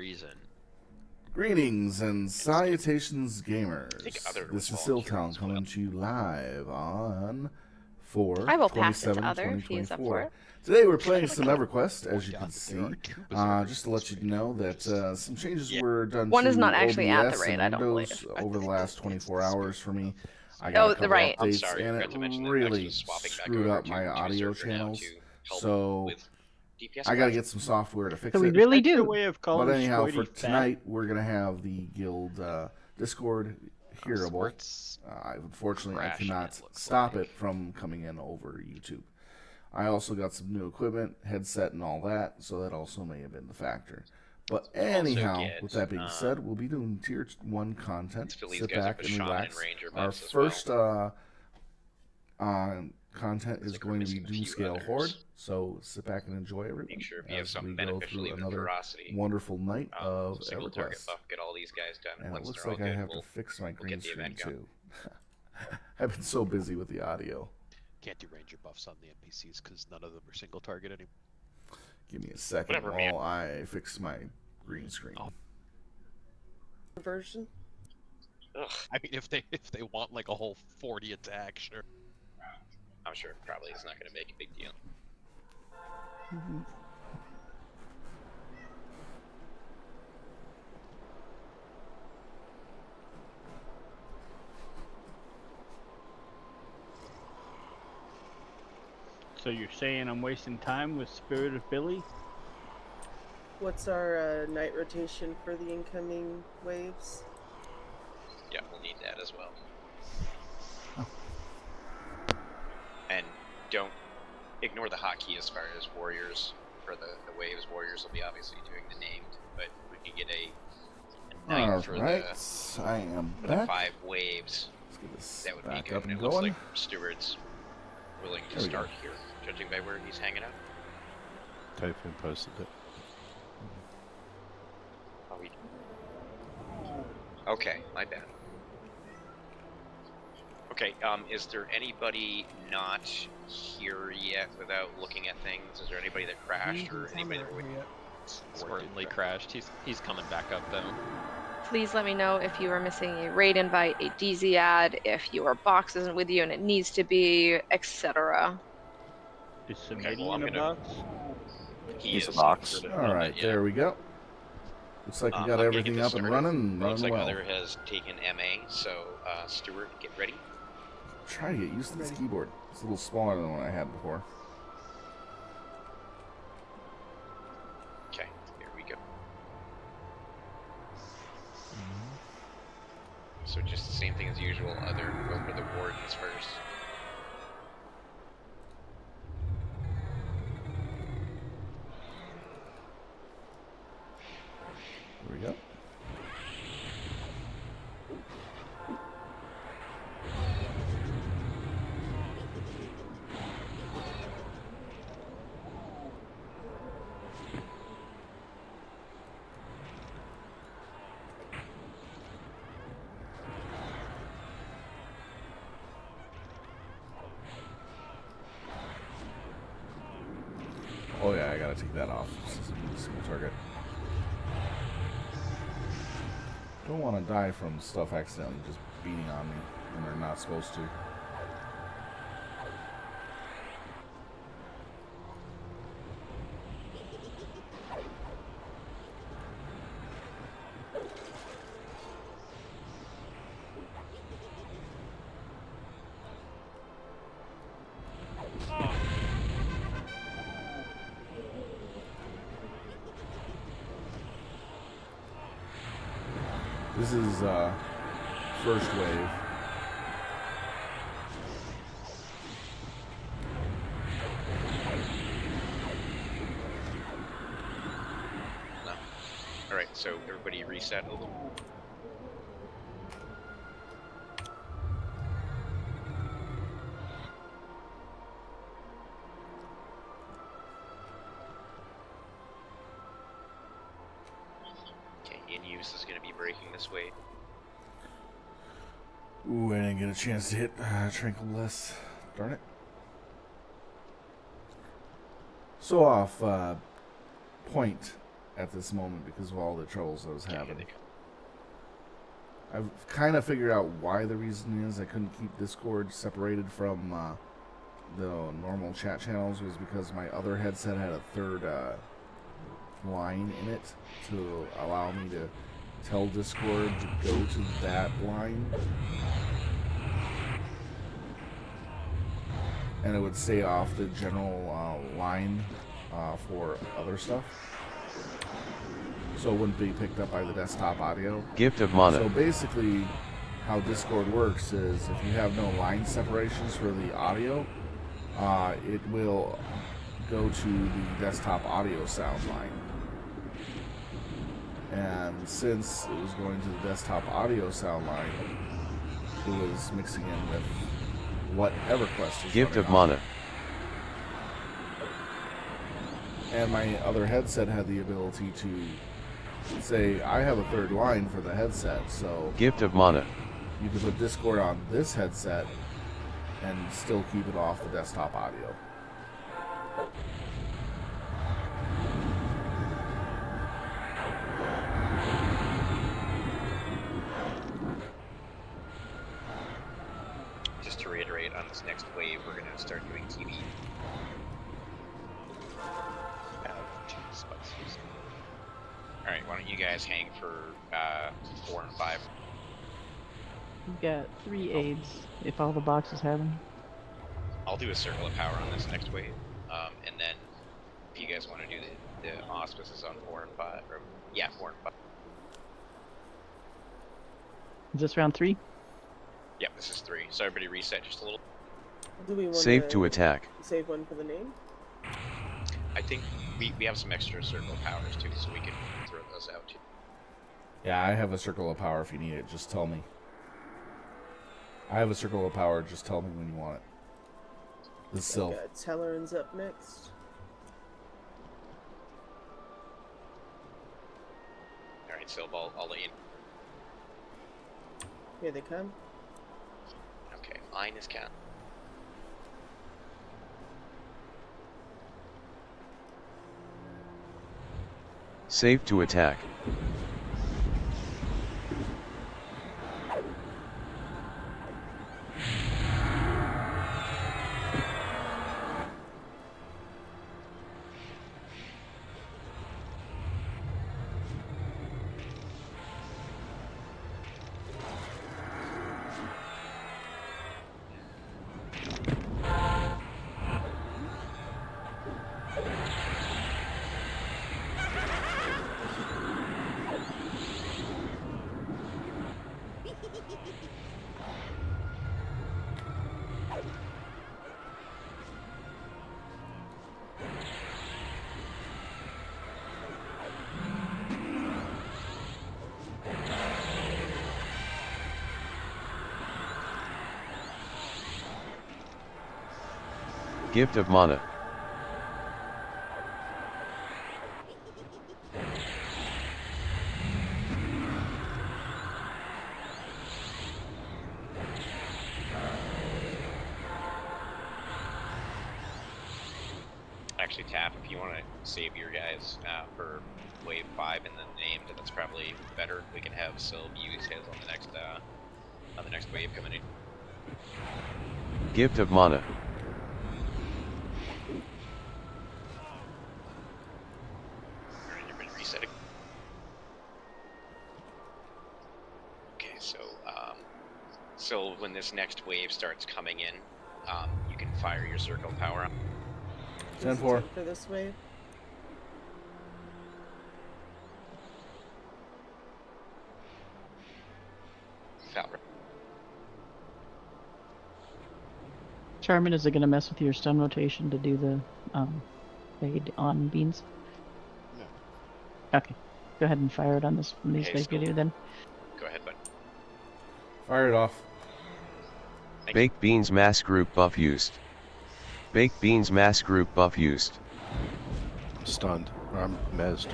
reason. Greetings and salutations, gamers. Other This is was Siltown coming to you live on I will pass it to Other if 4/27/2024. he is up for it. Today we're playing some Everquest, as you can see. Just to let you know that some changes were done One to is not actually at the OBS raid, and I don't Windows believe. over the last 24 hours for me. I got a couple right. I'm updates, sorry, I and forgot to mention it that really Vex was swapping back screwed over up to my a audio server now channels. to help So with DPS I got to crashing. get some software to fix So we it. really That's your do. way of But calling anyhow, Squirty for fat. tonight, we're going to have the guild Discord hearable. Squirt's Unfortunately, I crashing, cannot it looks stop like. it from coming in over YouTube. I also got some new equipment, headset, and all that, so that also may have been the factor. But anyhow, get, with that being said, we'll be doing Tier 1 content. fill these Sit guys up back with and Shaman relax. and Ranger Our buffs as first content is like we're going to be missing a few Doomscale others. Horde, so sit back and enjoy everything Make sure if you have as something we go beneficial, through even another ferocity. wonderful night of Single target EverQuest. buff, get all these guys done. And it Once looks they're all like I good, have we'll to fix my green get the screen event going. too. I've been so busy with the audio. Can't do ranger buffs on the NPCs because none of them are single target anymore. Give me a second Whatever, while I fix my green screen. Oh. Version? Ugh, I mean, if they want like a whole 40 attack, sure. I'm sure it probably is not going to make a big deal. So you're saying I'm wasting time with Spirit of Billy? What's our night rotation for the incoming waves? Yeah, we'll need that as well. And don't ignore the hotkey as far as warriors. For the waves, warriors will be obviously doing the named, but we can get a night for Alright, the I am for back. the 5 waves. Let's get this That would back be good. up And and it looks going. like Stewart's willing to There we go. start here, judging by where he's hanging out. Type in posted it. Oh, he... Okay, my bad. Okay, is there anybody not here yet without looking at things? Is there anybody that crashed or anybody that would... Certainly crashed. He's coming back up though. Please let me know if you are missing a raid invite, a DZ ad, if your box isn't with you and it needs to be, etc. Is Okay, well, Samedi I'm in a gonna- box? He's a box. Alright, there we go. Looks like we got everything up and running and Looks running like well. Other has taken MA, so Stewart, get ready. Try to get used to this keyboard. It's a little smaller than the one I had before. Okay, here we go. So just the same thing as usual. Other go for the wardens first. Here we go. Oh yeah, I gotta take that off. This is a single target. Don't want to die from stuff accidentally just beating on me when they're not supposed to. This is first wave. No. Alright, so everybody reset a little. Okay, in use is going to be breaking this way. Ooh, I didn't get a chance to hit Tranquil Bliss. Darn it. So off point, at this moment because of all the troubles I was Okay, here having. they come. I've kind of figured out why the reason is I couldn't keep Discord separated from the normal chat channels was because my other headset had a third line in it to allow me to tell Discord to go to that line. And it would stay off the general line for other stuff. So it wouldn't be picked up by the desktop audio. Gift of mana. So basically, how Discord works is if you have no line separations for the audio, it will go to the desktop audio sound line. And since it was going to the desktop audio sound line, it was mixing in with what Everquest is Gift running of on. mana. And my other headset had the ability to say, I have a third line for the headset, so Gift of mana. you can put Discord on this headset and still keep it off the desktop audio. Just to reiterate, on this next wave, we're going to start doing TV. Alright, why don't you guys hang for 4 and 5? We've got 3 aids, if all the boxes have them. I'll do a circle of power on this next wave, and then if you guys want to do the auspices on 4 and 5, or yeah, 4 and 5. Is this round 3? Yep, this is 3. So everybody reset just a little. Do we want Save to attack. save one for the name? I think we have some extra circle of powers too, so we can throw those out too. Yeah, I have a circle of power if you need it. Just tell me. I have a circle of power. Just tell me when you want it. This is Sylph. Got Tellerins up next. Alright, so I'll let you. Here they come. Okay, mine is count. Save to attack. Gift of mana. Actually, Tap, if you want to save your guys for wave 5 and then named, that's probably better. We can have Sylv use his on the next wave coming in. Gift of mana. Alright, everybody resetting. Okay, so when this next wave starts coming in, you can fire your circle of power. 10-4. For this wave. Falcon. Charmin, is it going to mess with your stun rotation to do the fade on beans? No. Okay. Go ahead and fire it on this when these Okay, guys so- get here then. Go ahead, bud. Fire it off. Thank you. Baked beans mass group buff used. Baked beans mass group buff used. Stunned. Or I'm mezzed.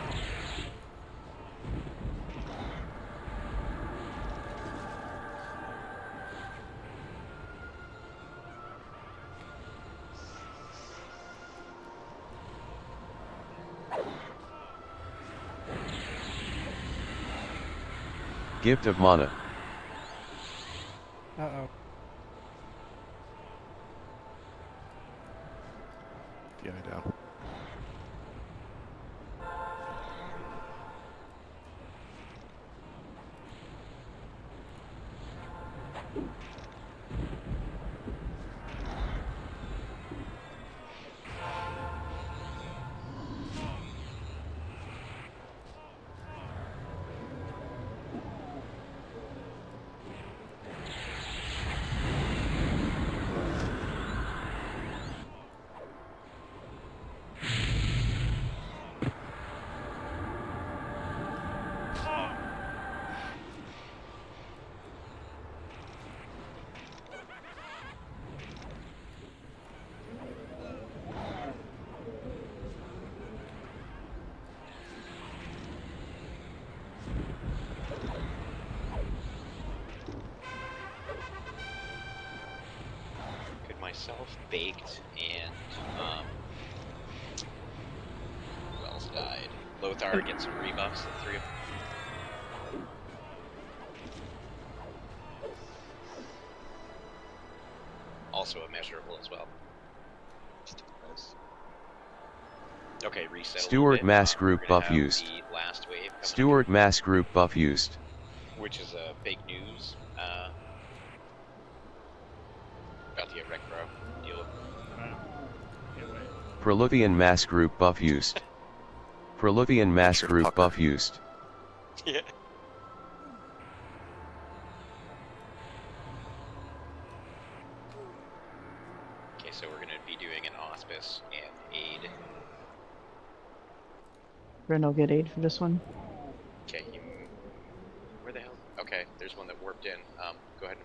Gift of mana. Uh-oh. DI down. Myself, Baked, and who else died? Lothar gets some rebuffs, the three of them. Also a measurable as well. Okay, reset. Steward mass group buff used. The last wave Steward mass group buff used. Which is big news. About to get wrecked, bro. Deal with it. Proluthian mass group buff used. Proluthian mass group buff used. Yeah. Okay, so we're going to be doing an auspice and aid. Ren will get aid for this one. Okay, where the hell? Okay, there's one that warped in. Go ahead.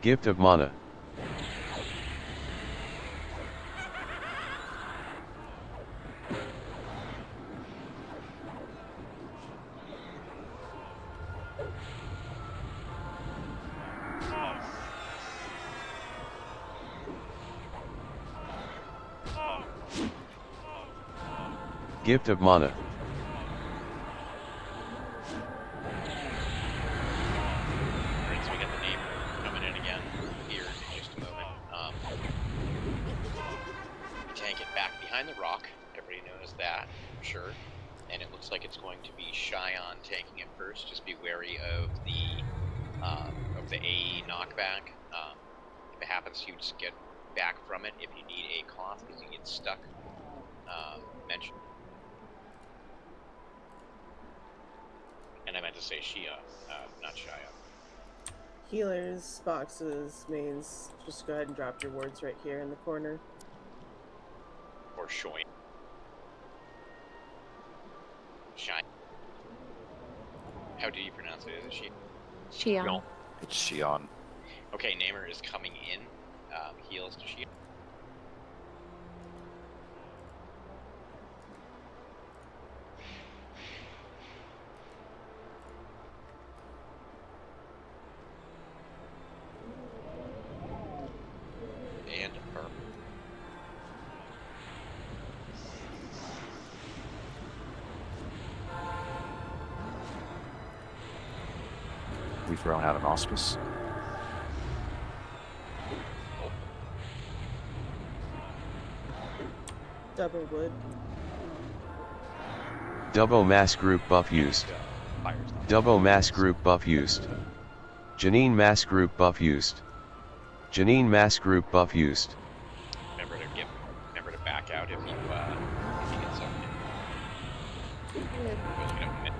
Gift of mana. Gift of mana. Alright, so we got the name coming in again here in just a moment. Tank it back behind the rock. Everybody knows that, for sure. And it looks like it's going to be Cheyenne taking it first. Just be wary of the A knockback. If it happens, you just get back from it if you need a cloth because you get stuck. Mention. And I meant to say Shia, not Shia. Healers, boxes, mains. Just go ahead and drop your words right here in the corner. Or Shoin. Shine. How do you pronounce it? Is it Shia? Xian. No, it's Xion. Okay, Namer is coming in. Heals to Shia. And her. We thrown out an auspice. Double wood. Double mass group buff used. Fire's not Double bad. mass group buff used. Janine mass group buff used. Janine mass group buff used. Remember to back out if you get sucked in. Because we don't commit.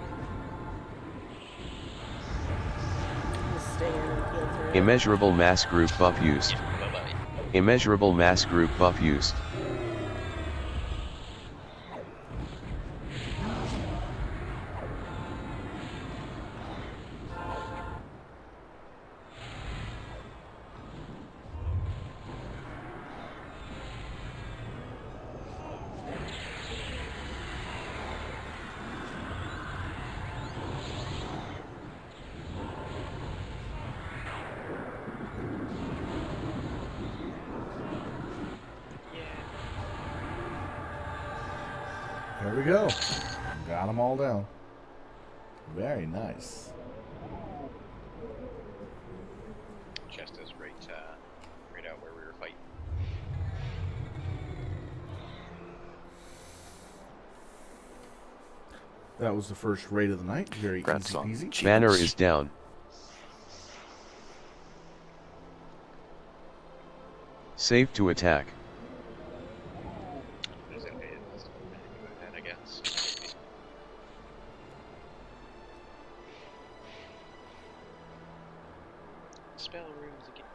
Just stay in and heal through it. Immeasurable mass group buff used. Yeah, bye-bye. Immeasurable mass group buff used. There we go. Got them all down. Very nice. Chest is right out where we were fighting. That was the first raid of the night. Very Congrats easy on peasy. achievements. Banner is down. Save to attack. Is it? I guess. Spell runes again.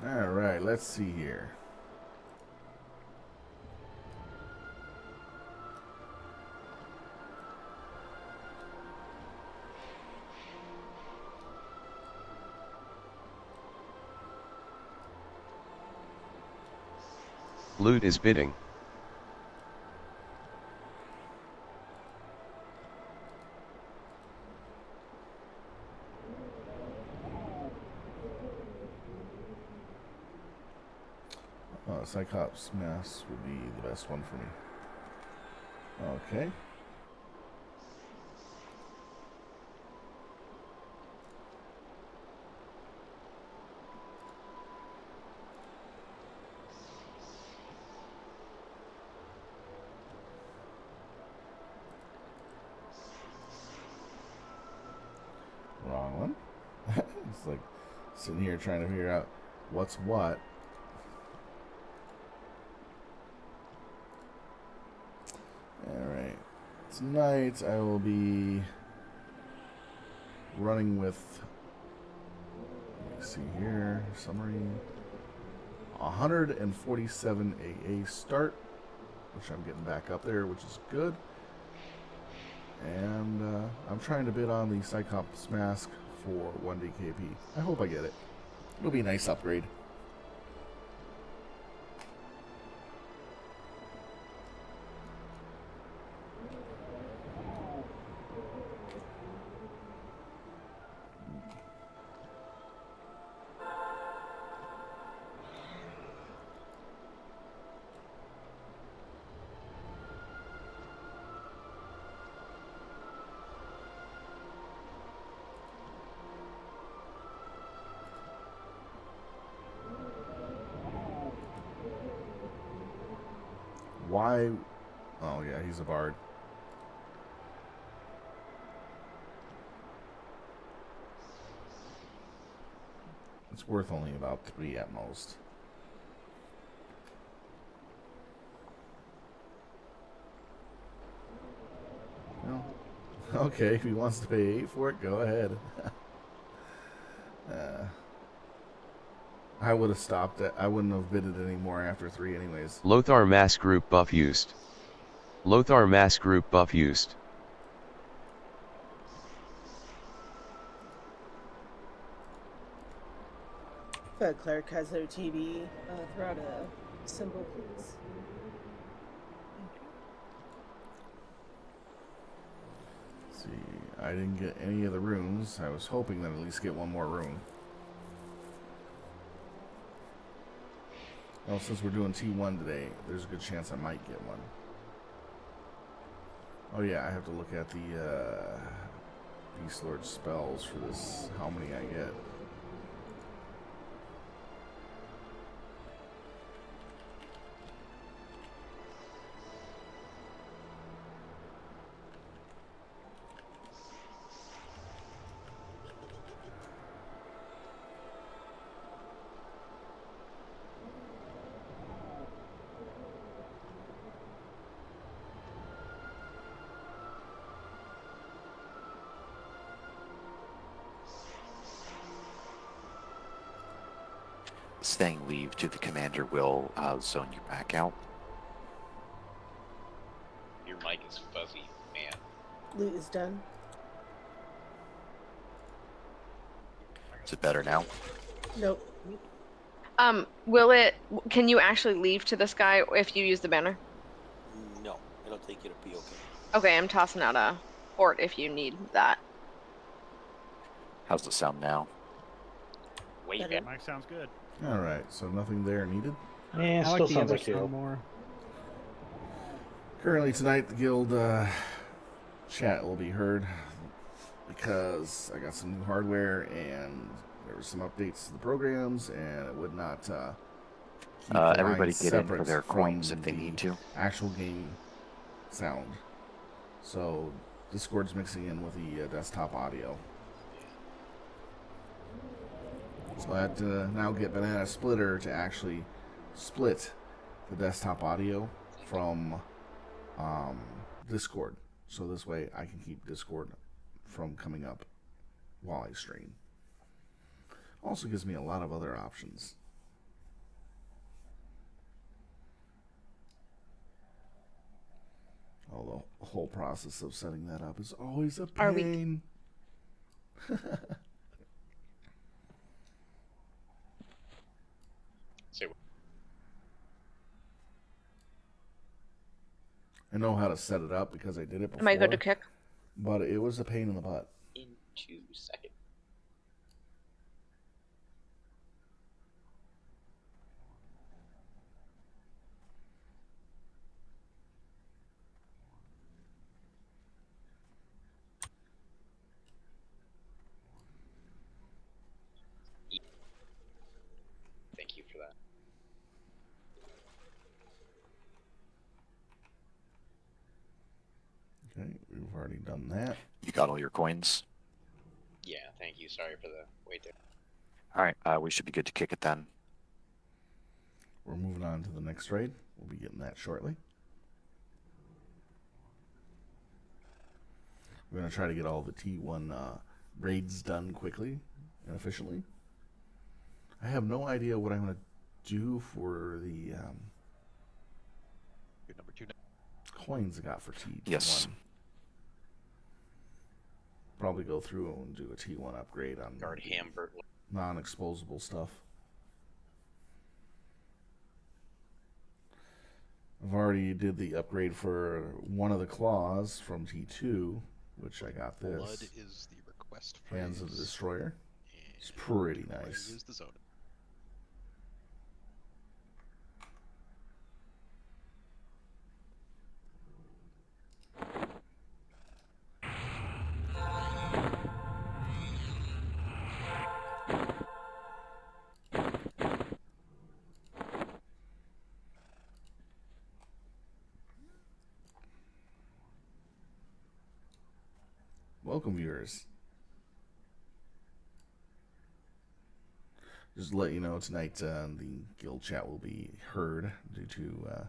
All right, let's see here. Loot is bidding. Cyclops mass would be the best one for me. Okay. Wrong one. It's like sitting here trying to figure out what's what. Alright. Tonight I will be running with, let me see here, summary, 147 AA start, which I'm getting back up there, which is good. And I'm trying to bid on the Cyclops mask for 1 DKP. I hope I get it. It'll be a nice upgrade. Why? Oh, yeah, he's a bard. It's worth only about 3 at most. Well, okay, if he wants to pay 8 for it, go ahead. I would have stopped it. I wouldn't have bidded anymore after 3 anyways. Lothar mass group buff used. Lothar mass group buff used. If a cleric has OTB, throw out a symbol, please. Let's see, I didn't get any of the runes. I was hoping that I'd at least get one more rune. Well, since we're doing T1 today, there's a good chance I might get one. Oh yeah, I have to look at the Beastlords spells for this, how many I get. Saying leave to the commander will zone you back out. Your mic is fuzzy, man. Loot is done. Is it better now? Nope. Will it? Can you actually leave to this guy if you use the banner? No, it'll take you to POK. Okay, I'm tossing out a port if you need that. How's the sound now? Way Better. better. Mike sounds good. Alright, so nothing there needed. I still like the sounds other like you. sound more. Currently tonight, the guild chat will be heard because I got some new hardware and there were some updates to the programs, and it would not keep the Everybody lines get in for separate their coins from if they the need to. actual game sound. So Discord's mixing in with the desktop audio. So I had to now get Banana Splitter to actually split the desktop audio from Discord. So this way I can keep Discord from coming up while I stream. Also gives me a lot of other options. Although the whole process of setting that up is always a pain. So I know how to set it up because I did it before. Am I good to kick? But it was a pain in the butt. in 2 seconds. Thank you for that. Okay, we've already done that. You got all your coins? Yeah, thank you. Sorry for the wait there. Alright, we should be good to kick it then. We're moving on to the next raid. We'll be getting that shortly. We're going to try to get all the T1 raids done quickly and efficiently. I have no idea what I'm going to do for the Your number 2 coins I got for T1. Yes. Probably go through and do a T1 upgrade on Guard Hambert. non-exposable stuff. I've already did the upgrade for one of the claws from T2, which I got this. Blood is the request phrase. Hands of the Destroyer. It's and pretty Fire nice. is the zone. Welcome, viewers. Just to let you know, tonight the guild chat will be heard due to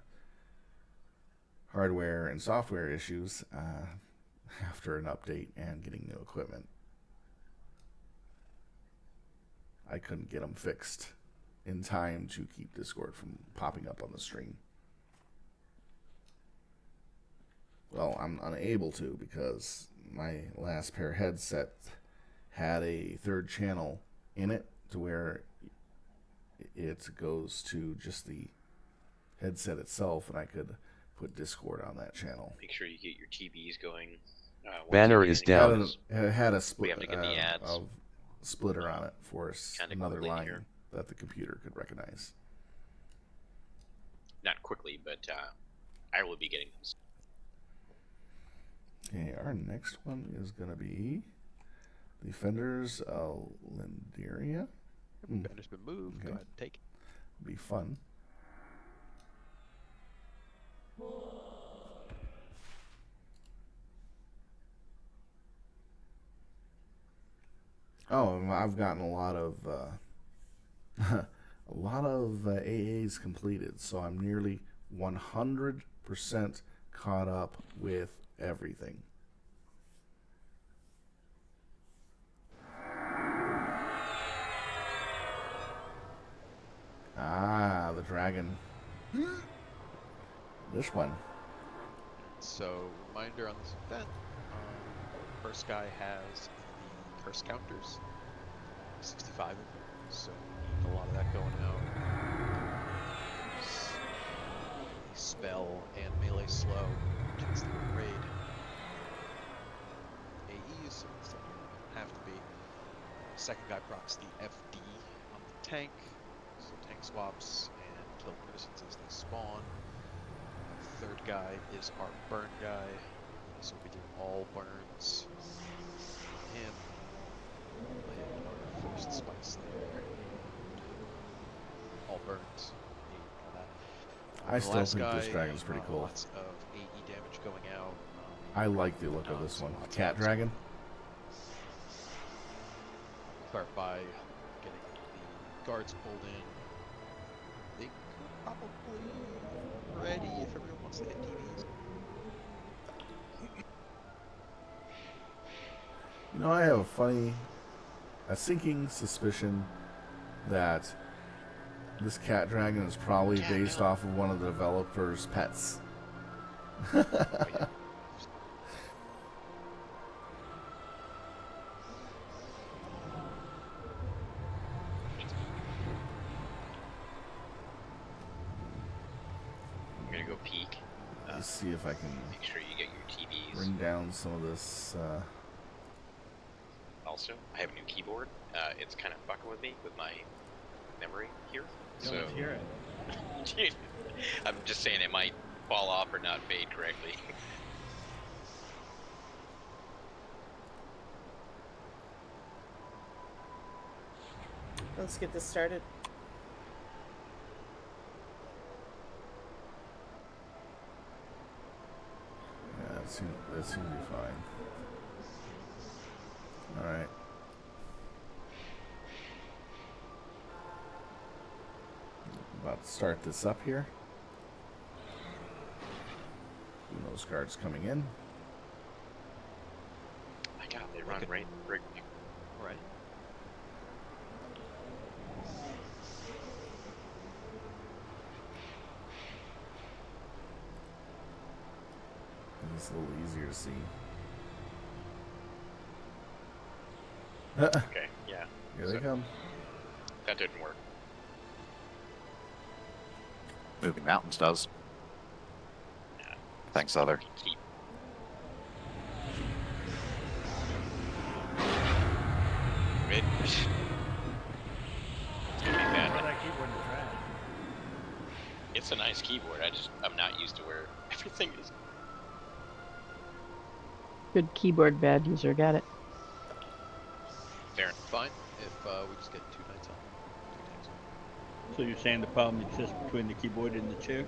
hardware and software issues after an update and getting new equipment. I couldn't get them fixed in time to keep Discord from popping up on the stream. Well, I'm unable to because my last pair headset had a third channel in it to where it goes to just the headset itself, and I could put Discord on that channel. Make sure you get your TBs going. once Banner you get is anything down. else. It had a We split, have to get the ads. a splitter on it for Kinda another quickly line here. that the computer could recognize. Not quickly, but I will be getting them. Okay, our next one is going to be Defenders of Lindaria? Banner's been moved. Okay. Go ahead and take it. Be fun. Oh, I've gotten a lot of AAs completed, so I'm nearly 100% caught up with everything. Ah, the dragon. This one. So, reminder on this event, first guy has the curse counters, 65 of them, so we need a lot of that going out. Spell and melee slow, chance to raid. AEs, so you don't have to be. Second guy procs the FD on the tank, so tank swaps and kill citizens as they spawn. Third guy is our burn guy, so we do all burns. Him, and our first spice there. All burns. All that. I The still last think this guy, dragon's pretty cool. Lots of AE damage going out. I like the look of this one. Cat dragon. Start by getting the guards pulled in. They could probably ready if everyone wants to hit TVs. You know, I have a sinking suspicion that this cat dragon is probably based off of one of the developers' pets. Oh, yeah. I'm gonna go peek. Let's see if I can Make sure you get your TVs. bring down some of this. Also, I have a new keyboard. It's kind of fucking with me with my memory here. So So let's hear it. I'm just saying it might fall off or not fade correctly. Let's get this started. Yeah, that seems to be fine. All right. About to start this up here. Those guards coming in. My God, they run Okay. right. Right. It's a little easier to see. Okay, yeah. Here they So- come. That didn't work. Moving Mountains does. Yeah. Thanks, other. Keep. Mid. It's gonna be bad. Throw that keyboard in the trash. It's a nice keyboard. I'm not used to where everything is. Good keyboard, bad user. Got it. Fair. Fine if we just get 2 nights on. 2 tanks on. So you're saying the problem exists between the keyboard and the chair?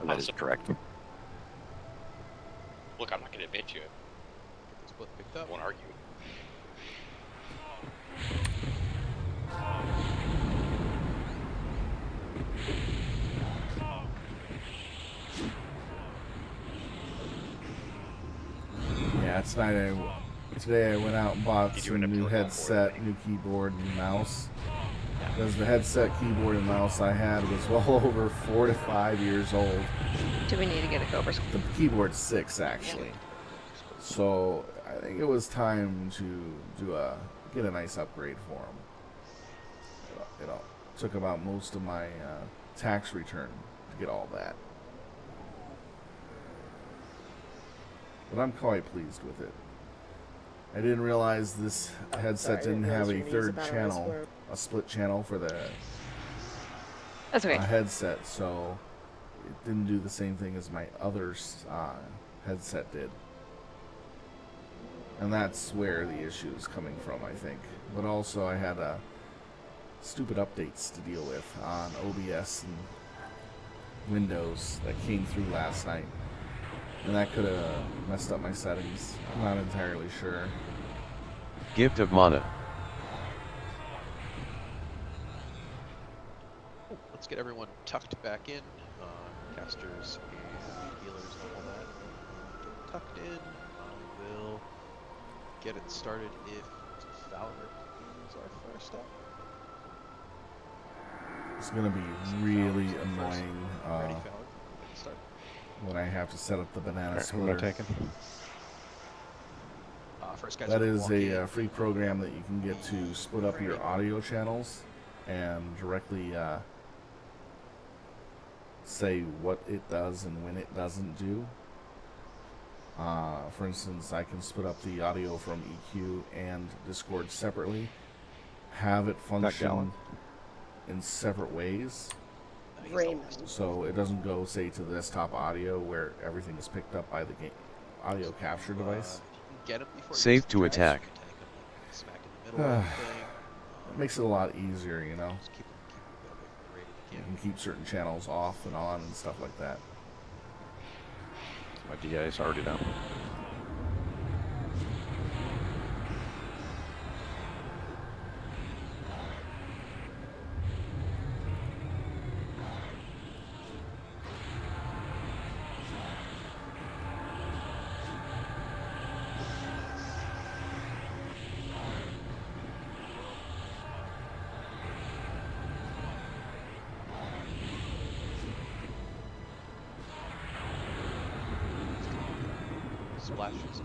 That is correct. Look, I'm not gonna admit you. Get the split picked I up. won't argue. Yeah, today I went out and bought You do some end up new doing that headset, board, new keyboard and mouse. Because the headset, keyboard, and mouse I had was well over 4 to 5 years old. Do we need to get a Cobra? The keyboard's 6 actually. So I think it was time to get a nice upgrade for them. It took about most of my tax return to get all that. But I'm quite pleased with it. I didn't realize this headset Sorry, I didn't didn't have realize a your knees third about channel, ours a split channel for the That's okay. headset, so it didn't do the same thing as my other headset did. And that's where the issue is coming from, I think. But also, I had stupid updates to deal with on OBS and Windows that came through last night. And that could have messed up my settings. I'm not entirely sure. Gift of mana. Let's get everyone tucked back in. Casters and healers and all that. Get tucked in. I will get it started if Fowler is our first up. It's going to be really annoying Ready, Fowler? Get started. when I have to set up the banana Alright, splitter. what am I taking? First guys That will is walk a in. free program that you can get to split up your audio channels and directly say what it does and when it doesn't do. For instance, I can split up the audio from EQ and Discord separately, have it function in separate ways, so it doesn't go, say, to the desktop audio where everything is picked up by the audio capture device. Get him before Safe to attack. Smack in the middle of everything. It makes it a lot easier, you know. Just keep them away from the radio if you You can. can keep certain channels off and on and stuff like that. My DI is already down. Splashes.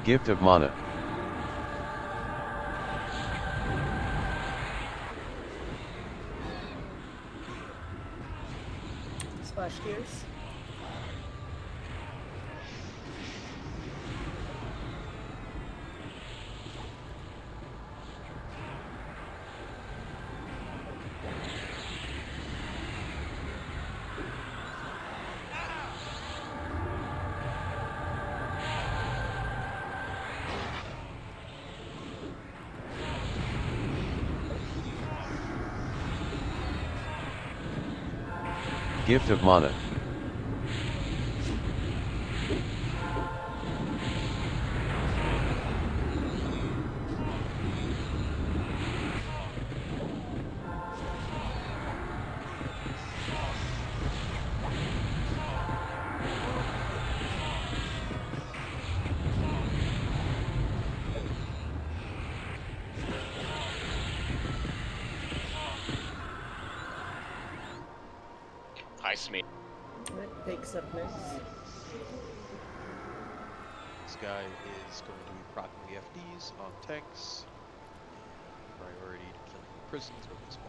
Gift of mana. Splash gears. Gift of mana. Hi, Smee. Alright, Fake's up next. This guy is going to be proccing the FDs on tanks. Priority to killing prisons with this guy.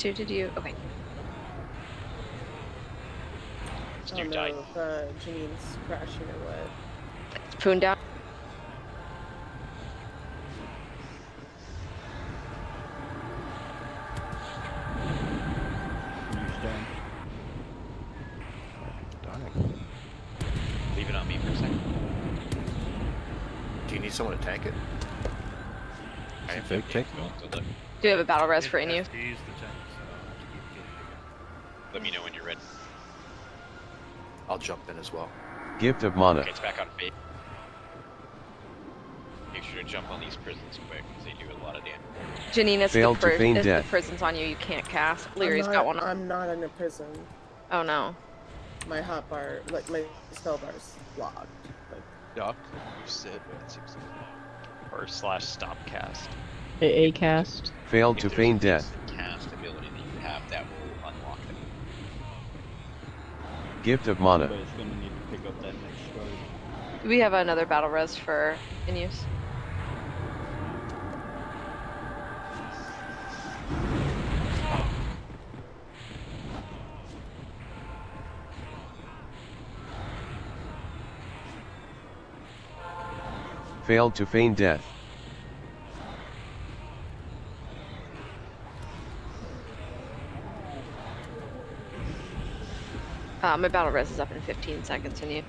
2, did you? Okay. I don't know if Janine's crashing or what. Poon down. Leave it on me for a second. Do you need someone to tank it? I have big tank. Do you have a battle res for Inu? Let me know when you're ready. I'll jump in as well. Gift of mana. Okay, it's back on base. Make sure to jump on these prisons quick, because they do a lot of damage. Janine, it's Failed to feign if the death. prison's on you, you can't cast. Leary's got one. I'm not in a prison. Oh no. My hotbar, like my spell bar's locked. Like, Duck, you sit, it seems like. Or slash stop cast. A cast. Failed to If there's feign a death. decent cast ability that you have, that will unlock them. Gift of mana. Somebody's gonna need to pick up that next card. We have another battle res for in use. Failed to feign death. My battle res is up in 15 seconds in you.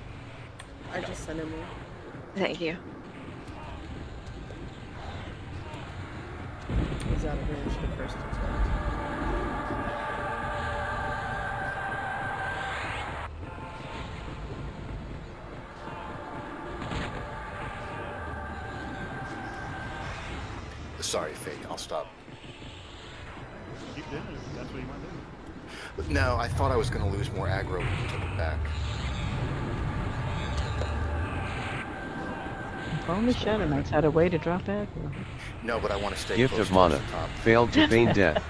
I just sent him one. Thank you. He's out of range the first attempt. Sorry, Fate. I'll stop. Keep doing it. That's what you want to do. But no, I thought I was going to lose more aggro when you took it back. If only Shadow Knights had a way to drop aggro. No, but I want to stay Gift close of mana. towards the top. Failed to feign death.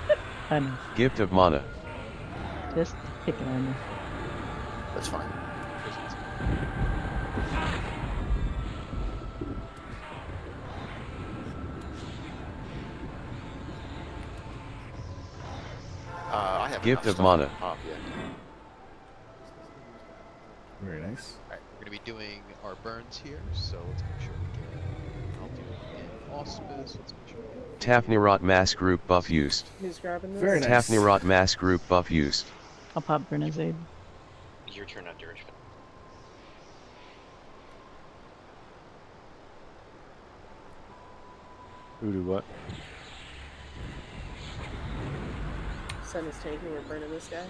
I know. Gift of mana. Just picking on you. That's fine. I have Gift enough of mana. stuff on top yet. Very nice. Alright, we're going to be doing our burns here, so let's make sure we get. I'll do it in Auspice. Let's make sure we get. Tafnirot mass group buff used. Who's grabbing this? Very nice. Tafnirot mass group buff used. I'll pop Grenade. Your turn on Dirge. Who do what? Sun is tanking, we're burning this guy.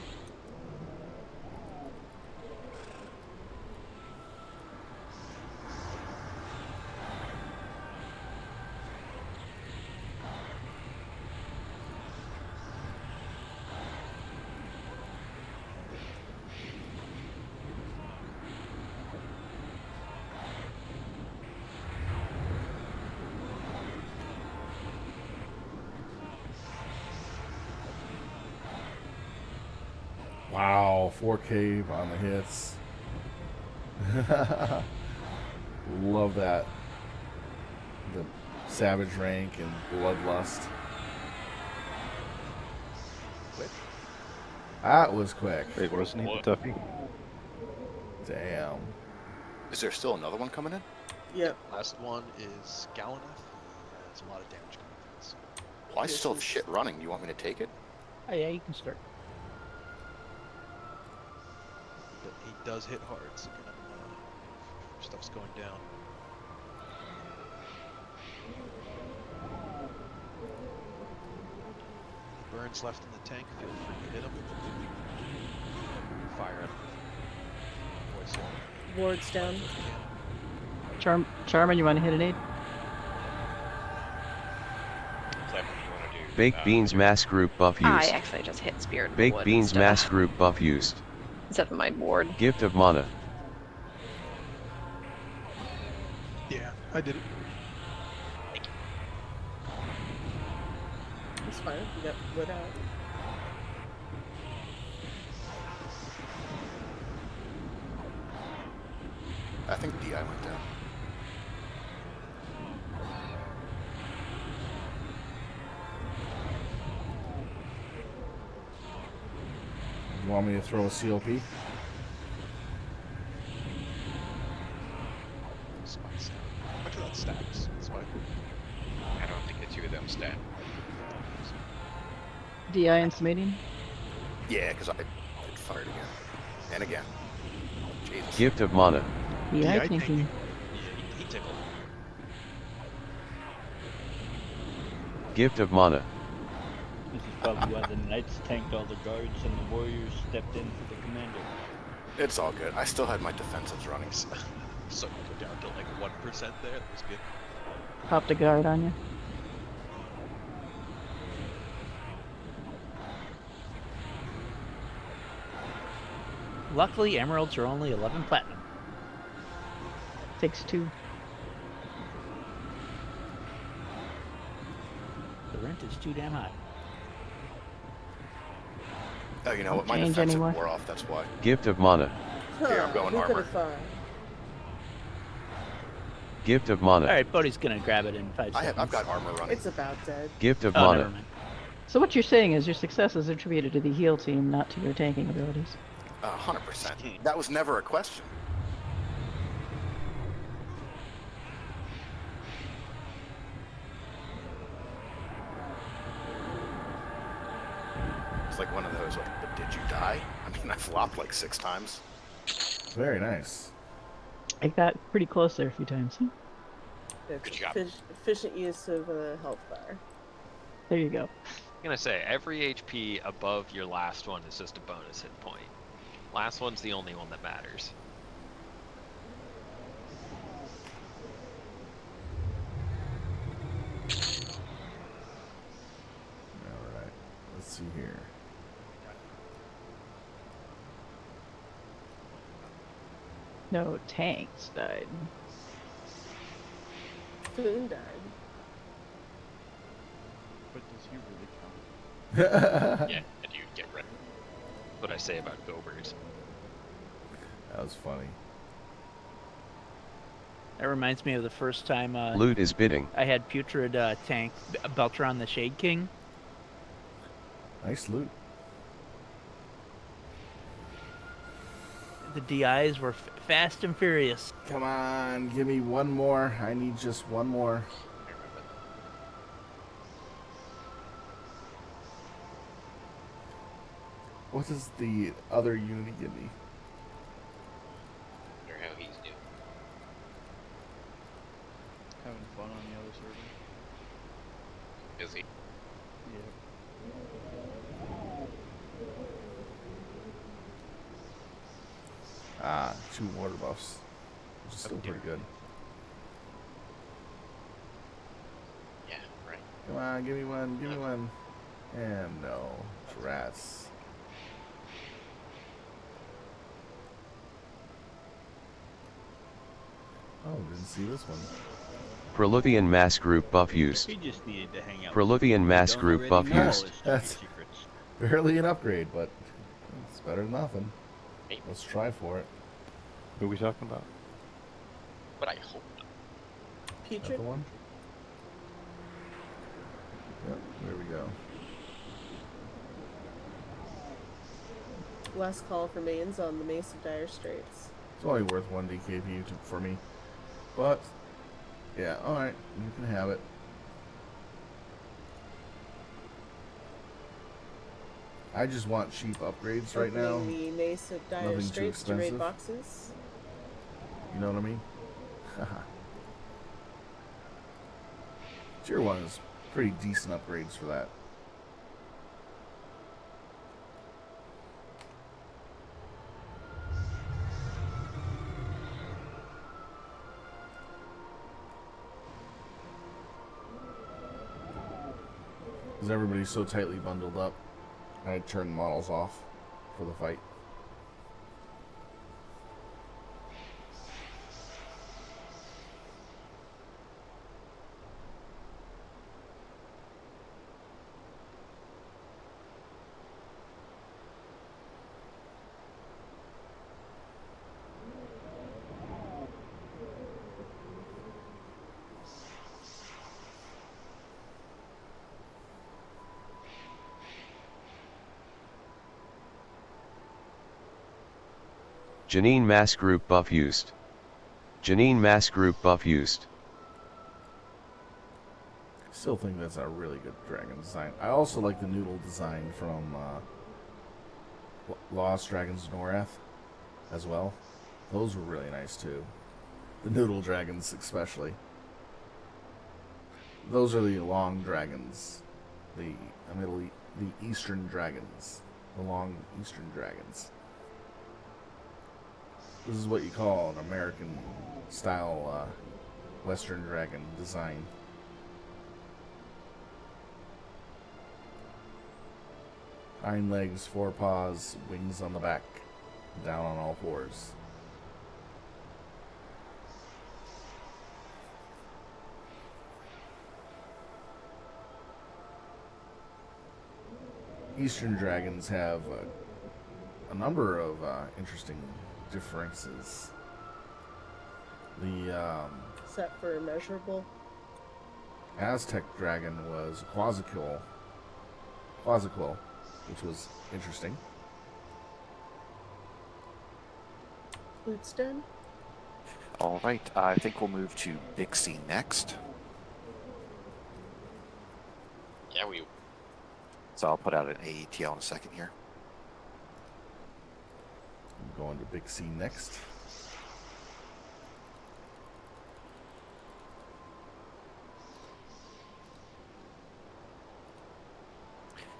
Wow, 4K on the hits. Love that. The Savage rank and Bloodlust. Quick. That was quick. Wait, wasn't he the toughie? Damn. Is there still another one coming in? Yep. Last one is Galeneth. He has a lot of damage coming from this. Well, I still have shit running. You want me to take it? Oh yeah, you can start. But he does hit hard, so kind of, stuff's going down. Any burns left in the tank, feel free to hit him. Fire at him. Voice him. Ward's down. Charmin, you want to hit an 8? Baked beans mass group buff I used. actually just hit Spirit of the Baked Wood beans instead mass of- group buff used. instead of my board. Gift of mana. Yeah, I did it. It's fine. You got wood out. I think DI went down. You want me to throw a CLP? Spice down. I bet you that stacks. Spike. I don't think the two of them stack. DI intimating? Yeah, because I fired again. And again. Jesus. Gift of mana. DI I think tanking. Yeah, he tickled. Gift of mana. This is probably why the Knights tanked all the guards and the Warriors stepped in for the commander. It's all good. I still had my defensives running. So go down to like 1% there. That was good. Popped a guard on you. Luckily, emeralds are only 11 platinum. Takes 2. The rent is too damn high. Oh, you know what? My Change defensive anymore. wore off. That's why. Gift of mana. Here, I'm going Who could armor. have thought? Gift of mana. Alright, Bodhi's gonna grab it in 5 seconds. I've got armor running. It's about dead. Gift of Oh, mana. never mind. So what you're saying is your success is attributed to the heal team, not to your tanking abilities. 100%. That was never a question. It's like one of those, like, but did you die? I mean, I flopped like 6 times. Very nice. I got pretty close there a few times. Huh? Good job. Efficient use of a health bar. There you go. I'm gonna say every HP above your last one is just a bonus hit point. Last one's the only one that matters. Alright. Let's see here. No tanks died. Foon died. But does he really count? Yeah, and you get rid. What I say about Gobers. That was funny. That reminds me of the first time Loot is bidding. I had Putrid tank Beltron the Shade King. Nice loot. The DIs were fast and furious. Come on, give me one more. I need just one more. What does the other unity give me? Wonder how he's doing. Having fun on the other server. Is he? Yeah. Ah, 2 water buffs. Which is still pretty good. Yeah, right. Come on, give me one, give me one. And no. Rats. Oh, didn't see this one. Proluthian mass group buff used. He just needed to hang out. Proluthian mass group buff used. That's barely an upgrade, but it's better than nothing. Let's try for it. Who are we talking about? But I hope not. Is that the one? Yep, there we go. Last call for mains on the Mace of Dire Straits. It's only worth 1 DKP for me. But, yeah, alright, you can have it. I just want cheap upgrades right now. Opening the Mace of Dire Nothing too Straits to raid expensive. boxes. You know what I mean? Tier 1 is pretty decent upgrades for that. Because everybody's so tightly bundled up, I turned models off for the fight. Janine Mass Group buff used. Janine Mass Group buff used. Still think that's a really good dragon design. I also like the noodle design from Lost Dragons Norath as well. Those were really nice too. The noodle dragons especially. Those are the long dragons. The eastern dragons. The long eastern dragons. This is what you call an American style western dragon design. Hind legs, 4 paws, wings on the back, down on all fours. Eastern dragons have a number of interesting differences. The Set for immeasurable. Aztec dragon was Quasiquil, which was interesting. Boots done. All right, I think we'll move to Bixie next. Yeah, we. So I'll put out an AETL in a second here. I'm going to Big C next.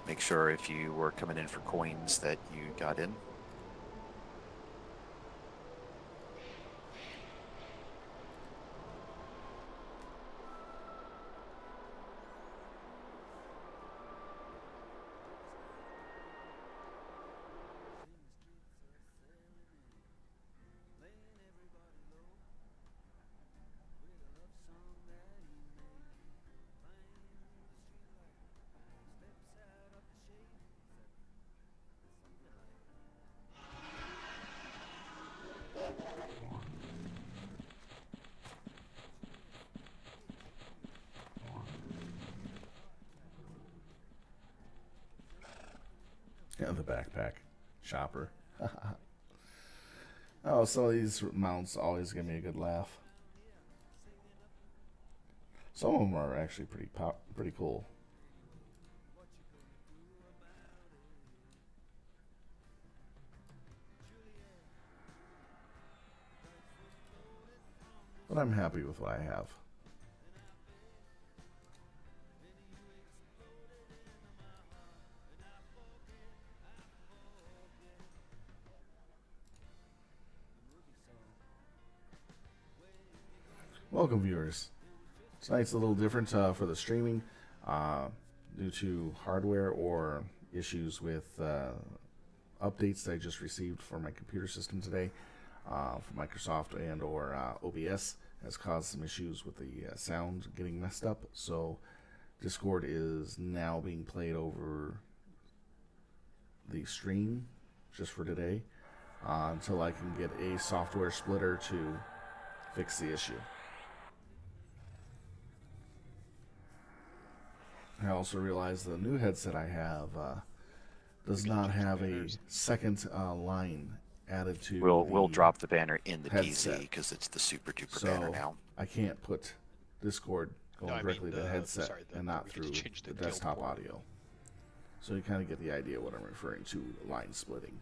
Make sure if you were coming in for coins that you got in. Yeah, the backpack shopper. Oh, some of these mounts always give me a good laugh. Some of them are actually pretty cool. But I'm happy with what I have. Welcome, viewers. Tonight's a little different for the streaming due to hardware or issues with updates that I just received for my computer system today from Microsoft and or OBS has caused some issues with the sound getting messed up. So Discord is now being played over the stream just for today until I can get a software splitter to fix the issue. I also realized the new headset I have does not have a second line added to. We'll drop the banner in the headset. DZ because it's the super duper So banner now. I can't put Discord going directly to the headset and not through the desktop audio. So you kind of get the idea what I'm referring to, line splitting.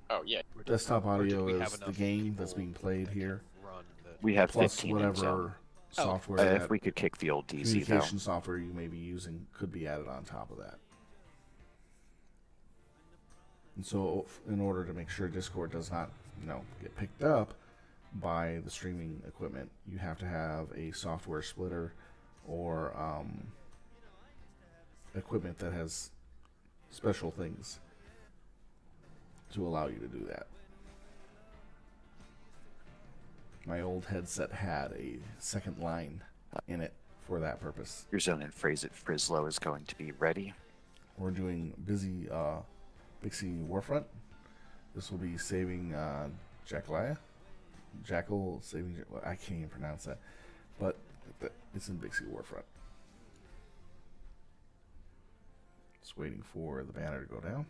Oh yeah. Desktop audio is the game that's being played here. We have plus 15 whatever software if we could kick the old DZ though. Communication software you may be using could be added on top of that. And so in order to make sure Discord does not, get picked up by the streaming equipment, you have to have a software splitter or equipment that has special things to allow you to do that. My old headset had a second line in it for that purpose. Your zone and phrase it Frislow is going to be ready. We're doing Bixie Warfront. This will be saving Jackal saving. I can't even pronounce that, but it's in Bixie Warfront. Just waiting for the banner to go down.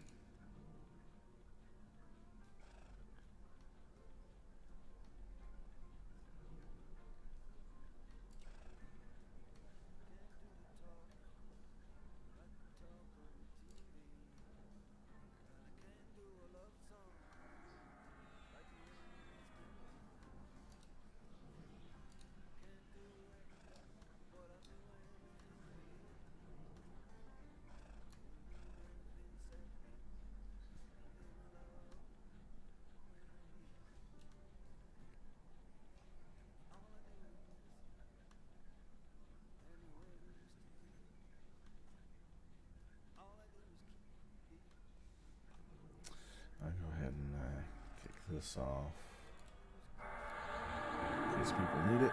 this off in case people need it.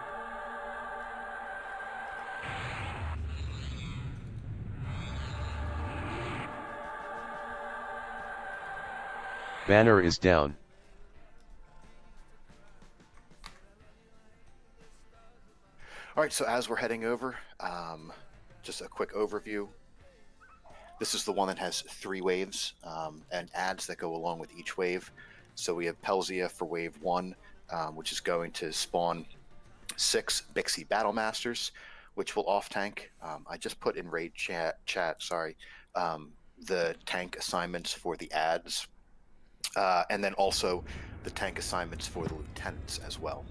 Banner is down. All right, so as we're heading over, just a quick overview. This is the one that has 3 waves and adds that go along with each wave. So we have Pelzia for wave 1, which is going to spawn 6 Bixie Battle Masters, which will off tank. I just put in raid chat, the tank assignments for the ads, and then also the tank assignments for the lieutenants as well.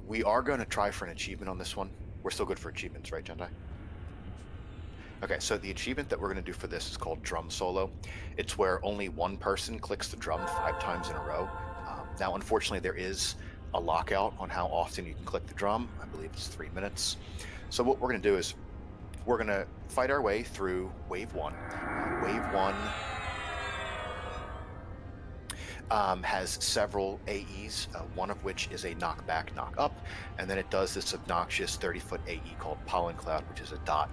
We are going to try for an achievement on this one. We're still good for achievements, right, Jendai? Okay, so the achievement that we're going to do for this is called Drum Solo. It's where only one person clicks the drum 5 times in a row. Now, unfortunately, there is a lockout on how often you can click the drum. I believe it's 3 minutes. So what we're going to do is we're going to fight our way through Wave 1. Wave 1 has several AEs, one of which is a knockback, knock up, and then it does this obnoxious 30-foot AE called Pollen Cloud, which is a dot.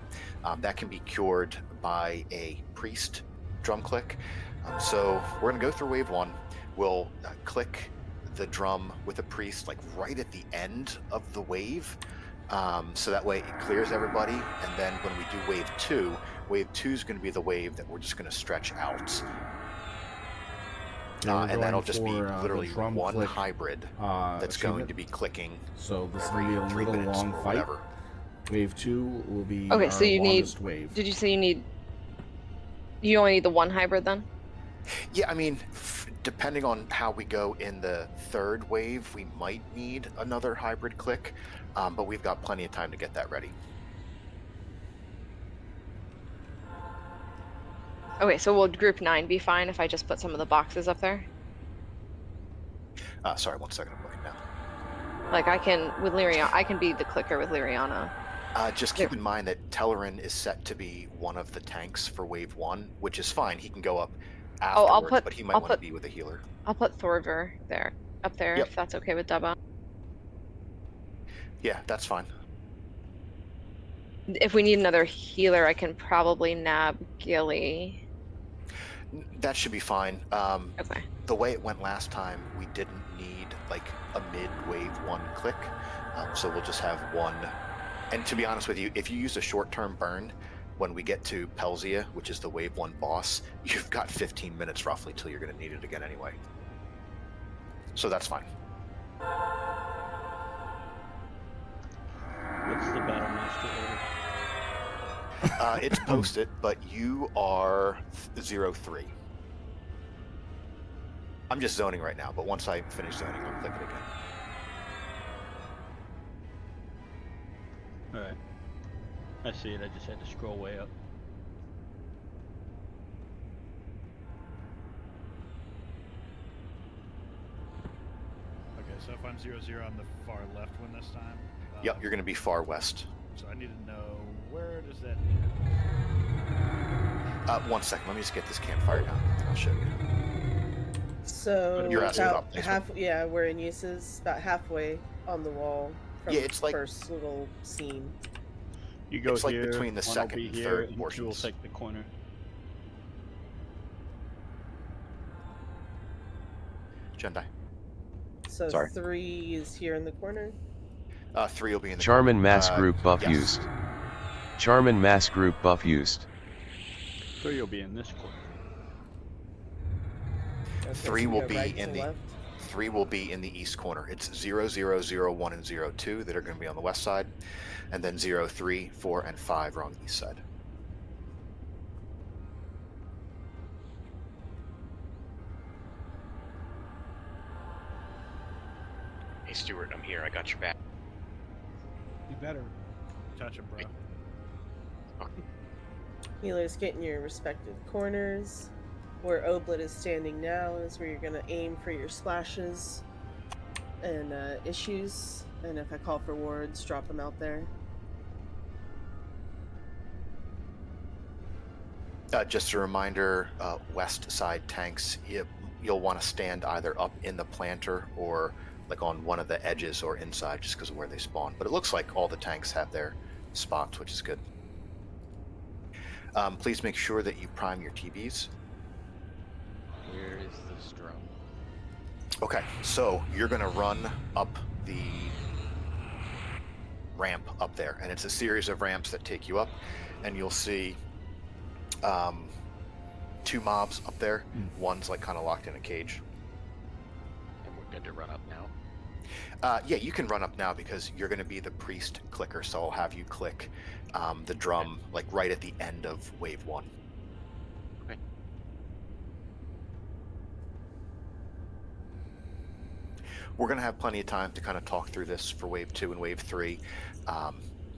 That can be cured by a priest drum click. So we're going to go through wave 1. We'll click the drum with a priest like right at the end of the wave. So that way it clears everybody, and then when we do wave 2 is going to be the wave that we're just going to stretch out. And that'll just be literally one click, hybrid that's going to be clicking. So this is going to be a little long fight. Whatever. Wave 2 will be Okay, our so you longest need. wave. Did you say you only need the 1 hybrid then? Yeah, I mean, depending on how we go in the 3rd wave, we might need another hybrid click, but we've got plenty of time to get that ready. Okay, so will group 9 be fine if I just put some of the boxes up there? Sorry, 1 second, I'm looking now. Like I can with Lyriana, I can be the clicker with Lyriana. Just keep in mind that Tellerin is set to be one of the tanks for wave 1, which is fine. He can go up afterwards, but he might want to be with a healer. I'll put Thorver up there, Yep. if that's okay with Dubba. Yeah, that's fine. If we need another healer, I can probably nab Gilly. That should be fine. Okay. The way it went last time, we didn't need like a mid-wave 1 click, so we'll just have 1. And to be honest with you, if you use a short-term burn, when we get to Pelzia, which is the wave 1 boss, you've got 15 minutes roughly till you're going to need it again anyway. So that's fine. What's the Battle Master order? It's posted, but you are 0-3. I'm just zoning right now, but once I finish zoning, I'll click it again. Alright. I see it, I just had to scroll way up. Okay, so if I'm 0-0, I'm the far left one this time? Yep, you're going to be far west. So I need to know, where does that 1 second, let me just get this campfire down, and I'll show you. So You're asking about about yeah, where in uses about halfway on the wall from it's the like first little scene. You go it's here, like between the one will second be and here, third and portions. two will take the corner. Jendai. So Sorry. 3 is here in the corner. 3 will be in the Charmin corner. Mass Group buff yes. used. Charmin Mass Group buff used. 3 will be in this corner. Okay, 3 so we will go be right in to the left. 3 will be in the east corner. It's 0, 0, 0, 1, and 0, 2 that are going to be on the west side, and then 0, 3, 4, and 5 are on the east side. Hey, Stuart, I'm here. I got your back. You better touch him, bro. Healers get in your respective corners. Where Oblit is standing now is where you're going to aim for your splashes and issues. And if I call for wards, drop them out there. Just a reminder, west side tanks, you'll want to stand either up in the planter or like on one of the edges or inside, just because of where they spawn. But it looks like all the tanks have their spots, which is good. Please make sure that you prime your TBs. Where is this drum? Okay, so you're going to run up the ramp up there, and it's a series of ramps that take you up, and you'll see 2 mobs up there. One's like kind of locked in a cage. And we're good to run up now? Yeah, you can run up now because you're going to be the priest clicker, so I'll have you click the drum like right at the end of wave 1. Okay. We're going to have plenty of time to kind of talk through this for wave 2 and wave 3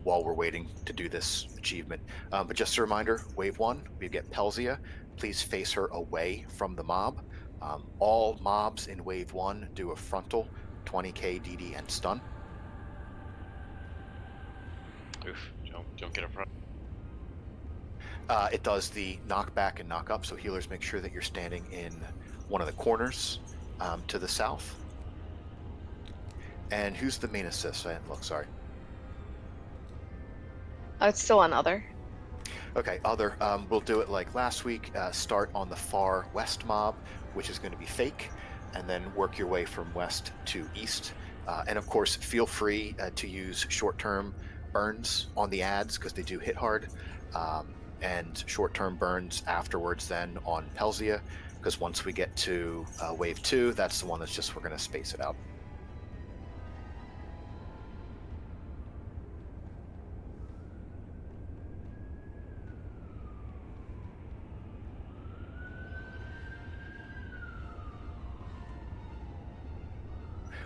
while we're waiting to do this achievement. But just a reminder, wave 1, we get Pelzia. Please face her away from the mob. All mobs in wave 1 do a frontal, 20k DD and stun. Oof, don't get in front. It does the knockback and knock up, so healers make sure that you're standing in one of the corners to the south. And who's the main assist? I didn't look, sorry. Oh, it's still on other. Okay, other. We'll do it like last week. Start on the far west mob, which is going to be fake, and then work your way from west to east. And of course, feel free to use short-term burns on the ads because they do hit hard, and short-term burns afterwards then on Pelzia, because once we get to wave 2, that's the one that's just, we're going to space it out.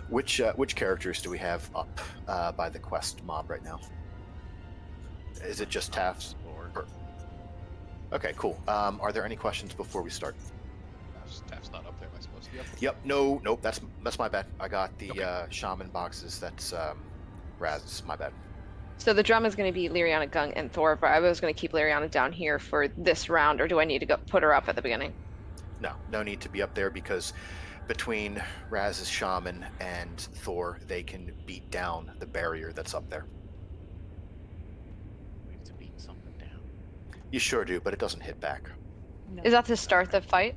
Which characters do we have up by the quest mob right now? Is it just Taft's? Okay, cool. Are there any questions before we start? Taft's not up there. Am I supposed to be up there? Yep. Nope. That's my bad. I got the shaman boxes. That's Raz's. My bad. So the drum is going to be Liriana, Gung, and Thor, but I was going to keep Liriana down here for this round, or do I need to go put her up at the beginning? No need to be up there because between Raz's shaman and Thor, they can beat down the barrier that's up there. We have to beat something down. You sure do, but it doesn't hit back. No. Is that to start the fight?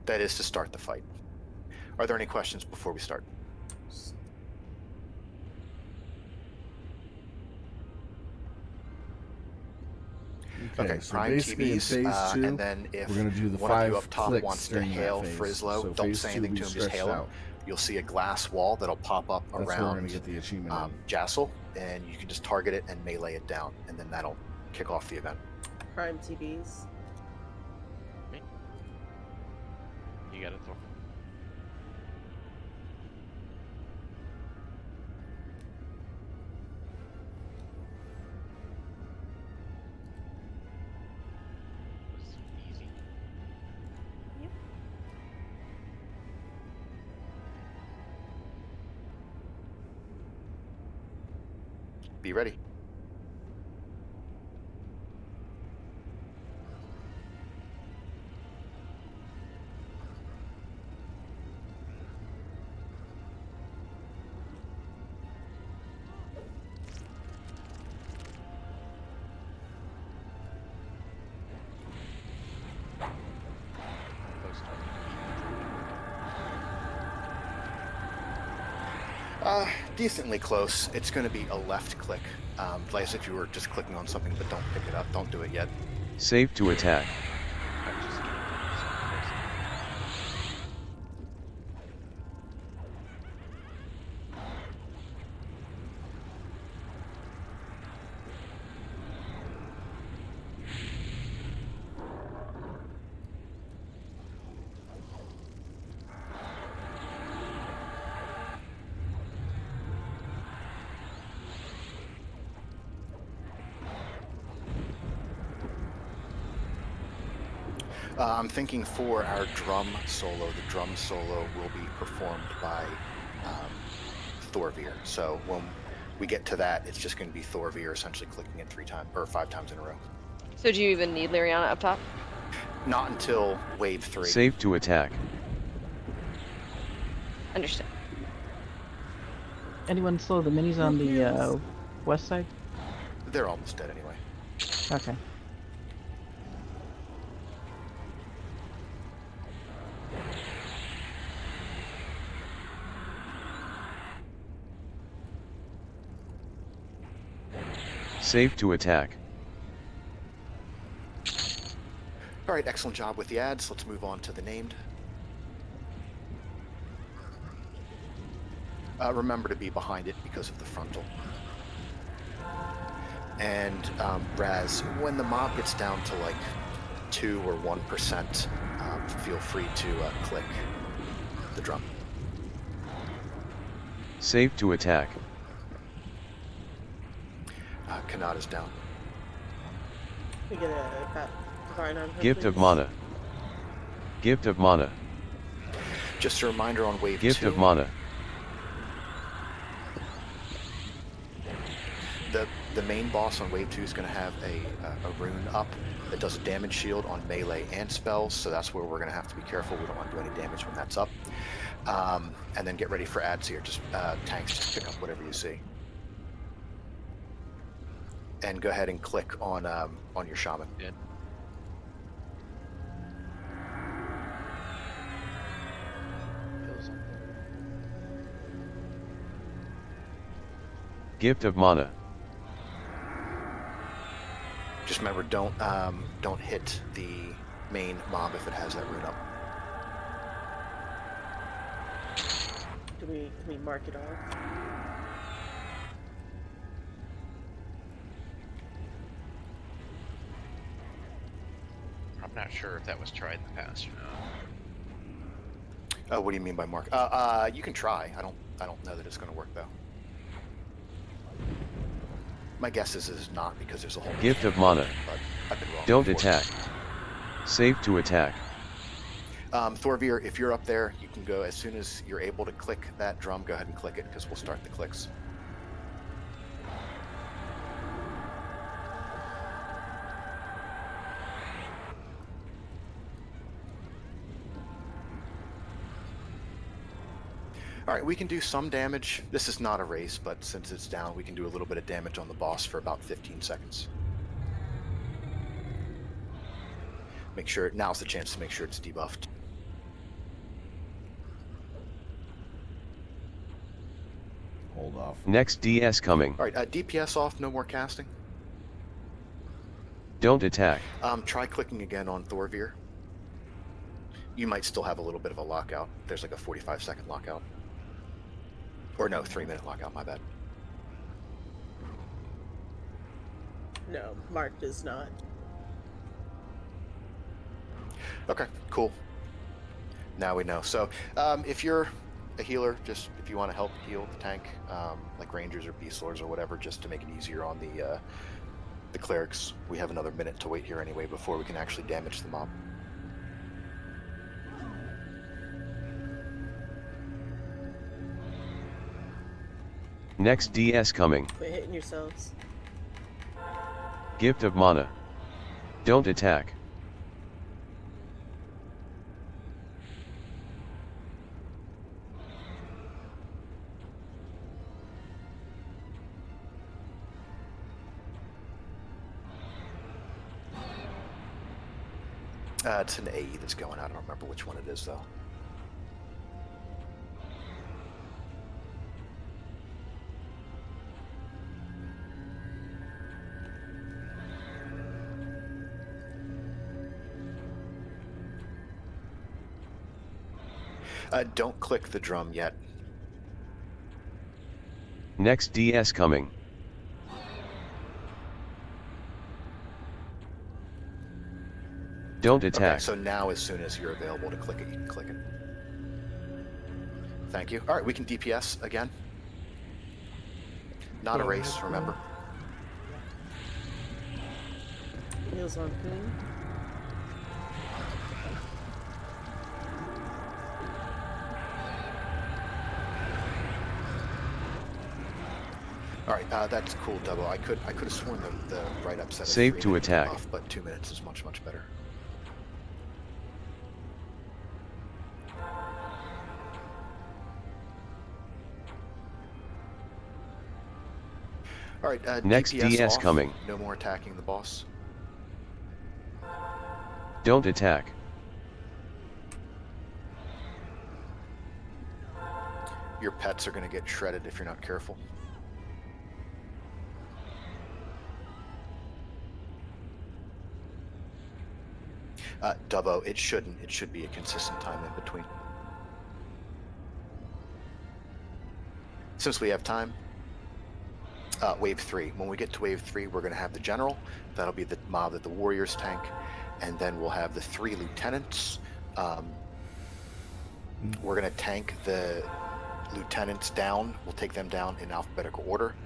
That is to start the fight. Are there any questions before we start? Okay, so prime basically TVs, in phase 2, and then if we're going to do the one of 5 you up top clicks wants to during that hail phase. Frizzlo, So don't phase say 2 anything we to him, just stretched hail him. out. You'll see a glass wall that'll pop up That's where we're around going to get the achievement in. Jassel, and you can just target it and melee it down, and then that'll kick off the event. Prime TVs. You got it, Thor. Easy. Be ready. Decently close. It's going to be a left click. Like as if you were just clicking on something, but don't pick it up. Don't do it yet. Safe to attack. I'm thinking for our drum solo, the drum solo will be performed by Thorvir. So when we get to that, it's just going to be Thorvir essentially clicking it 3 times or 5 times in a row. So do you even need Liriana up top? Not until wave 3. Safe to attack. Understood. Anyone slow the minis on the west side? They're almost dead anyway. Okay. Safe to attack. All right, excellent job with the ads. Let's move on to the named. Remember to be behind it because of the frontal. And Raz, when the mob gets down to like 2 or 1%, feel free to click the drum. Safe to attack. Kanata's down. We get a divine on her, Gift of please. mana. Gift of mana. Just a reminder on wave 2. Gift of mana. The main boss on wave 2 is going to have a rune up that does a damage shield on melee and spells, so that's where we're going to have to be careful. We don't want to do any damage when that's up. And then get ready for ads here. Just tanks, just pick up whatever you see. And go ahead and click on your shaman. Yeah. Gift of mana. Just remember, don't hit the main mob if it has that rune up. Can we mark it off? I'm not sure if that was tried in the past or not. What do you mean by mark? You can try. I don't know that it's going to work though. My guess is it's not because there's a whole Gift of mana. But I've been wrong. Don't before. attack. Safe to attack. Thorvir, if you're up there, you can go as soon as you're able to click that drum. Go ahead and click it because we'll start the clicks. All right, we can do some damage. This is not a race, but since it's down, we can do a little bit of damage on the boss for about 15 seconds. Make sure, now's the chance to make sure it's debuffed. Hold off. Next DS coming. All right, DPS off, no more casting. Don't attack. Try clicking again on Thorvir. You might still have a little bit of a lockout. There's like a 45-second lockout. Or no, 3-minute lockout, my bad. No, Mark does not. Okay, cool. Now we know. So, if you're a healer, just if you want to help heal the tank, like Rangers or Beastlords or whatever, just to make it easier on the clerics, we have another minute to wait here anyway before we can actually damage the mob. Next DS coming. Quit hitting yourselves. Gift of mana. Don't attack. It's an AE that's going. I don't remember which one it is though. Don't click the drum yet. Next DS coming. Don't attack. Okay, so now as soon as you're available to click it, you can click it. Thank you. All right, we can DPS again. Not a race, remember. Heals on Queen. All right, that's cool, Double. I could have sworn the write-up said Safe to attack. Off, but 2 minutes is much better. All right. Next DPS DS off. coming. No more attacking the boss. Don't attack. Your pets are going to get shredded if you're not careful. Dubbo, it shouldn't. It should be a consistent time in between. Since we have time, wave 3. When we get to wave 3, we're going to have the general. That'll be the mob that the warriors tank. And then we'll have the 3 lieutenants. We're going to tank the lieutenants down. We'll take them down in alphabetical order.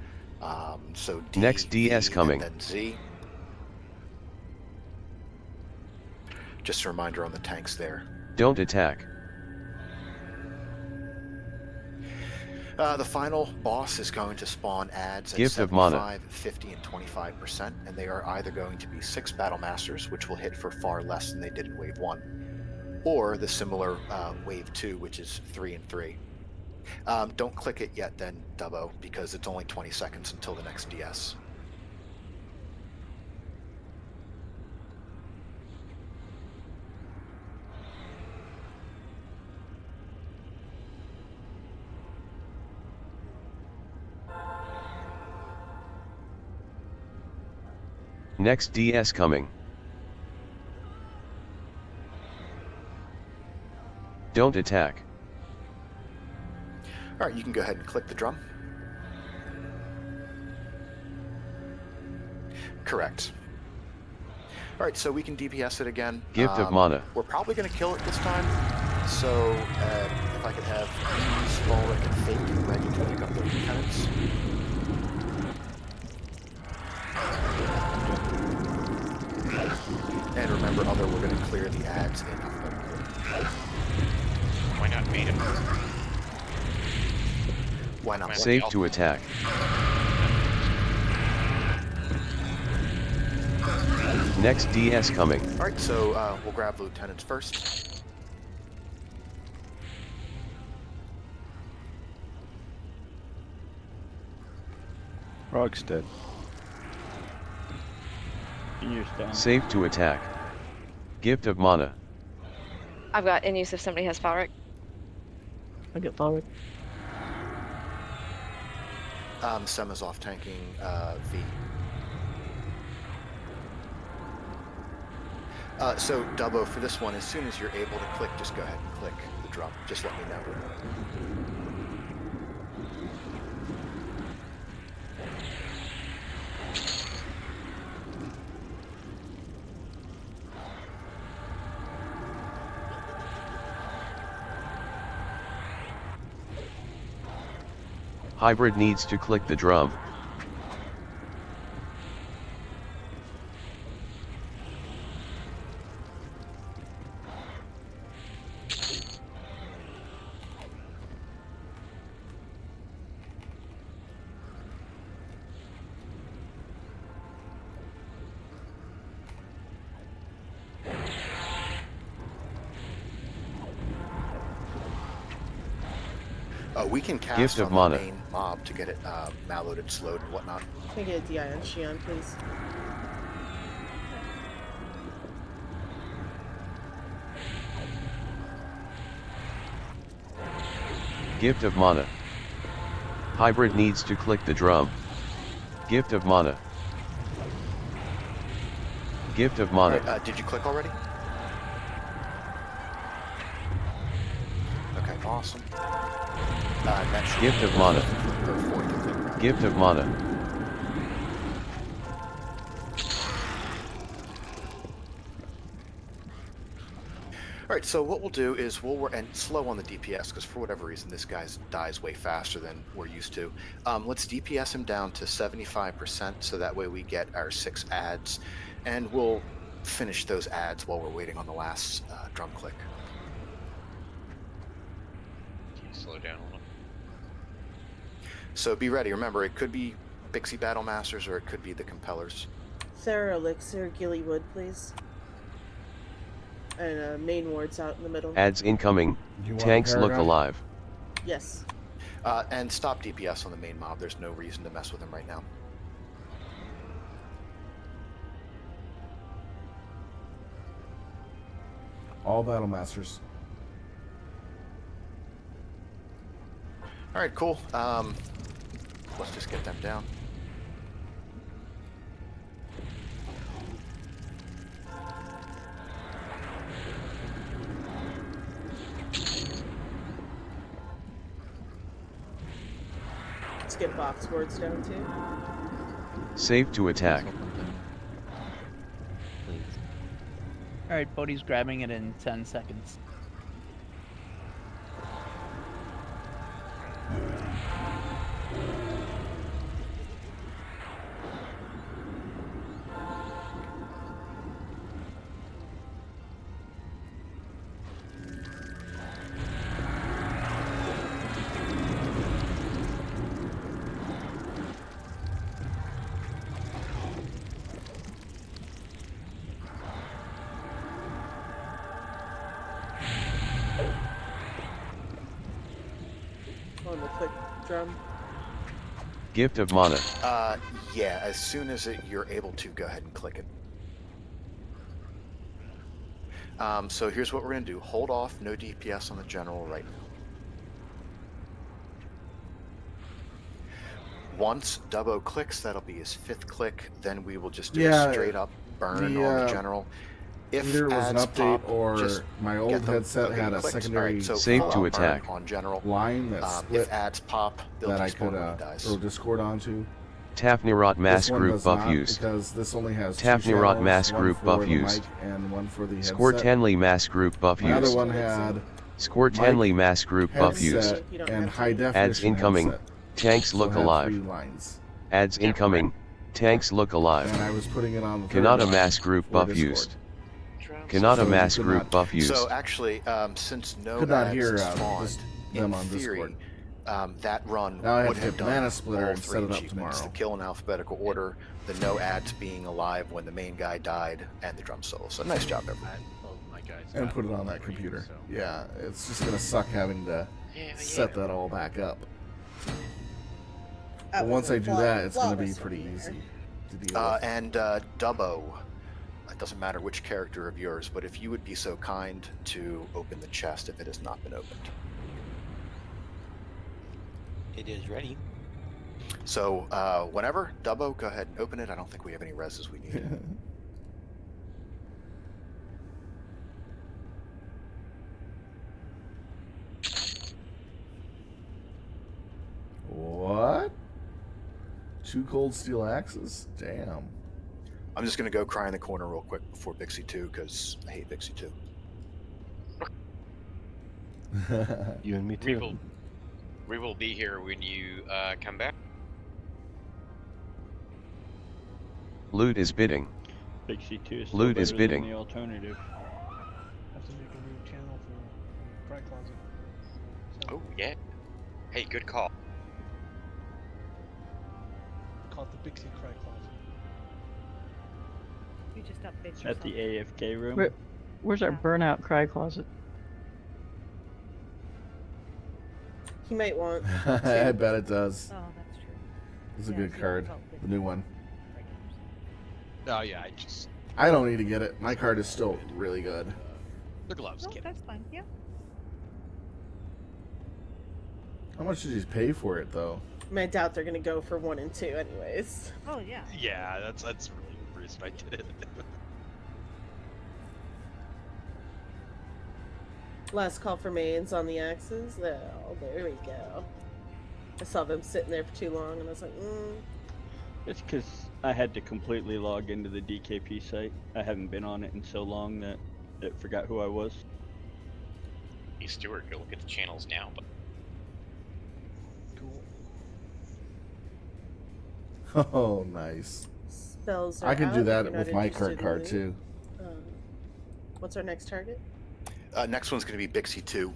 So D, Next DS V, coming. and then Z. Just a reminder on the tanks there. Don't attack. The final boss is going to spawn adds at Gift of mana. 75, 50, and 25%, and they are either going to be 6 Battle Masters, which will hit for far less than they did in Wave 1, or the similar Wave 2, which is 3 and 3. Don't click it yet then, Dubbo, because it's only 20 seconds until the next DS. Next DS coming. Don't attack. All right, you can go ahead and click the drum. Correct. All right, so we can DPS it again. Gift of mana. We're probably going to kill it this time. So if I could have Ease, Volric, and Fate ready to pick up the lieutenants. And remember, we're going to clear the ads in alphabetical order. Why not Maiden? Why not? Safe to attack. Next DS coming. All right, so we'll grab lieutenants first. Frog's dead. You're down. Safe to attack. Gift of mana. I've got in use if somebody has Falric. I'll get forward. Sema's off tanking V. So, Dubbo, for this one, as soon as you're able to click, just go ahead and click the drum. Just let me know. Hybrid needs to click the drum. We can cast Gift of on mana. the main mob to get it malloaded, slowed, and whatnot. Can I get a DI on Shion, please? Gift of mana. Hybrid needs to click the drum. Gift of mana. Gift of mana. Right, did you click already? Okay, awesome. Next Gift of mana. Gift of mana. Alright, so what we'll do is and slow on the DPS, because for whatever reason this guy dies way faster than we're used to. Let's DPS him down to 75%, so that way we get our 6 ads, and we'll finish those ads while we're waiting on the last drum click. Can you slow down a little? So be ready. Remember, it could be Pixie Battle Masters or it could be the Compellers. Thera Elixir, Gilly Wood, please. And main wards out in the middle. Ads incoming. Do you want Tanks look Paragon? alive. Yes. And stop DPS on the main mob. There's no reason to mess with him right now. All battle masters. All right, cool. Let's just get them down. Let's get box words down too. Safe to attack. Alright, Bodhi's grabbing it in 10 seconds. On the click drum. Gift of mana. Yeah, as soon as you're able to, go ahead and click it. So here's what we're going to do. Hold off, no DPS on the general right now. Once Dubbo clicks, that'll be his 5th click. Then we will just do a straight up burn on the general. If either it was an ads update pop, or just my get old them headset had a clicks. secondary Alright, so Safe full to out burn attack. on general. line that split If ads pop, they'll that I despawn could when he dies. throw Discord onto. Tafnirot mass This one group does buff not, used. because this only has 2 Tafnirot channels, mass one group for buff the used. mic and one for the Score headset. 10ly mass group buff My other used. one had Score 10ly mass group buff used. headset and high definition Ads incoming. headset. Tanks So look it had alive. 3 lines. Ads incoming. Tanks look alive. And I was putting it on the third Kanata line mass group for buff Discord. used. So Kanata you mass could group not- buff used. So actually, since no Could not ads hear spawned, them in on theory, Discord. that run Now I have would to have hit done Mana Splitter all and 3 set it up achievements: tomorrow. the kill in alphabetical order, the no ads being alive when the main guy died, and the drum solo. So nice job, everyone. And put it on that computer. Yeah, it's just gonna suck having to set that all back up. But once I do that, it's gonna be pretty easy to deal with. And Dubbo, it doesn't matter which character of yours, but if you would be so kind to open the chest if it has not been opened. It is ready. So whenever, Dubbo, go ahead and open it. I don't think we have any reses we need. What? 2 cold steel axes? Damn. I'm just going to go cry in the corner real quick before Bixie 2, because I hate Bixie 2. You and me too. We will be here when you come back. Loot is bidding. Big C2 is still Loot is better than bidding. the alternative. Have to make a new channel for Cry Closet. So, Oh, yeah. Hey, good call. call it the Bixie Cry Closet. You just update At the AFK room. Where's our burnout cry closet? He might want. I bet it does. Oh, that's true. It's a Yeah, good so card. I'll put The new one. Oh yeah, I just I don't need to get it. My card is still really good. the gloves. No, Kid. that's fine. Yeah. How much did you pay for it, though? I mean, I doubt they're gonna go for 1 and 2, anyways. Oh yeah. Yeah, that's really the reason I did it. Last call for mains on the axes. Oh, there we go. I saw them sitting there for too long, and I was like, It's because I had to completely log into the DKP site. I haven't been on it in so long that it forgot who I was. Hey, Stuart, go look at the channels now. But Cool. Oh, nice. spells are I can do out, that you're not with my interested card in too. What's our next target? Next one's going to be Bixie 2,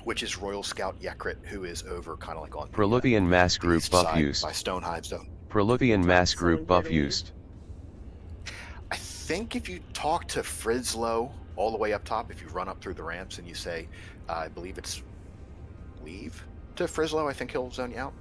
which is Royal Scout Yekrit, who is over kind of like on the Proluthian mass group east buff side used. by Stonehive Zone. Proluthian mass group buff used. I think if you talk to Frizzlow all the way up top, if you run up through the ramps and you say, I believe it's leave to Frizzlow, I think he'll zone you out.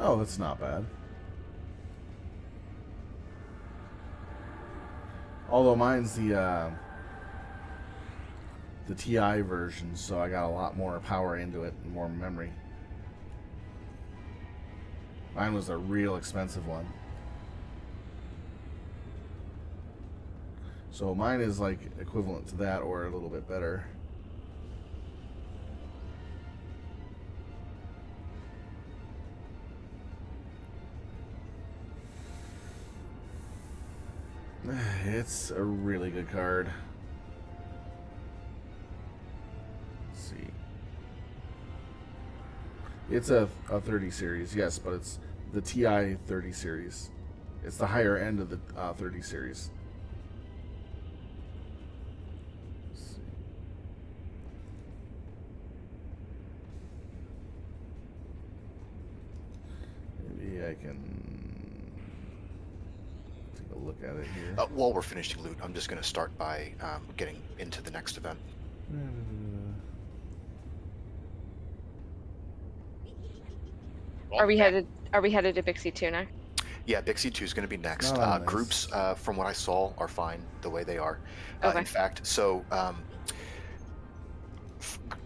Oh, that's not bad. Although mine's the TI version, so I got a lot more power into it and more memory. Mine was a real expensive one. So mine is like equivalent to that or a little bit better. It's a really good card. Let's see. It's a 30 series, yes, but it's the TI 30 series. It's the higher end of the 30 series. Let's see. Maybe I can take a look at it here. While we're finishing loot, I'm just going to start by getting into the next event. Are we headed to Bixie 2 next? Yeah, Bixie 2 is going to be next. Oh, nice. Groups, from what I saw, are fine the way they are. Okay. In fact, so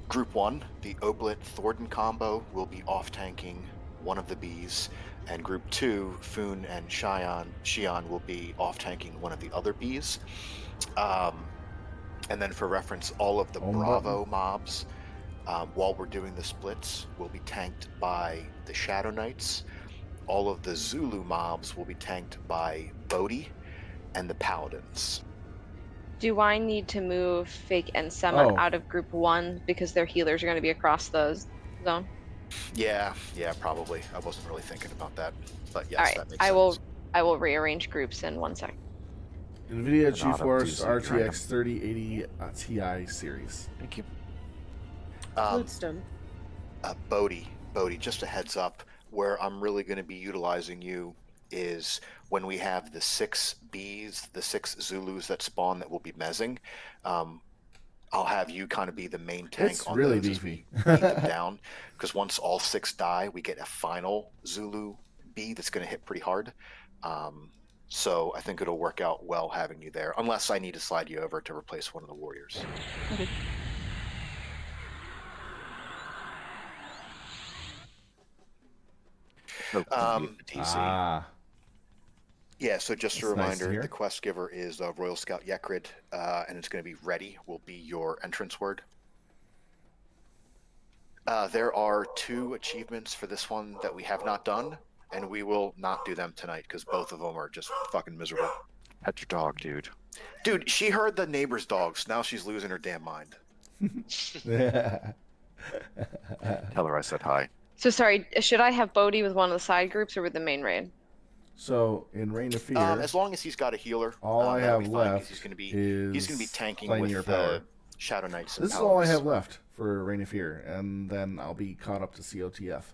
Group 1, the Oblit Thornton combo, will be off-tanking one of the bees, and Group 2, Foon and Xion will be off-tanking one of the other bees. And then for reference, all of the Bravo mobs, while we're doing the splits, will be tanked by the Shadow Knights. All of the Zulu mobs will be tanked by Bodhi and the Paladins. Do I need to move Fake and Summon out of Group 1 because their healers are going to be across the zone? Yeah, probably. I wasn't really thinking about that, but yes, All right, that makes sense. I will rearrange groups in 1 sec. NVIDIA GeForce RTX 3080 Ti series. Thank you. Loot's done. Bodhi, just a heads up, where I'm really going to be utilizing you is when we have the 6 bees, the 6 Zulus that spawn that will be mezzing. I'll have you kind of be the main tank It's on really those beefy. as we beat them down. Because once all 6 die, we get a final Zulu bee that's going to hit pretty hard. So I think it'll work out well having you there, unless I need to slide you over to replace one of the warriors. Okay. Yeah, so just That's a nice to reminder, hear. the quest giver is Royal Scout Yekrid, and it's going to be ready, will be your entrance word. There are 2 achievements for this one that we have not done, and we will not do them tonight because both of them are just fucking miserable. Pet your dog, dude. Dude, she heard the neighbor's dogs. Now she's losing her damn mind. Tell her I said hi. So sorry, should I have Bodhi with one of the side groups or with the main raid? So in Reign of Fear, As long as he's got a healer, all I have left he's going to be is tanking Pioneer with Power. Shadow Knights. And This is all I Paladins. have left for Reign of Fear, and then I'll be caught up to COTF.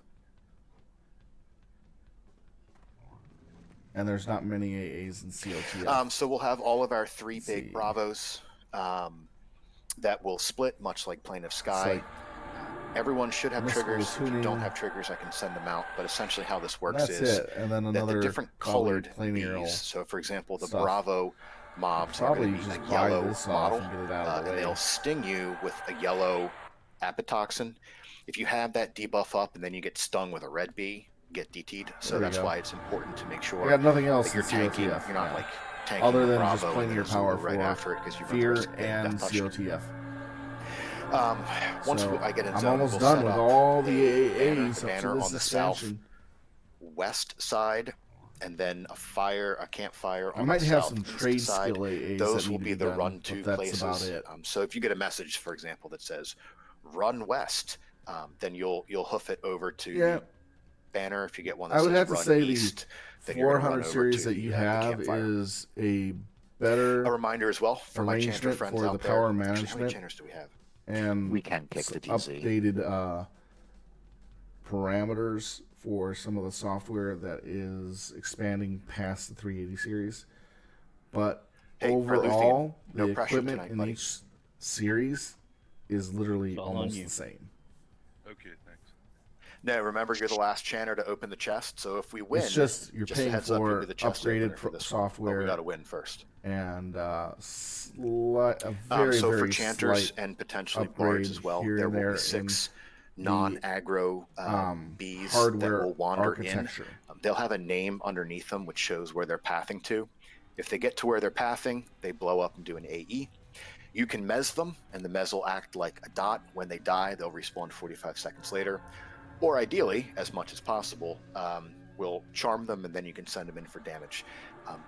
And there's not many AAs in COTF. So we'll have all of our 3 big Bravos that will split, much like Plane of Sky. Everyone should have triggers. If you don't have triggers, I can send them out. But essentially how this works is and then that another the different colored planar bees, so for example, the stuff. Bravo mobs are Probably going to be just a buy yellow this off model, and get it out of the and way. they'll sting you with a yellow apitoxin. If you have that debuff up and then you get stung with a red bee, you get DT'd. So There we that's go. why it's important to make sure I got nothing else that you're in tanking. COTF. You're not yeah. like tanking Other the than Bravo just playing and your then power Zulu right for after it because you run the Fear risk of getting and death touch. COTF. Once So, I get in I'm zone, almost we'll done set with up all the a AAs up banner to this on the expansion. southwest side, and then a campfire I on might the have some southeast trade side. skill AAs Those that will need be to be the done, run to but that's places. about it. So if you get a message, for example, that says "run west," then you'll hoof it over to the banner. If you get one that I would says have to "run say east," the then you're gonna 400 run over series to that you the have campfire. is a better A reminder as well for my chanter arrangement friends for out the there. power Actually, how many management chanters do we have? and We can kick the DC. updated parameters for some of the software that is expanding past the 380 series. But Hey, overall, no the pressure equipment tonight, in buddy. each series is literally It's all on almost you. the same. Okay, thanks. No, remember you're the last chanter to open the chest. So if we win, It's just you're a paying heads up, you'll for be the chest upgraded opener for this one. But software. we got to win first. And a very, so very for chanters slight and potentially upgrade bards as well, here there and will there be 6 in non-aggro bees that hardware will wander architecture. in. They'll have a name underneath them which shows where they're pathing to. If they get to where they're pathing, they blow up and do an AE. You can mez them, and the mez will act like a dot. When they die, they'll respawn 45 seconds later. Or ideally, as much as possible, we'll charm them, and then you can send them in for damage.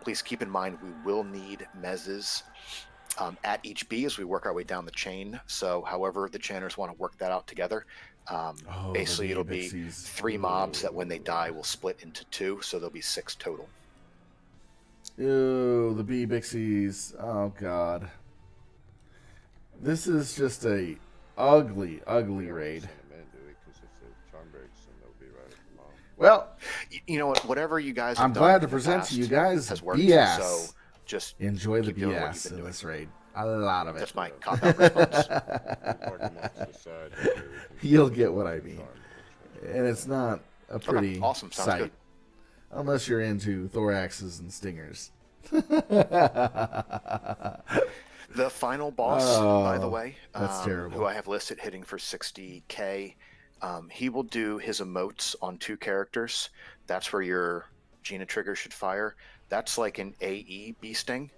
Please keep in mind we will need mezzes at each bee as we work our way down the chain. So however the chanters want to work that out together, basically it'll be 3 mobs that when they die will split into 2, so there'll be 6 total. Ew, the bee bixies. Oh, God. This is just a ugly, ugly raid. Well, you know what? Whatever you guys have I'm done glad to in the present past to you guys has worked, BS. So just enjoy the keep doing what BS you've been in doing. this raid. A lot of it. That's my cop-out response. You'll get what I mean. And it's not a pretty awesome. Sounds sight. good. Unless you're into thoraxes and stingers. The final boss, by the way, that's terrible. who I have listed hitting for 60k, he will do his emotes on 2 characters. That's where your Gina trigger should fire. That's like an AE bee sting.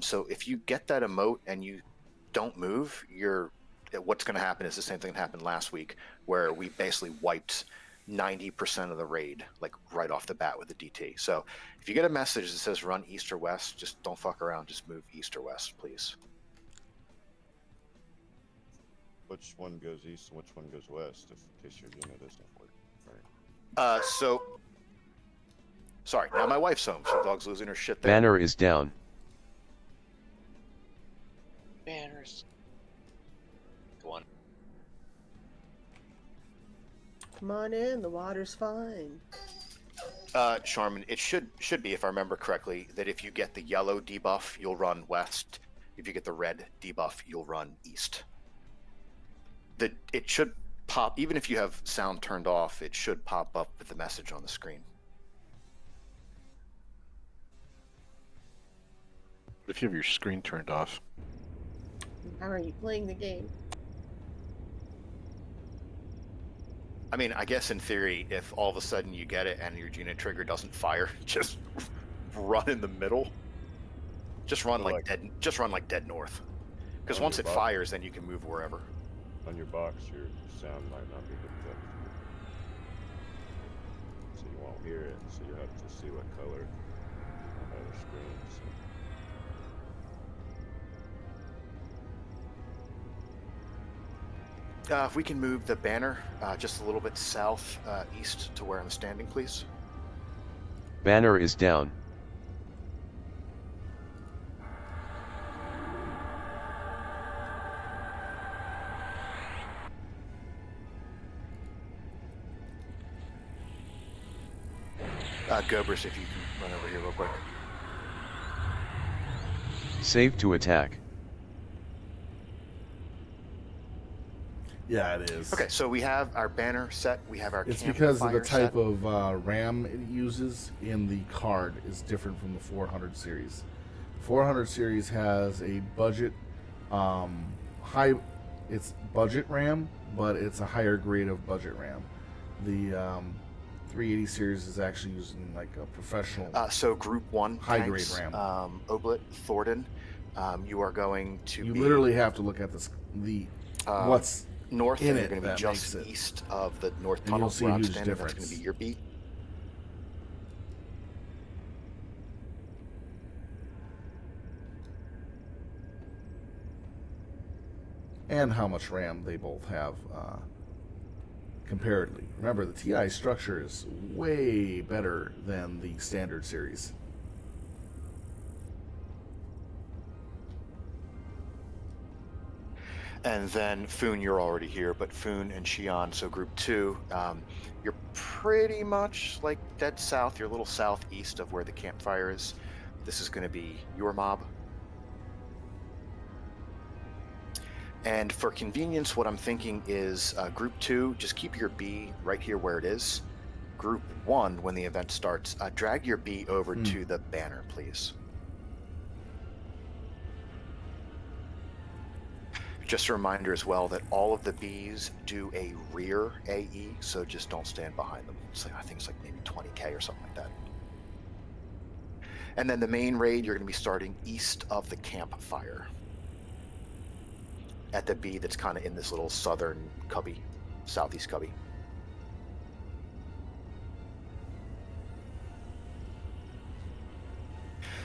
So if you get that emote and you don't move, what's going to happen is the same thing that happened last week, where we basically wiped 90% of the raid, like right off the bat with the DT. So if you get a message that says run east or west, just don't fuck around. Just move east or west, please. Which one goes east and which one goes west, if in case your unit doesn't work, right? Sorry, now my wife's home, so the dog's losing her shit there. Banner is down. Banners. Go on. Come on in, the water's fine. Charmin, it should be, if I remember correctly, that if you get the yellow debuff, you'll run west. If you get the red debuff, you'll run east. It should pop, even if you have sound turned off, it should pop up with the message on the screen. If you have your screen turned off. How are you playing the game? I mean, I guess in theory, if all of a sudden you get it and your Gina trigger doesn't fire, just run in the middle. Just run like dead north. Because once it fires, then you can move wherever. On your box, your sound might not be hooked up. So you won't hear it, so you have to see what color on the other screen. So. If we can move the banner just a little bit south east to where I'm standing, please. Banner is down. Gobers, if you can run over here real quick. Save to attack. Yeah, it is. Okay, so we have our banner set. We have our It's campfire because of the type set. of RAM it uses in the card is different from the 400 series. The 400 series has a budget, it's budget RAM, but it's a higher grade of budget RAM. The 380 series is actually using like a professional. So Group 1 high tanks, grade RAM. Oblit, Thornton, you are going to You be literally have to look at what's north, in and it you're going to be that just makes it. east of the north And tunnel you'll see where a I'm huge standing. That's difference. going to be your beat. And how much RAM they both have comparatively. Remember, the TI structure is way better than the standard series. And then Foon, you're already here, but Foon and Xi'an, so Group 2, you're pretty much like dead south. You're a little southeast of where the campfire is. This is going to be your mob. And for convenience, what I'm thinking is Group 2, just keep your B right here where it is. Group 1, when the event starts, drag your B over to the banner, please. Just a reminder as well that all of the Bs do a rear AE, so just don't stand behind them. It's like, I think it's like maybe 20k or something like that. And then the main raid, you're going to be starting east of the campfire. At the B that's kind of in this little southern cubby, southeast cubby.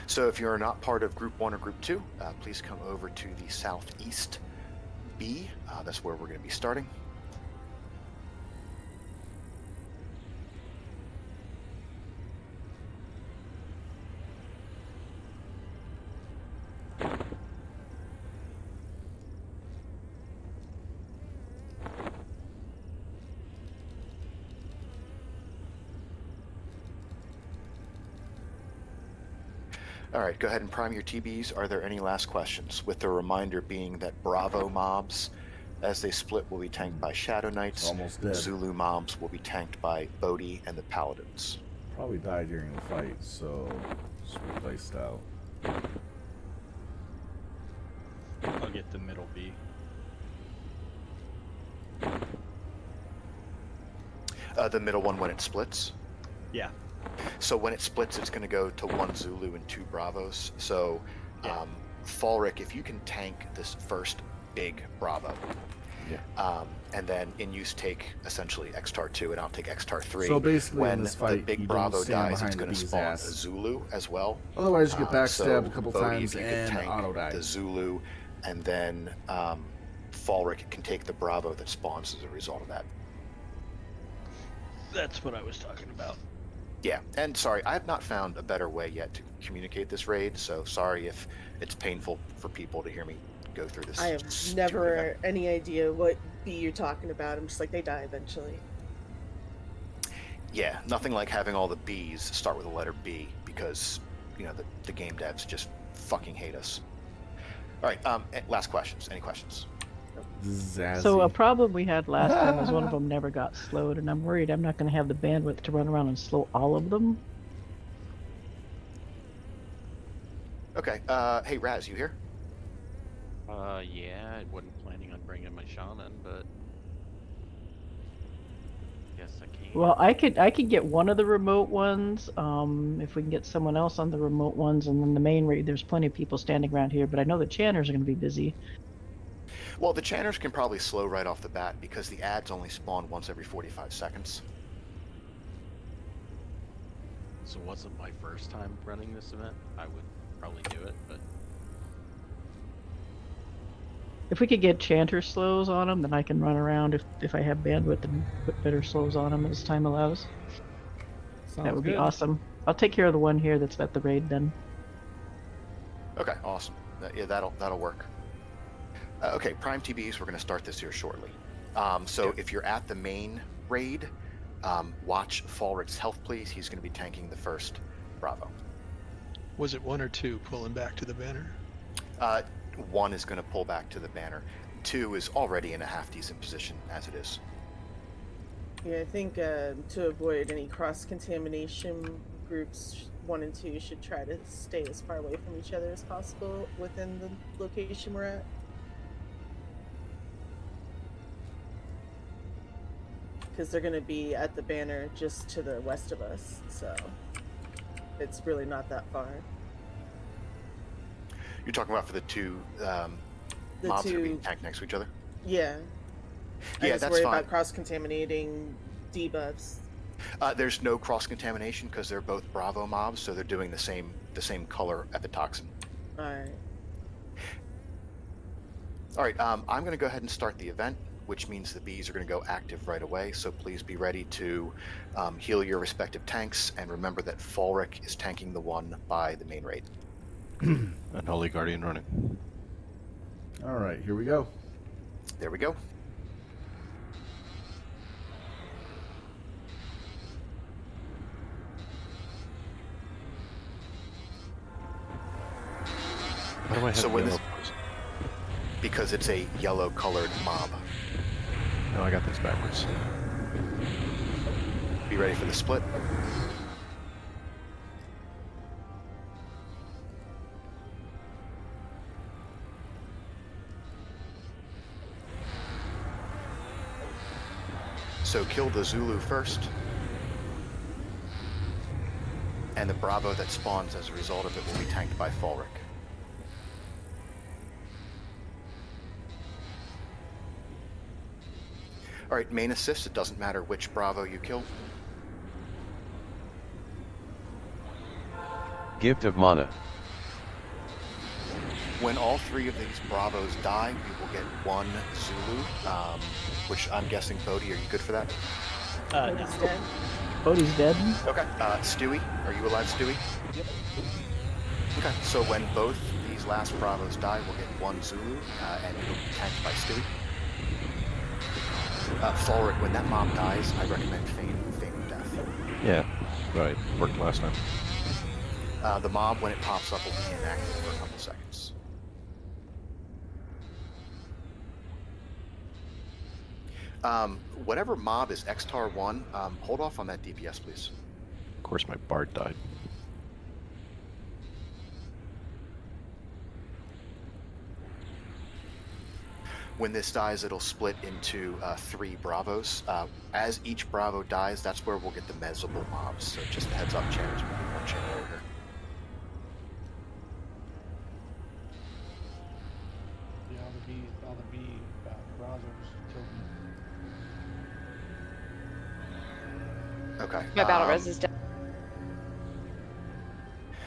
So if you're not part of Group 1 or Group 2, please come over to the southeast B. That's where we're going to be starting. All right, go ahead and prime your TBs. Are there any last questions? With the reminder being that Bravo mobs, as they split, will be tanked by Shadow Knights. Almost dead. Zulu mobs will be tanked by Bodhi and the Paladins. Probably died during the fight, so just replaced out. I'll get the middle B. The middle one when it splits? Yeah. So when it splits, it's going to go to 1 Zulu and 2 Bravos. So, Falric, if you can tank this first big Bravo, and then in use take essentially Xtar 2, and I'll take Xtar 3. So basically, when in this fight, the big you Bravo don't stand dies, it's behind going the to bee's spawn ass. a Zulu as well. Otherwise, you get backstabbed so a couple Bodhi, times if you could and tank auto die. the Zulu, and then Falric can take the Bravo that spawns as a result of that. That's what I was talking about. Yeah, and sorry, I have not found a better way yet to communicate this raid, so sorry if it's painful for people to hear me go through this. I have never any idea what B you're talking about. I'm just like, they die eventually. Yeah, nothing like having all the Bs start with the letter B, because, you know, the game devs just fucking hate us. All right, last questions. Any questions? Zazzy. So a problem we had last time was one of them never got slowed, and I'm worried I'm not going to have the bandwidth to run around and slow all of them. Okay, hey Raz, you here? Yeah, I wasn't planning on bringing my shaman, but guess I can. Well, I could get one of the remote ones, if we can get someone else on the remote ones, and then the main raid, there's plenty of people standing around here, but I know the channers are going to be busy. Well, the channers can probably slow right off the bat because the ads only spawn once every 45 seconds. So wasn't my first time running this event. I would probably do it, but If we could get chanter slows on them, then I can run around if I have bandwidth and put better slows on them as time allows. That would be awesome. I'll take care of the one here that's at the raid then. Okay, awesome. Yeah, that'll work. Okay, Prime TBs, we're going to start this here shortly. So if you're at the main raid, watch Falric's health, please. He's going to be tanking the first Bravo. Was it 1 or 2 pulling back to the banner? 1 is going to pull back to the banner. 2 is already in a half-decent position as it is. Yeah, I think to avoid any cross-contamination, groups 1 and 2 should try to stay as far away from each other as possible within the location we're at. Because they're going to be at the banner just to the west of us, so it's really not that far. You're talking about for the two mobs that are being tanked next to each other? Yeah. I Yeah, just that's worry fine. about cross-contaminating debuffs. There's no cross-contamination because they're both Bravo mobs, so they're doing the same color at the toxin. Alright. All right, I'm going to go ahead and start the event, which means the bees are going to go active right away, so please be ready to heal your respective tanks, and remember that Falric is tanking the one by the main raid. Unholy Guardian running. All right, here we go. There we go. Why do I have So when yellow? because it's a yellow-colored mob. No, I got this backwards. Be ready for the split. So kill the Zulu first. And the Bravo that spawns as a result of it will be tanked by Falric. Alright, main assist, it doesn't matter which Bravo you kill. Gift of Mana. When all three of these Bravos die, you will get one Zulu, which I'm guessing, Bodhi, are you good for that? Bodhi's dead. Bodhi's dead. Okay, Stewie, are you alive, Stewie? Yep. Okay, so when both these last Bravos die, we'll get one Zulu, and it'll be tanked by Stewie. Falric, when that mob dies, I recommend feigning death. Yeah, right. Worked last time. The mob, when it pops up, will be inactive for a couple seconds. Whatever mob is Xtar 1, hold off on that DPS, please. Of course, my Bard died. When this dies, it'll split into 3 Bravos. As each Bravo dies, that's where we'll get the mezzable mobs. So just a heads up, channels will be one channel over here. Yeah, all the B browsers killed me. Okay. My battle res is dead.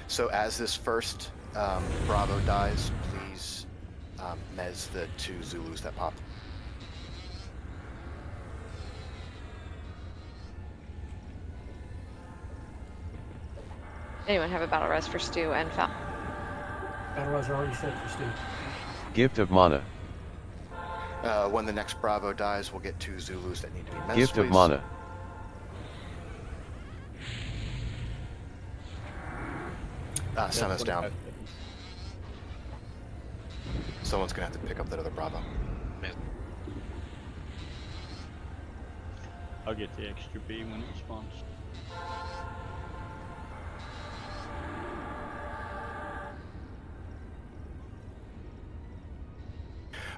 So as this first Bravo dies, please mez the 2 Zulus that popped. Anyone have a battle res for Stu and Fal? Battle res are already set for Stu. Gift of Mana. When the next Bravo dies, we'll get 2 Zulus that need to be mez, Gift please. of Mana. Sema's down. Someone's gonna have to pick up that other Bravo. I'll get the extra B when it spawns.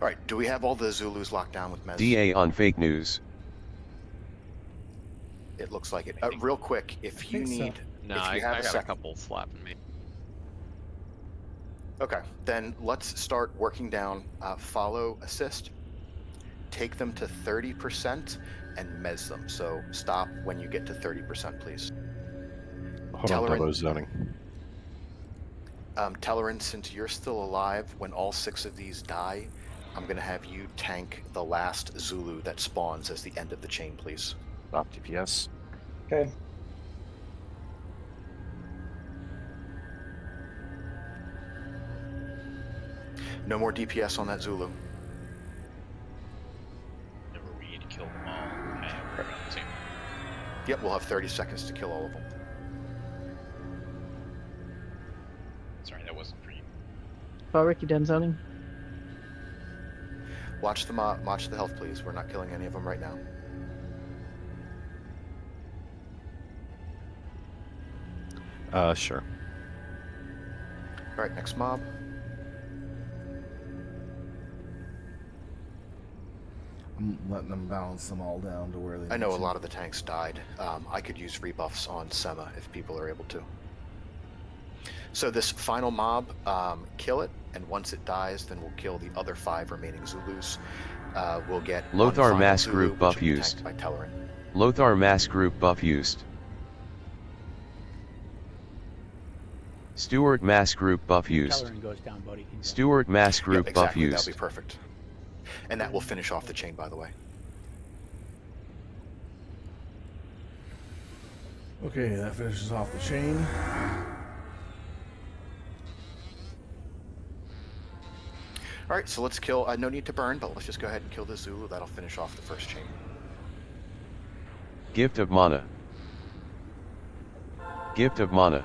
Alright, do we have all the Zulus locked down with mez? DA on fake news. It looks like it. Real quick, if you need... No, if I you have got a second. couple slapping me. Okay, then let's start working down follow assist. Take them to 30% and mez them. So stop when you get to 30%, please. Hold on, Dubbo zoning. Tellerin, since you're still alive, when all 6 of these die, I'm going to have you tank the last Zulu that spawns as the end of the chain, please. Stop DPS. Okay. No more DPS on that Zulu. Remember, we need to kill them all. Okay, we're on the team. Yep, we'll have 30 seconds to kill all of them. Sorry, that wasn't for you. Falric, you done zoning? Watch the health, please. We're not killing any of them right now. Sure. Alright, next mob. I'm letting them balance them all down to where they I know need a to. lot of the tanks died. I could use rebuffs on Sema if people are able to. So this final mob, kill it, and once it dies, then we'll kill the other 5 remaining Zulus. We'll get Lothar one Mass final Group Zulu, buff which will be used. tanked by Tellerin. Lothar Mass Group buff used. Stewart Mass Group buff used. Tellerin goes down, buddy. Stewart Mass Group Yep, buff exactly. used. That'll be perfect. And that will finish off the chain, by the way. Okay, that finishes off the chain. Alright, so let's kill, no need to burn, but let's just go ahead and kill the Zulu. That'll finish off the first chain. Gift of Mana. Gift of Mana.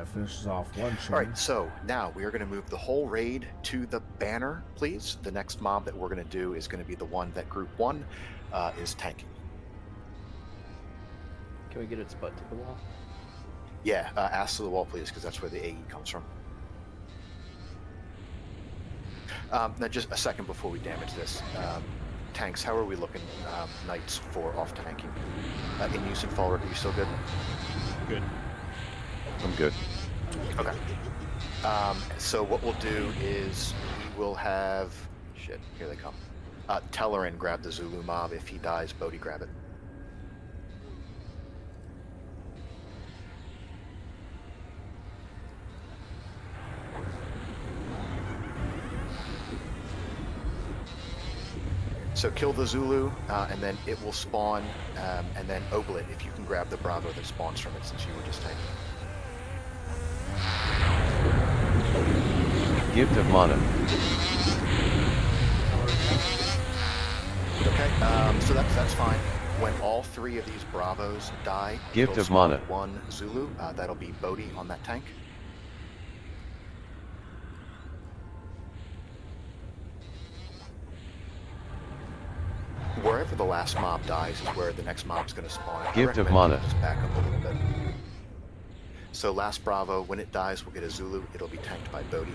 That finishes off one chain. All right, so now we are going to move the whole raid to the banner, please. The next mob that we're going to do is going to be the one that Group 1 is tanking. Can we get its butt to the wall? Yeah, ass to the wall, please, because that's where the AE comes from. Now, just a second before we damage this. Tanks, how are we looking, knights, for off-tanking? In use and forward, are you still good? Good. I'm good. Okay. So what we'll do is we will have... Shit, here they come. Tellerin grab the Zulu mob. If he dies, Bodhi grab it. So kill the Zulu, and then it will spawn, and then Oblit, if you can grab the Bravo that spawns from it, since you were just taking it. Gift of mana. Okay, so that's fine. When all 3 of these Bravos die, Gift it'll of spawn mana. 1 Zulu. That'll be Bodhi on that tank. Wherever the last mob dies is where the next mob's going to spawn. Gift of mana. Just back up a little bit. So last Bravo, when it dies, we'll get a Zulu. It'll be tanked by Bodhi.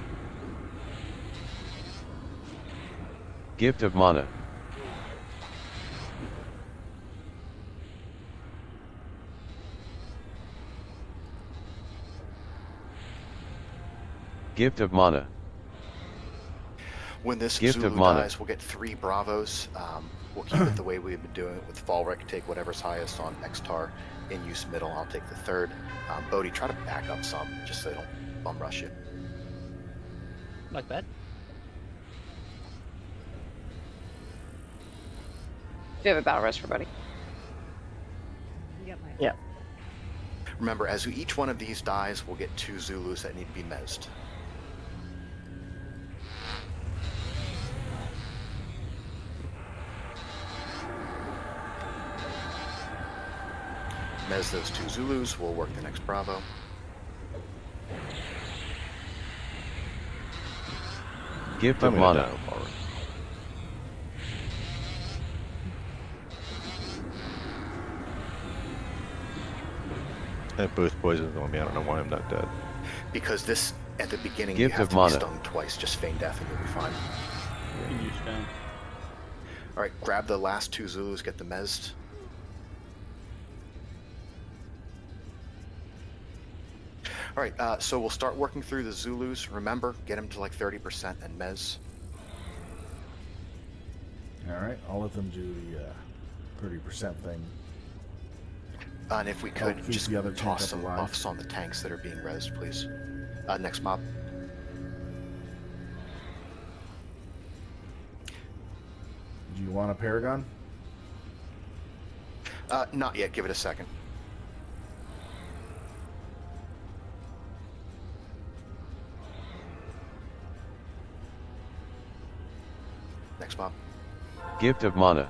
Gift of mana. Gift of mana. When this Gift Zulu of mana. dies, we'll get 3 Bravos. We'll keep it the way we've been doing it with Falric. Take whatever's highest on Xtar. In use middle, I'll take the 3rd. Bodhi, try to back up some, just so they don't bum rush you. Like that? Do you have a battle rest for Buddy? Yeah. Remember, as each one of these dies, we'll get 2 Zulus that need to be mezzed. Mez those 2 Zulus, we'll work the next Bravo. Gift of mana. That boost poison's on me. I don't know why I'm not dead. Because this, at the beginning, Gift you have of to mana. be stung twice. Just feign death and you'll be fine. You stun. Alright, grab the last 2 Zulus, get the mezzed. Alright, so we'll start working through the Zulus. Remember, get them to like 30% and mez. Alright, I'll let them do the 30% thing. And if we could, keep just the other tank toss up some alive. buffs on the tanks that are being rezzed, please. Next mob. Do you want a Paragon? Not yet, give it a second. Next mob. Gift of mana.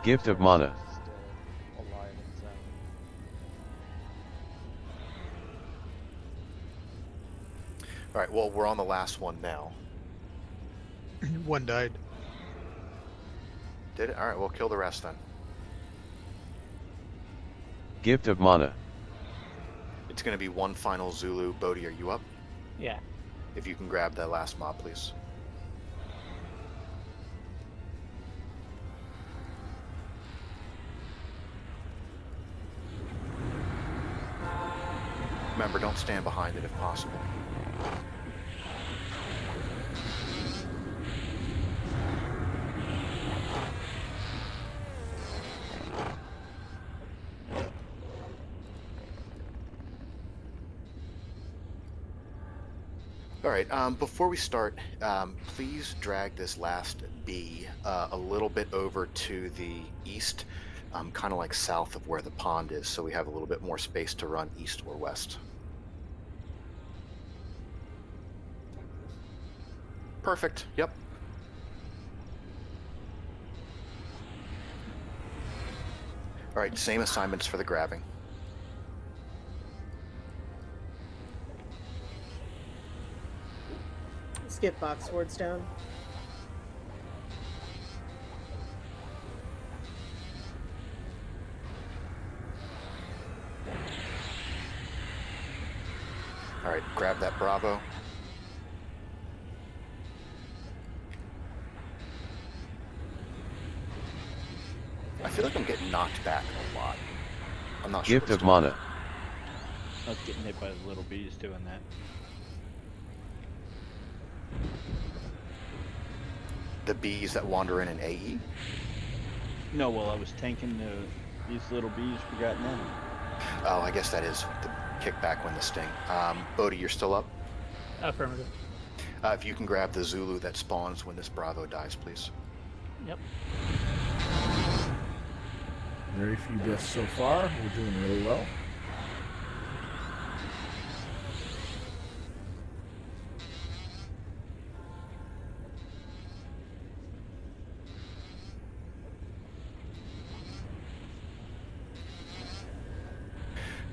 Gift of mana. Still alive and sound. Alright, well, we're on the last one now. One died. Did it? Alright, we'll kill the rest then. Gift of mana. It's going to be 1 final Zulu. Bodhi, are you up? Yeah. If you can grab that last mob, please. Remember, don't stand behind it if possible. All right, before we start, please drag this last B a little bit over to the east. kind of like south of where the pond is, so we have a little bit more space to run east or west. Perfect. Yep. All right, same assignments for the grabbing. Let's get box wards down. All right, grab that Bravo. I feel like I'm getting knocked back a lot. I'm not sure. Gift of mana. I was getting hit by the little bees doing that. The bees that wander in an AE? No, well, I was tanking these little bees we got now. Oh, I guess that is the kickback when the sting. Bodhi, you're still up? Affirmative. If you can grab the Zulu that spawns when this Bravo dies, please. Yep. Very few deaths so far. We're doing really well.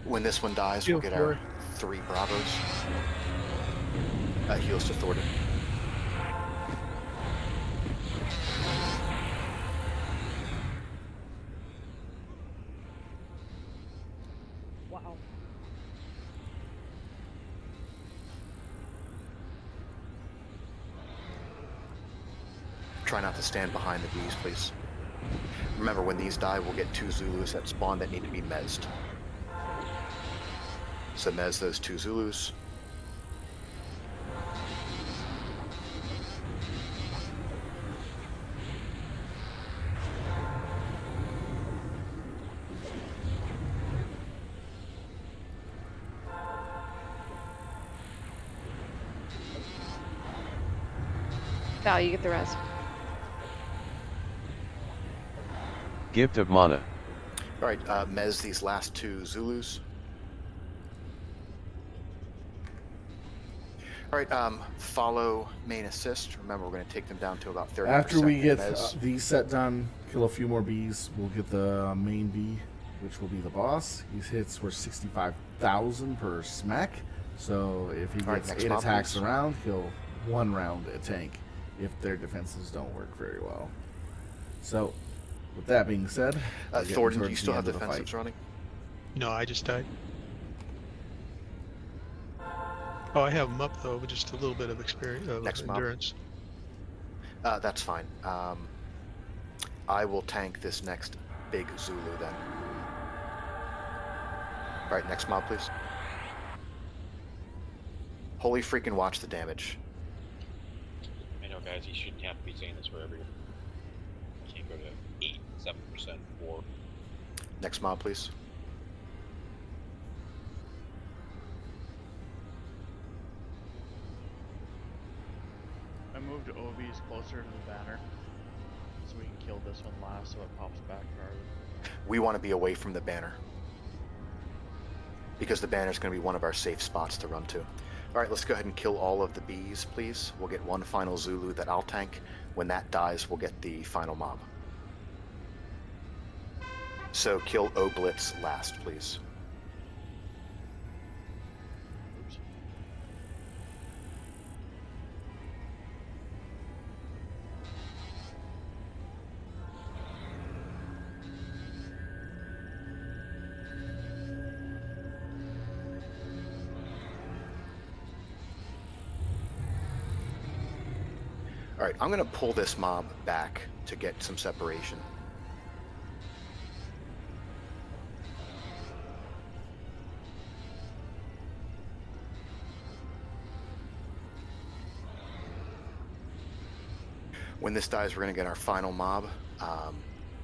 When this one dies, we'll get our 3 Bravos. Heals to Thornton. Wow. Try not to stand behind the bees, please. Remember, when these die, we'll get 2 Zulus that spawn that need to be mezzed. So mezz those 2 Zulus. Val, you get the rest. Gift of mana. All right, mezz these last 2 Zulus. All right, follow main assist. Remember, we're going to take them down to about 30%. After we get mezz. these set done, kill a few more bees, we'll get the main bee, which will be the boss. His hits were 65,000 per smack. So if he gets 8 attacks a round, he'll 1 round a tank if their defenses don't work very well. So, with that being said, Thornton, do you still have defensives running? No, I just died. Oh, I have them up though, with just a little bit of experience, endurance. That's fine. I will tank this next big Zulu then. All right, next mob, please. Holy freaking watch the damage. I know, guys, you shouldn't have to be saying this wherever you can't go to 8, 7%, 4. Next mob, please. I moved OBs closer to the banner so we can kill this one last so it pops back farther. We want to be away from the banner because the banner is going to be one of our safe spots to run to. All right, let's go ahead and kill all of the bees, please. We'll get 1 final Zulu that I'll tank. When that dies, we'll get the final mob. So kill O-Blitz last, please. All right, I'm going to pull this mob back to get some separation. When this dies, we're going to get our final mob.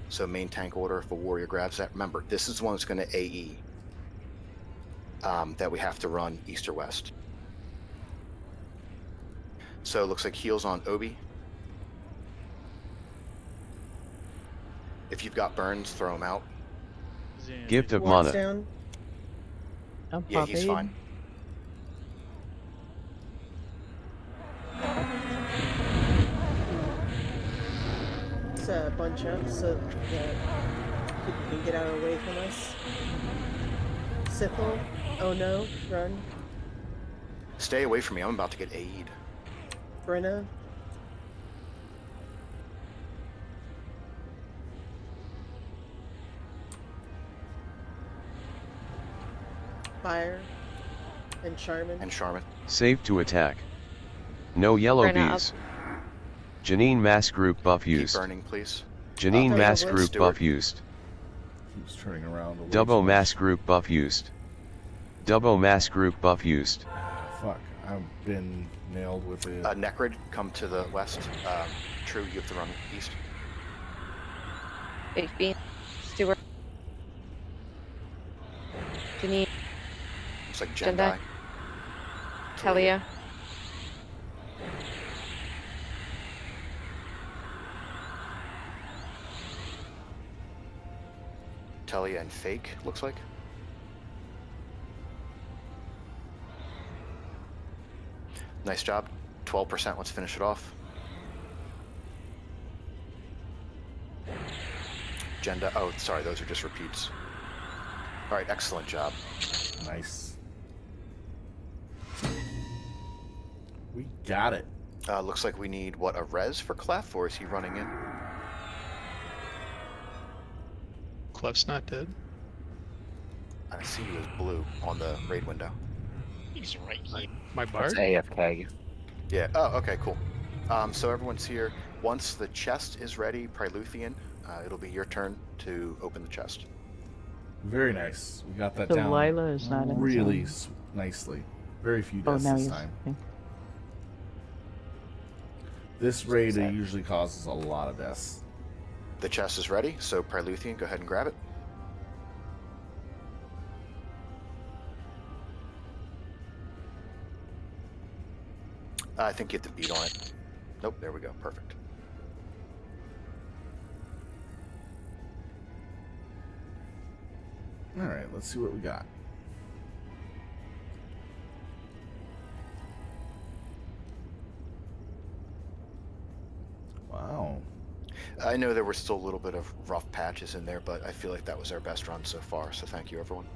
So main tank order, if a warrior grabs that. Remember, this is the one that's going to AE that we have to run east or west. So it looks like heals on Obi. If you've got burns, throw them out. Gift of Ward's mana. down. Yeah, he's fine. Bunch up so that people can get out of the way from us. Sithel, oh no, run. Stay away from me. I'm about to get AE'd. Brenna. Fire. And Charmin. Save to attack. No yellow Brenna bees. Janine mass group buff used. Keep burning, please. Janine Okay, mass Stewart. group buff used. Keeps turning around. away Double from mass us. group buff used. Double mass group buff used. Fuck, I've been nailed with it. Necrid, come to the west. True, you have to run east. Big Bean. Stewart. Janine. Looks like Jendai. Jendai. Telia. Telia and Fake, looks like. Nice job. 12%, let's finish it off. Jenda, oh, sorry, those are just repeats. All right, excellent job. Nice. We got it. Looks like we need, what, a res for Clef, or is he running in? Clef's not dead. I see you as blue on the raid window. He's right here. My bard? AFK. Yeah, oh, okay, cool. So everyone's here. Once the chest is ready, Priluthian, it'll be your turn to open the chest. Very nice. We got that Delilah down is not in really zone. nicely. Very few Oh, deaths now this he's. time. Okay. This raid usually causes a lot of deaths. The chest is ready, so Priluthian, go ahead and grab it. I think you have to beat on it. Nope, there we go. Perfect. All right, let's see what we got. Wow. I know there were still a little bit of rough patches in there, but I feel like that was our best run so far, so thank you, everyone.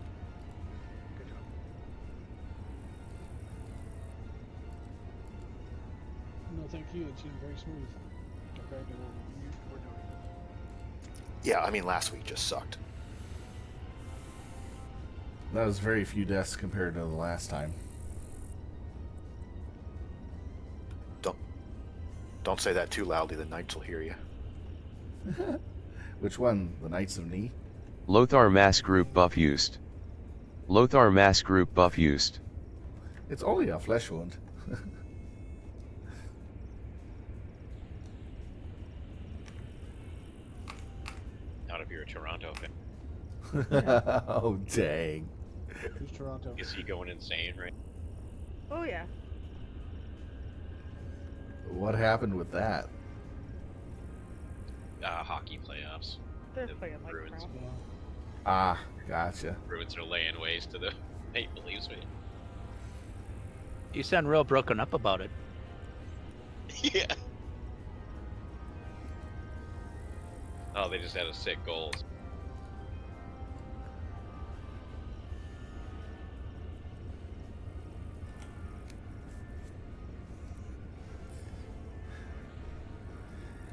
Good job. No, thank you. It seemed very smooth compared to what we were doing. Yeah, I mean, last week just sucked. That was very few deaths compared to the last time. Don't say that too loudly, the knights will hear you. Which one? The Knights of Knee? Lothar mass group buff used. Lothar mass group buff used. It's only a flesh wound. Not if you're a Toronto fan. Oh, dang. Who's Toronto? Is he going insane, right? Oh yeah. What happened with that? Hockey playoffs. They're The playing like Bruins. crap. Ah, gotcha. Bruins are laying waste to the Maple Leafs. You sound real broken up about it. Yeah. Oh, they just had a sick goals.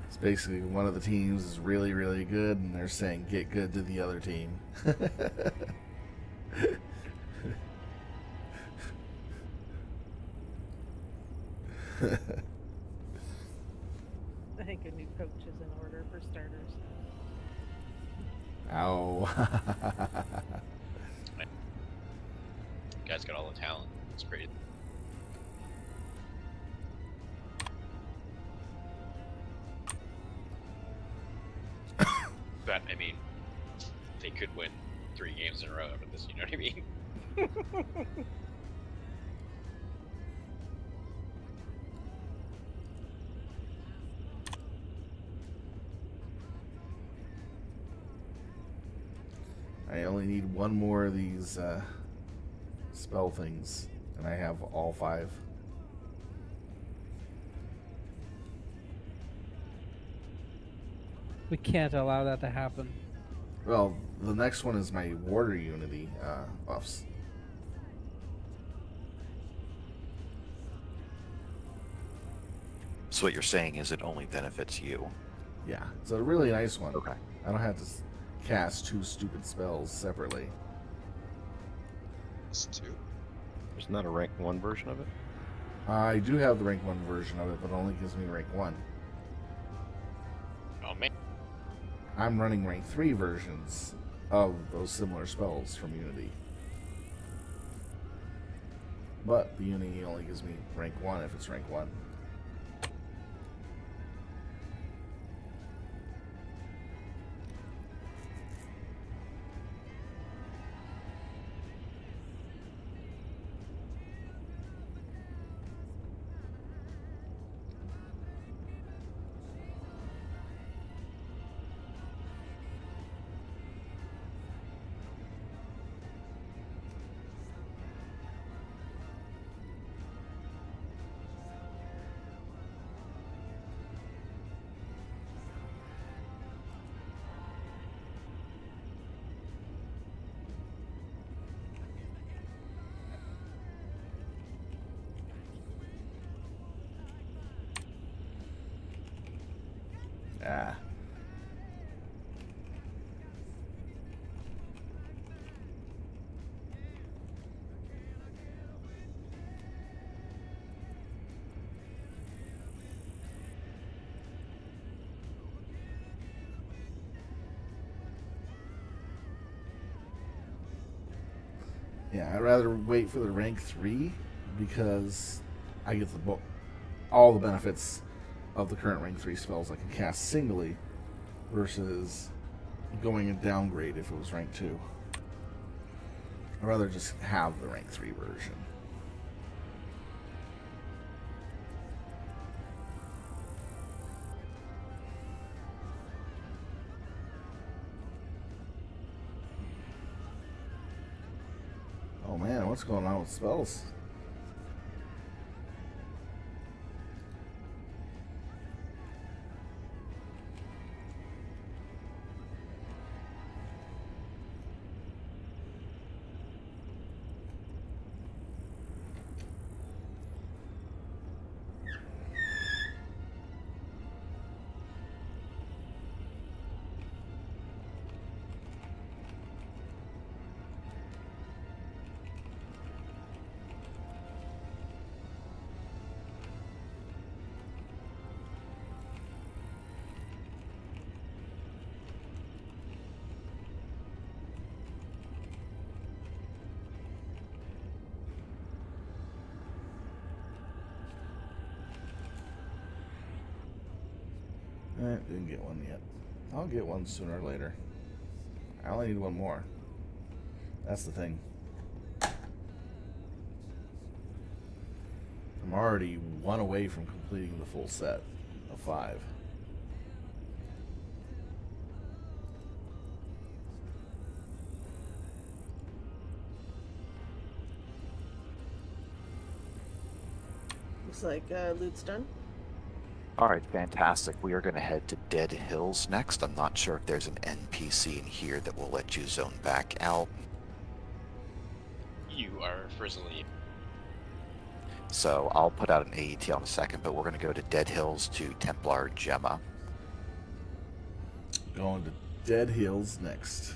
It's basically one of the teams is really, really good, and they're saying get good to the other team. I think a new coach is in order for starters. Ow. Guy's got all the talent. It's great. But I mean, they could win 3 games in a row after this. You know what I mean? I only need one more of these spell things, and I have all 5. We can't allow that to happen. Well, the next one is my Warrior Unity buffs. So what you're saying is it only benefits you. Yeah, it's a really nice one. Okay. I don't have to cast 2 stupid spells separately. It's 2? Isn't that a rank 1 version of it? I do have the rank 1 version of it, but it only gives me rank 1. Oh man. I'm running rank 3 versions of those similar spells from Unity. But the Unity only gives me rank 1 if it's rank 1. Ah. Yeah, I'd rather wait for the rank 3 because I get all the benefits of the current rank 3 spells I can cast singly versus going a downgrade if it was rank 2. I'd rather just have the rank 3 version. Oh man, what's going on with spells? Didn't get one yet. I'll get one sooner or later. I only need one more. That's the thing. I'm already 1 away from completing the full set of 5. Looks like loot's done. All right, fantastic. We are going to head to Dead Hills next. I'm not sure if there's an NPC in here that will let you zone back out. You are frizzly. So I'll put out an AET on a second, but we're going to go to Dead Hills to Templar Gemma. Going to Dead Hills next.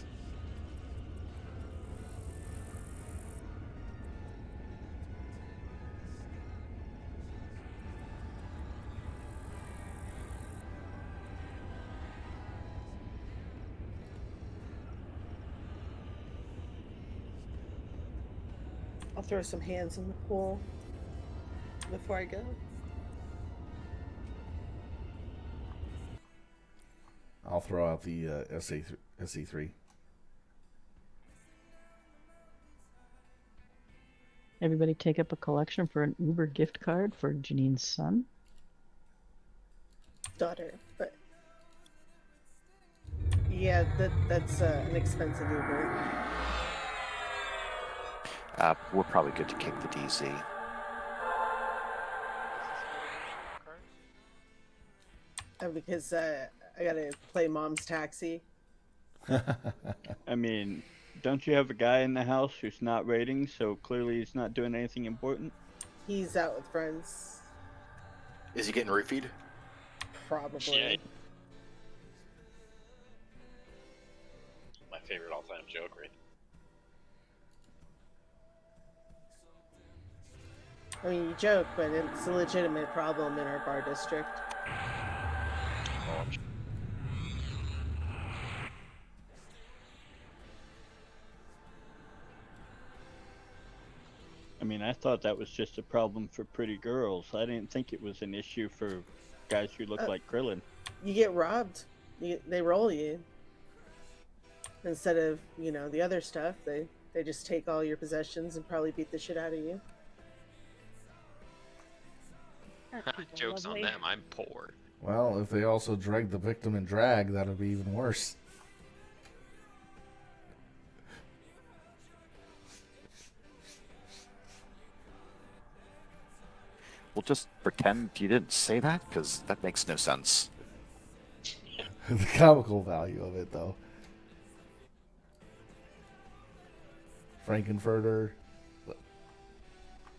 I'll throw some hands in the pool before I go. I'll throw out the SE3. Everybody take up a collection for an Uber gift card for Janine's son. Daughter, but Yeah, that's an expensive Uber. We're probably good to kick the DZ. Because I gotta play mom's taxi. I mean, don't you have a guy in the house who's not raiding, so clearly he's not doing anything important? He's out with friends. Is he getting roofied? Probably. Yeah. My favorite all-time joke, right? I mean, you joke, but it's a legitimate problem in our bar district. I mean, I thought that was just a problem for pretty girls. I didn't think it was an issue for guys who look like Krillin. You get robbed. They roll you. Instead of, the other stuff, they just take all your possessions and probably beat the shit out of you. Joke's on them, I'm poor. Well, if they also drag the victim in drag, that'd be even worse. We'll just pretend you didn't say that, because that makes no sense. The comical value of it, though. Frankenfurter.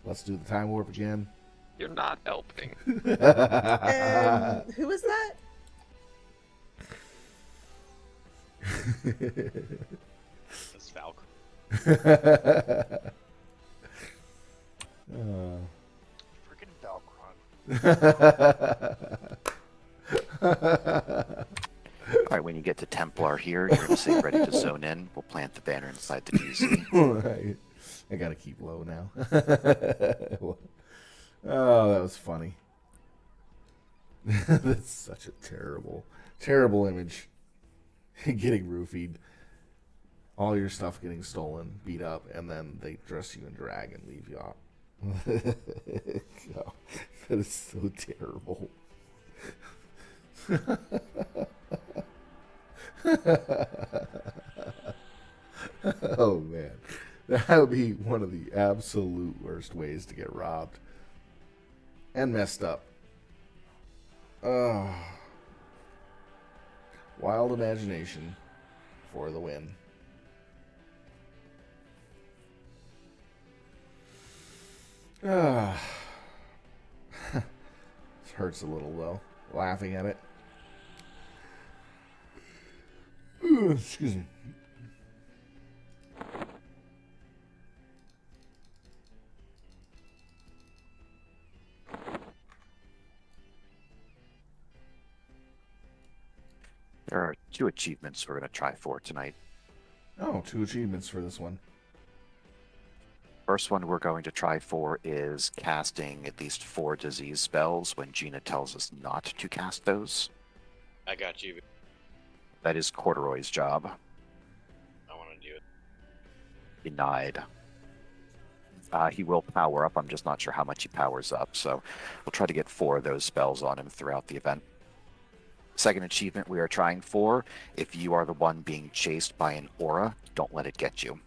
Let's do the time warp again. You're not helping. And who was that? That's Falcon. Freaking Valkron. Alright, when you get to Templar here, you're going to say ready to zone in. We'll plant the banner inside the DZ. Right. I gotta keep low now. Oh, that was funny. That's such a terrible, terrible image. Getting roofied. All your stuff getting stolen, beat up, and then they dress you in drag and leave you out. God, that is so terrible. Oh man, that would be one of the absolute worst ways to get robbed and messed up. Wild imagination for the win. This hurts a little though, laughing at it. Excuse me. There are 2 achievements we're going to try for tonight. Oh, 2 achievements for this one. First one we're going to try for is casting at least 4 disease spells when Gina tells us not to cast those. I got you. That is Corduroy's job. I want to do it. Denied. He will power up. I'm just not sure how much he powers up, so we'll try to get 4 of those spells on him throughout the event. Second achievement we are trying for, if you are the one being chased by an aura, don't let it get you.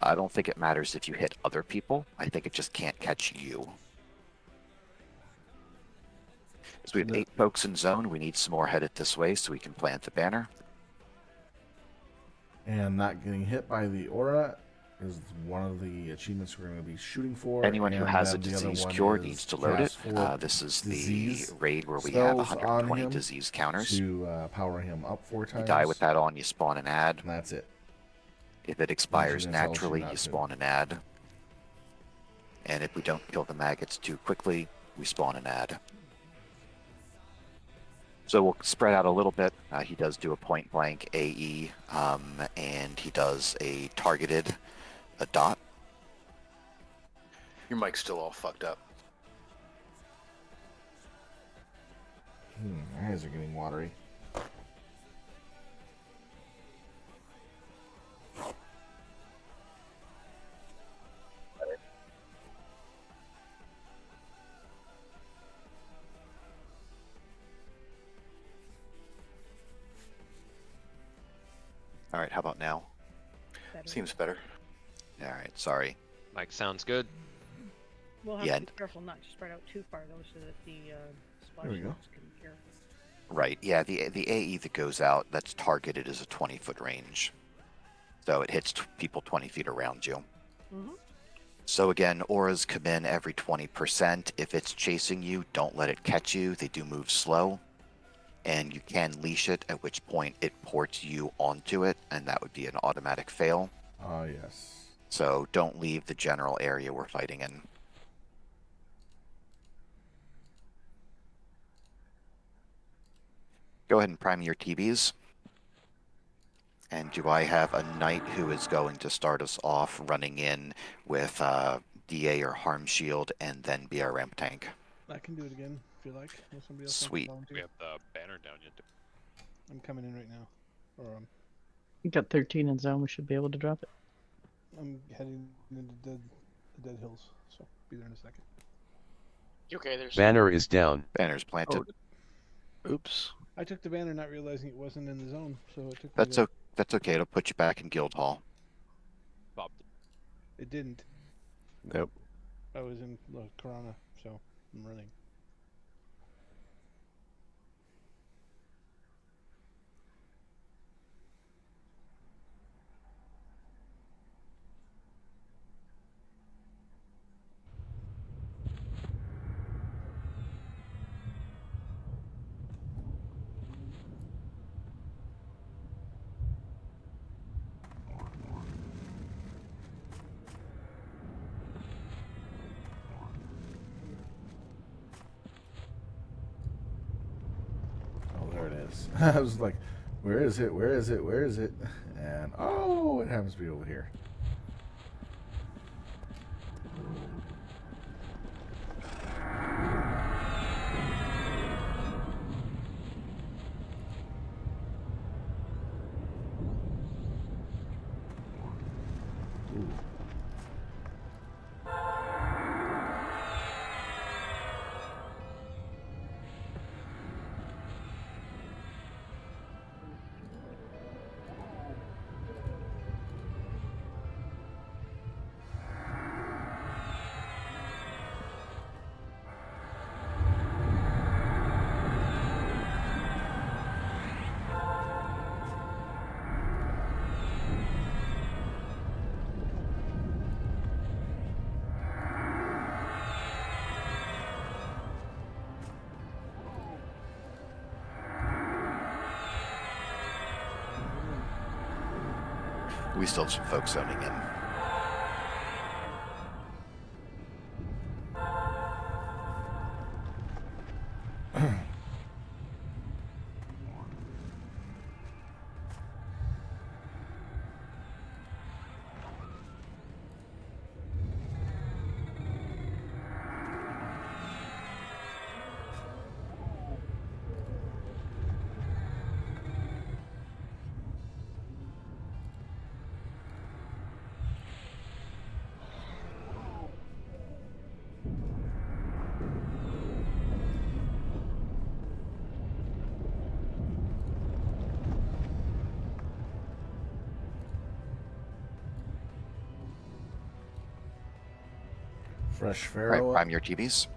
I don't think it matters if you hit other people. I think it just can't catch you. So we have 8 folks in zone. We need some more headed this way so we can plant the banner. And not getting hit by the aura is one of the achievements we're going to be shooting for. Anyone who has a the other disease one cure is needs to load it. This is the raid where we have 120 disease counters. To power him up 4 times. You die with that on, you spawn an ad. And that's it. If it expires naturally, you spawn an ad. And if we don't kill the maggots too quickly, we spawn an ad. So we'll spread out a little bit. He does do a point blank AE, and he does a targeted, a dot. Your mic's still all fucked up. My eyes are getting watery. Seems better. All right, sorry. Mike, sounds good. We'll have Yeah. to be careful not to spread out too far though, so that the splash There we go. zones can hear. Right, yeah, the AE that goes out, that's targeted as a 20-foot range. So it hits people 20 feet around you. Mm-hmm. So again, auras come in every 20%. If it's chasing you, don't let it catch you. They do move slow. And you can leash it, at which point it ports you onto it, and that would be an automatic fail. Ah, yes. So don't leave the general area we're fighting in. Go ahead and prime your TBs. And do I have a knight who is going to start us off running in with DA or Harm Shield and then be our ramp tank? I can do it again if you like. If somebody else Sweet. wants to We volunteer. have the banner down yet. I'm coming in right now. Or You got 13 in zone. We should be able to drop it. I'm heading into the Dead Hills, so be there in a second. You okay there? Banner is down. Banner's planted. Oops. I took the banner not realizing it wasn't in the zone, so it took That's me that's okay. It'll put you back in Guild Hall. Bob. It didn't. Nope. I was in Corona, so I'm running. Oh, there it is. I was like, where is it? Where is it? Where is it? And oh, it happens to be over here. Ooh. We still have some folks zoning in. Fresh All Pharaoh. right, prime your TBs.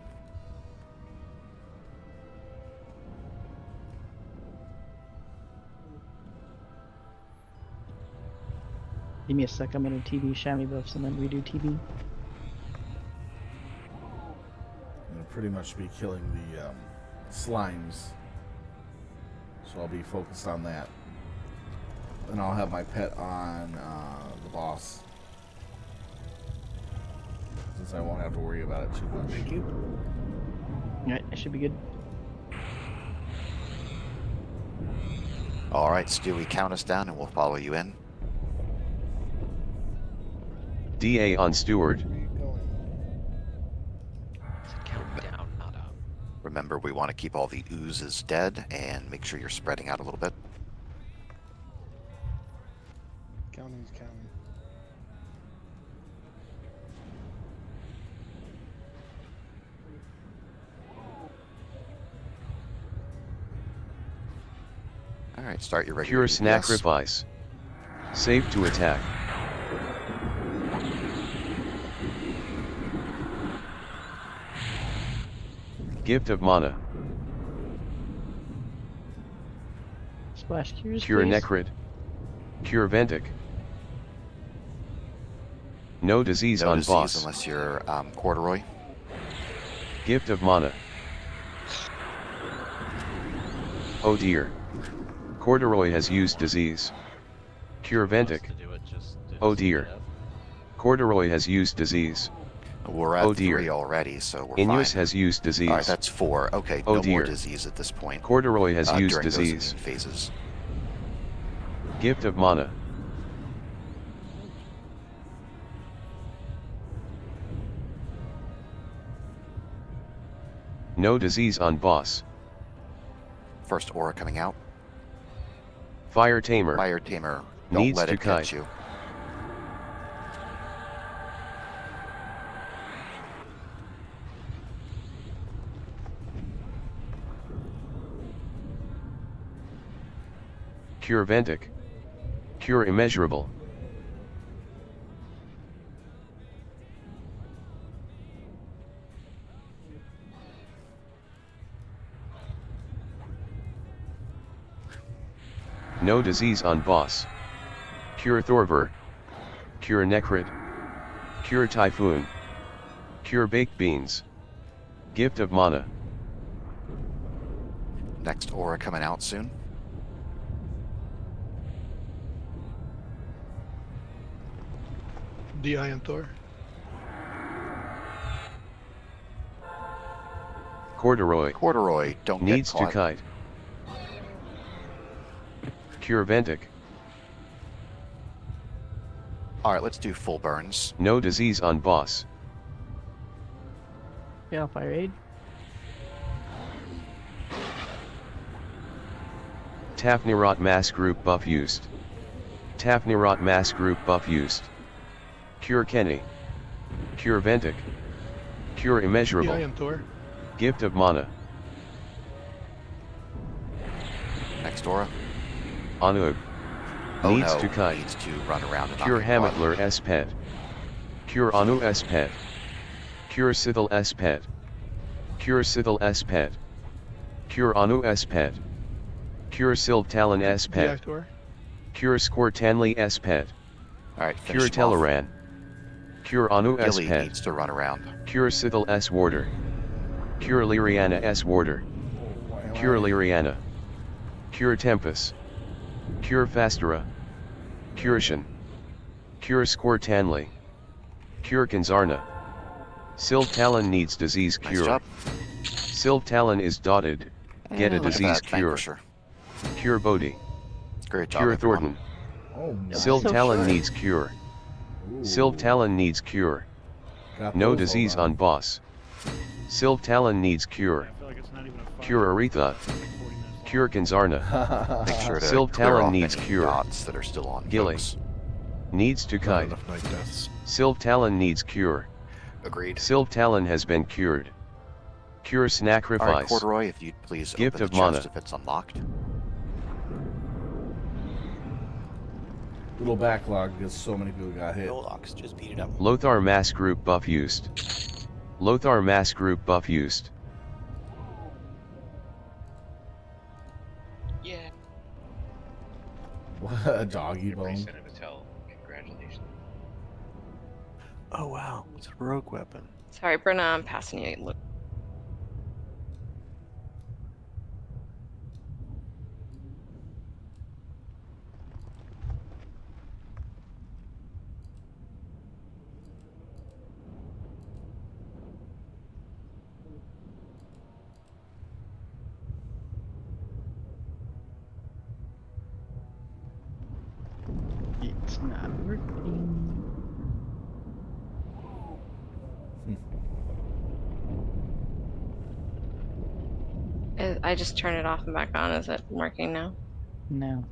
Give me a sec. I'm going to TB Chamois buffs and then redo TB. Gonna pretty much be killing the slimes, so I'll be focused on that. And I'll have my pet on the boss, since I won't have to worry about it too much. Thank you. Alright, that should be good. All right, Stewie, count us down and we'll follow you in. DA on Steward. Down, not up. Remember, we want to keep all the oozes dead and make sure you're spreading out a little bit. Counting's counting. All right, start your regular Pure snack DPS. rip ice. Save to attack. Gift of Mana. Splash cures, Cure please. Necrid. Cure Ventic. No disease No on disease boss. unless you're Corduroy. Gift of Mana. Oh dear. Corduroy has used disease. Cure Ventic. Oh dear. Corduroy has used disease. We're at Oh dear. 3 already, so we're Ineos fine. has used disease. Alright, that's 4. Okay, Oh no more dear. disease at this point. Corduroy has used during disease. those immune phases. Gift of Mana. No disease on boss. First aura coming out. Fire Tamer. Fire Tamer. Don't Needs let to it kite. catch you. Cure Ventic. Cure Immeasurable. No disease on boss. Cure Thorver. Cure Necrid. Cure Typhoon. Cure Baked Beans. Gift of Mana. Next aura coming out soon. DI and Thor. Corduroy. Corduroy, don't Needs get to caught. kite. Cure Ventic. Alright, let's do full burns. No disease on boss. Yeah, fire aid. Tafnirot Mass Group buff used. Tafnirot Mass Group buff used. Cure Kenny. Cure Ventic. Cure Immeasurable. DI and Thor. Gift of Mana. Next aura. Anub. Oh Needs no, to kite. needs to run around and not Cure get caught. Hamitler S Pet. Cure Anu S Pet. Cure Sithil S Pet. Cure Sithil S Pet. Cure Anu S Pet. Cure Silv Talon S DI Pet. Thor. Cure Squirtanley S Pet. Alright, Cure finish him off. Teleran. Cure Anu S Gilly Pet. needs to run around. Cure Sithil S Warder. Cure Lyriana S Warder. Cure Lyriana. Cure Tempest. Cure Fastera. Curishan. Cure Squirtanley. Cure Kanzarna. Silv Talon needs disease Nice cure. job. Silv Talon is dotted. Get a Look at disease that, cure. Vanquisher. Cure Bodhi. Great job, Cure everyone. Thornton. Oh no. Silv so Talon short. needs cure. Ooh. Silv Talon needs cure. Got No those all disease done. on boss. Silv Talon needs cure. I feel like it's not even a fight. Cure Aretha. It's like 40 minutes long. Cure Kanzarna. Make sure to Silv clear Talon off needs any cure. dots that are still on Gilly. folks. Needs to Not kite. enough night deaths. Silv Talon needs cure. Agreed. Silv Talon has been cured. Cure Alright, Sacrifice. Corduroy, if you'd please Gift open of the chest mana. if it's unlocked. Little backlog because so many people got hit. Bulldogs, just beat it up. Lothar Mass Group buff used. Lothar Mass Group buff used. Yeah. What a doggy Everybody bone. sent him a tell. Congratulations. Oh wow, it's a rogue weapon. Sorry, Brenna, I'm passing you. Look. It's not working. I just turned it off and back on. Is it working now? No.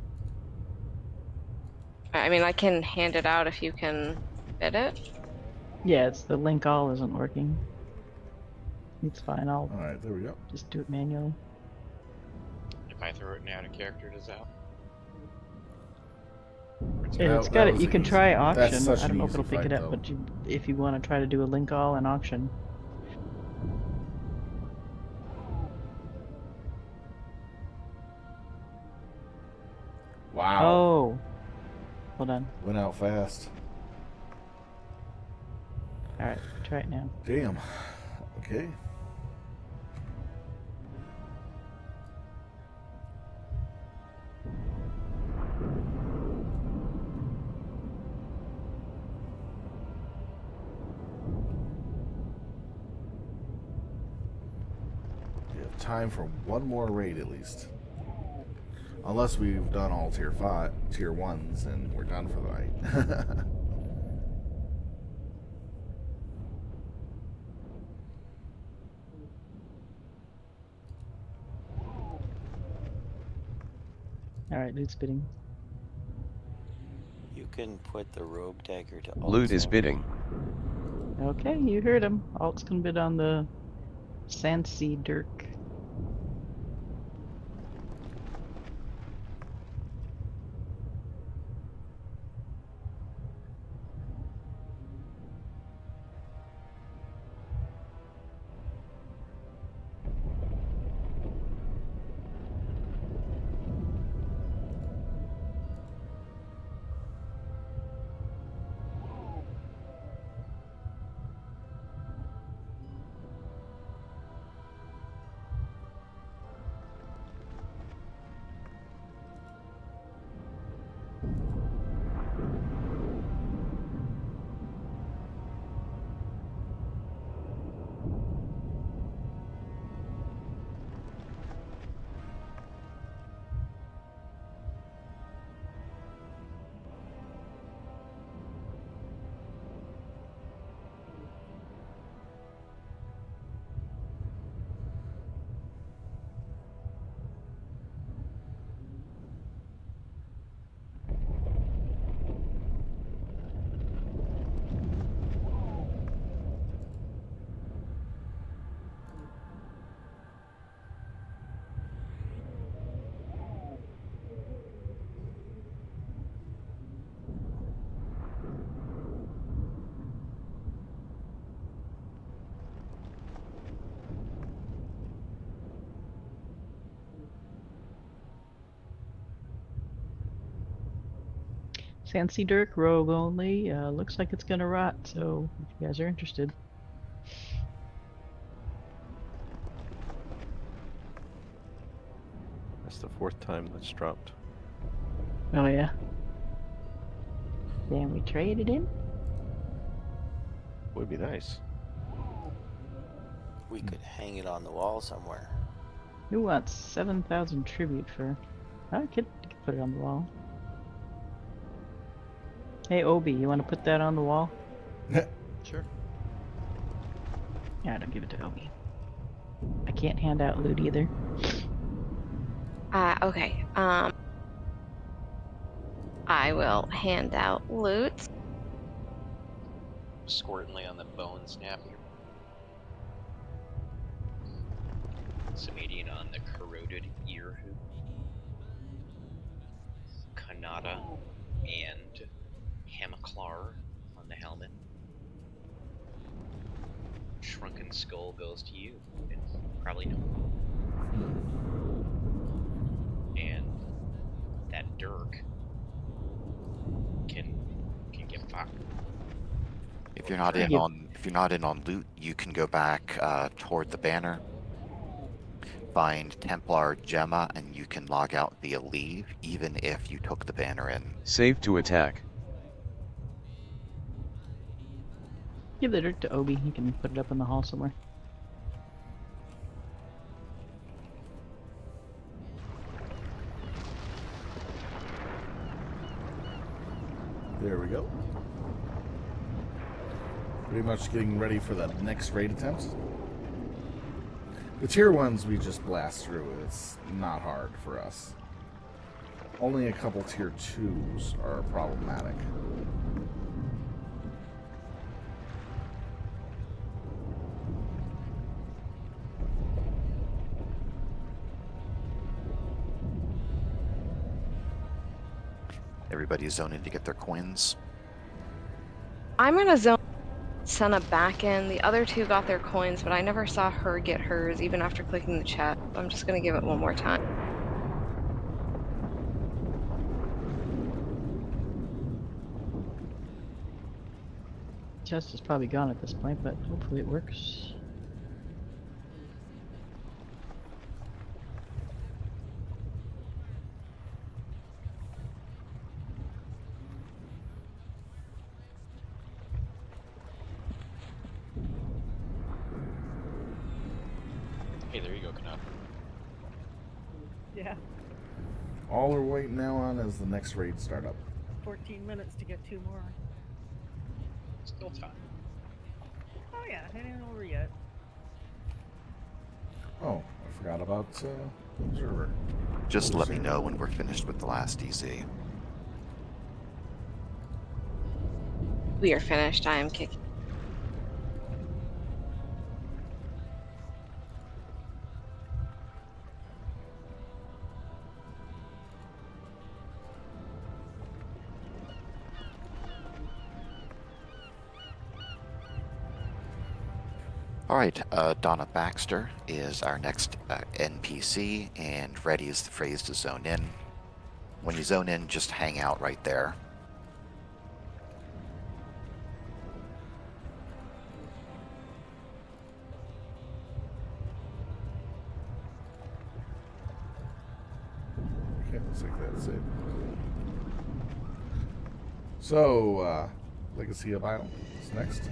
I mean, I can hand it out if you can fit it. Yeah, it's the link all isn't working. It's fine. I'll Alright, there we go. just do it manually. If I throw it out of character, does that? Yeah, it's That got it. was You can easy. try That's auction. such I don't an know if easy it'll pick fight, it up, though. but if you want to try to do a link all and auction. Wow. Oh. Hold on. Went out fast. Alright, try it now. Damn. Okay. We have time for one more raid at least. Unless we've done all tier 1s and we're done for the night. Alright, loot's bidding. You can put the rogue dagger to Loot is bidding. Okay, you heard him. Alt's gonna bid on the Sandsea Dirk. Sandsea Dirk, rogue only. Looks like it's gonna rot, so if you guys are interested. That's the 4th time that's dropped. Oh yeah. Then we traded him. Would be nice. We could hang it on the wall somewhere. Who wants 7,000 tribute for? I could put it on the wall. Hey Obi, you want to put that on the wall? Sure. Yeah, don't give it to Obi. I can't hand out loot either. Okay. I will hand out loot. Squirtly on the bone snapper. Samedian on the corroded ear hoop. Kanata and Hamaclar on the helmet. Shrunken skull goes to you. It's probably no. And that Dirk can get fucked. If you're not in on loot, you can go back toward the banner, find Templar Gemma, and you can log out via leave, even if you took the banner in. Save to attack. Give the dirt to Obi. He can put it up in the hall somewhere. There we go. Pretty much getting ready for the next raid attempt. The tier 1s we just blast through. It's not hard for us. Only a couple tier 2s are problematic. Everybody's zoning to get their coins. I'm gonna zone Senna back in. The other two got their coins, but I never saw her get hers, even after clicking the chat. I'm just gonna give it one more time. test is probably gone at this point, but hopefully it works. Hey, there you go, CotF. Yeah. All we're waiting now on is the next raid startup. 14 minutes to get 2 more. Still time. Oh yeah, it ain't over yet. Oh, I forgot about Observer. Just let me know when we're finished with the last EZ. We are finished. I am kicking. All right, Donna Baxter is our next NPC, and ready is the phrase to zone in. When you zone in, just hang out right there. Okay, looks like that's it. So, Legacy of Isle is next.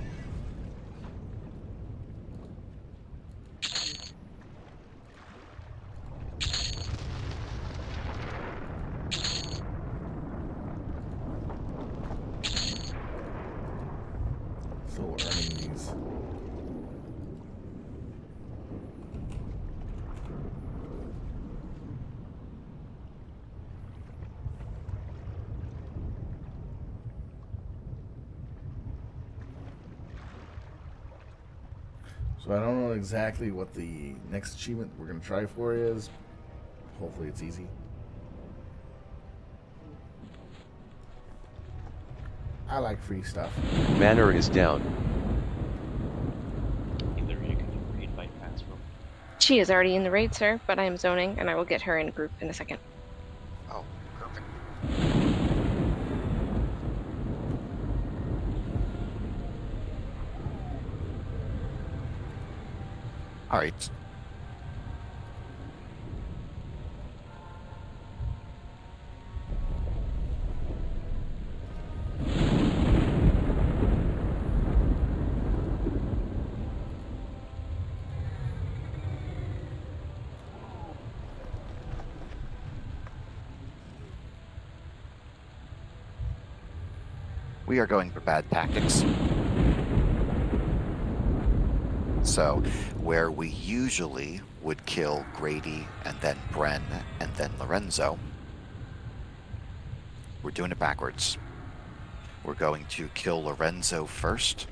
Still learning these. So I don't know exactly what the next achievement we're going to try for is. Hopefully it's easy. I like free stuff. Manor is down. She is already in the raid, sir, but I am zoning, and I will get her in a group in a second. Oh, perfect. All right. We are going for bad tactics. So, where we usually would kill Grady and then Bren and then Lorenzo, we're doing it backwards. We're going to kill Lorenzo first,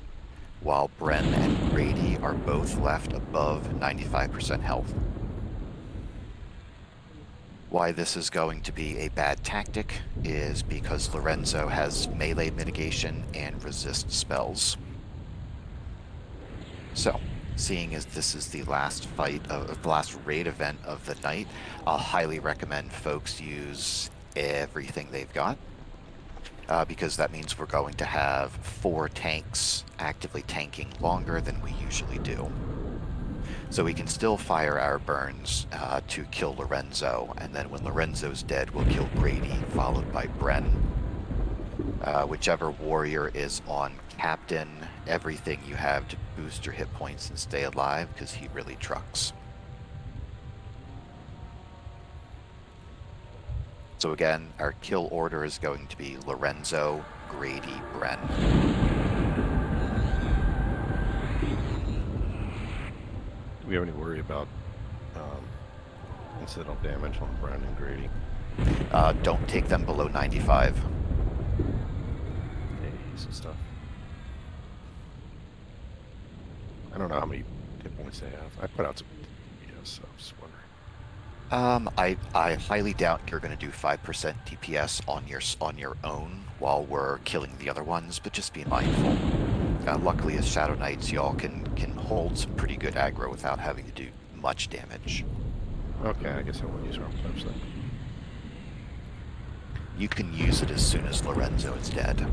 while Bren and Grady are both left above 95% health. Why this is going to be a bad tactic is because Lorenzo has melee mitigation and resist spells. So, seeing as this is the last fight of the last raid event of the night, I'll highly recommend folks use everything they've got. Because that means we're going to have 4 tanks actively tanking longer than we usually do. So we can still fire our burns to kill Lorenzo, and then when Lorenzo's dead, we'll kill Grady, followed by Bren. Whichever warrior is on Captain, everything you have to boost your hit points and stay alive, because he really trucks. So again, our kill order is going to be Lorenzo, Grady, Bren. Do we have any worry about incidental damage on Bren and Grady? Don't take them below 95. Days and stuff. I don't know how many hit points they have. I put out some DPS, so I'm just wondering. I highly doubt you're going to do 5% DPS on your own while we're killing the other ones, but just be mindful. Luckily, as Shadow Knights, y'all can hold some pretty good aggro without having to do much damage. Okay, I guess I won't use Archetypes then. You can use it as soon as Lorenzo is dead.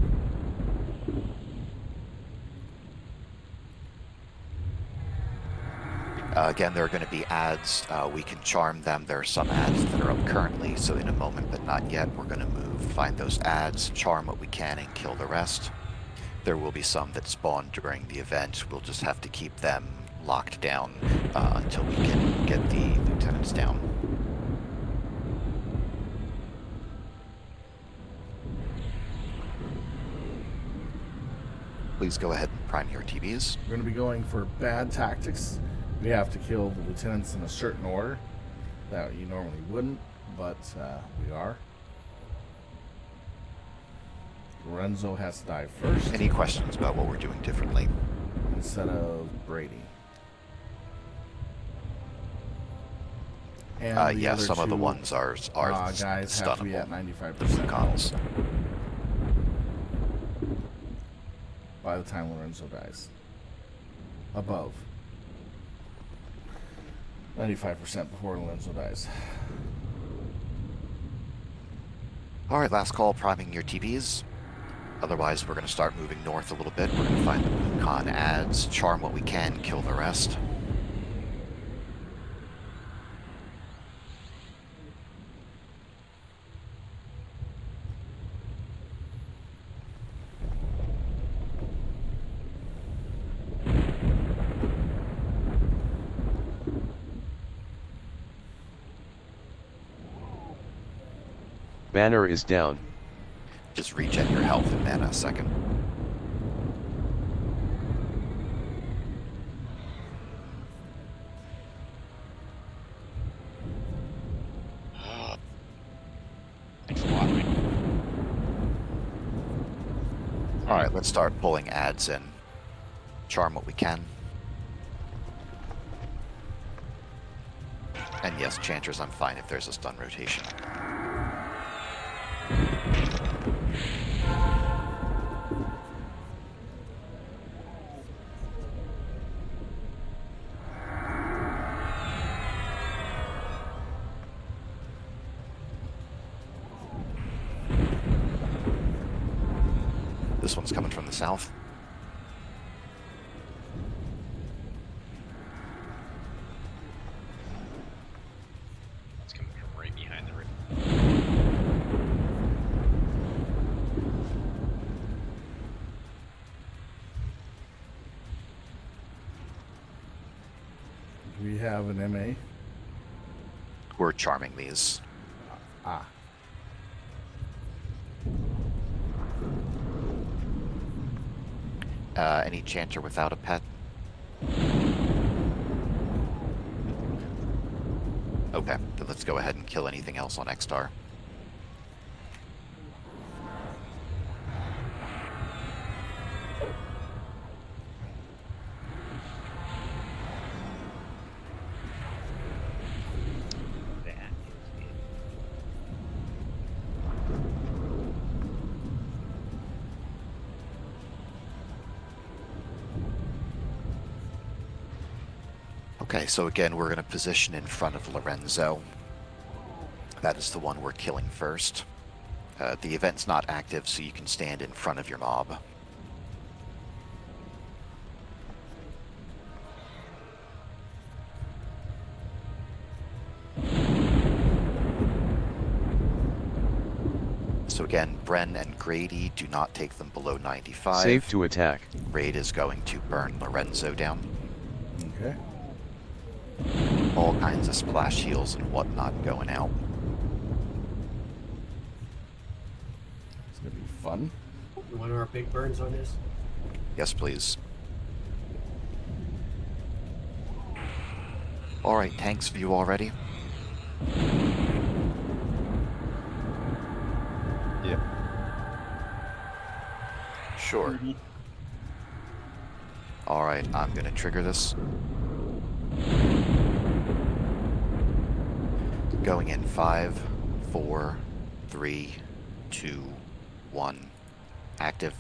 Again, there are going to be ads. We can charm them. There are some ads that are up currently, so in a moment, but not yet, we're going to move, find those ads, charm what we can, and kill the rest. There will be some that spawn during the event. We'll just have to keep them locked down until we can get the lieutenants down. Please go ahead and prime your TVs. We're going to be going for bad tactics. We have to kill the lieutenants in a certain order that you normally wouldn't, but we are. Lorenzo has to die first. Any questions about what we're doing differently? Instead of Brady. And yeah, some of the ones are guys have to be at 95% McConnell's. By the time Lorenzo dies. Above. 95% before Lorenzo dies. Alright, last call, priming your TVs. Otherwise, we're going to start moving north a little bit. We're going to find the blue con ads, charm what we can, kill the rest. Banner is down. Just regen your health and mana a second. Thanks a lot, man. Alright, let's start pulling ads in. Charm what we can. And yes, Chanters, I'm fine if there's a stun rotation. This one's coming from the south. It's coming from right behind the river. Do we have an MA? We're charming these. Ah. Any chanter without a pet? Okay, then let's go ahead and kill anything else on X-Star. Okay, so again, we're going to position in front of Lorenzo. That is the one we're killing first. The event's not active, so you can stand in front of your mob. So again, Bren and Grady, do not take them below 95. Safe to attack. Raid is going to burn Lorenzo down. Okay. All kinds of splash heals and whatnot going out. It's gonna be fun. You want our big burns on this? Yes, please. Alright, tanks view already? Yep. Sure. Alright, I'm gonna trigger this. Going in 5, 4, 3, 2, 1. Active.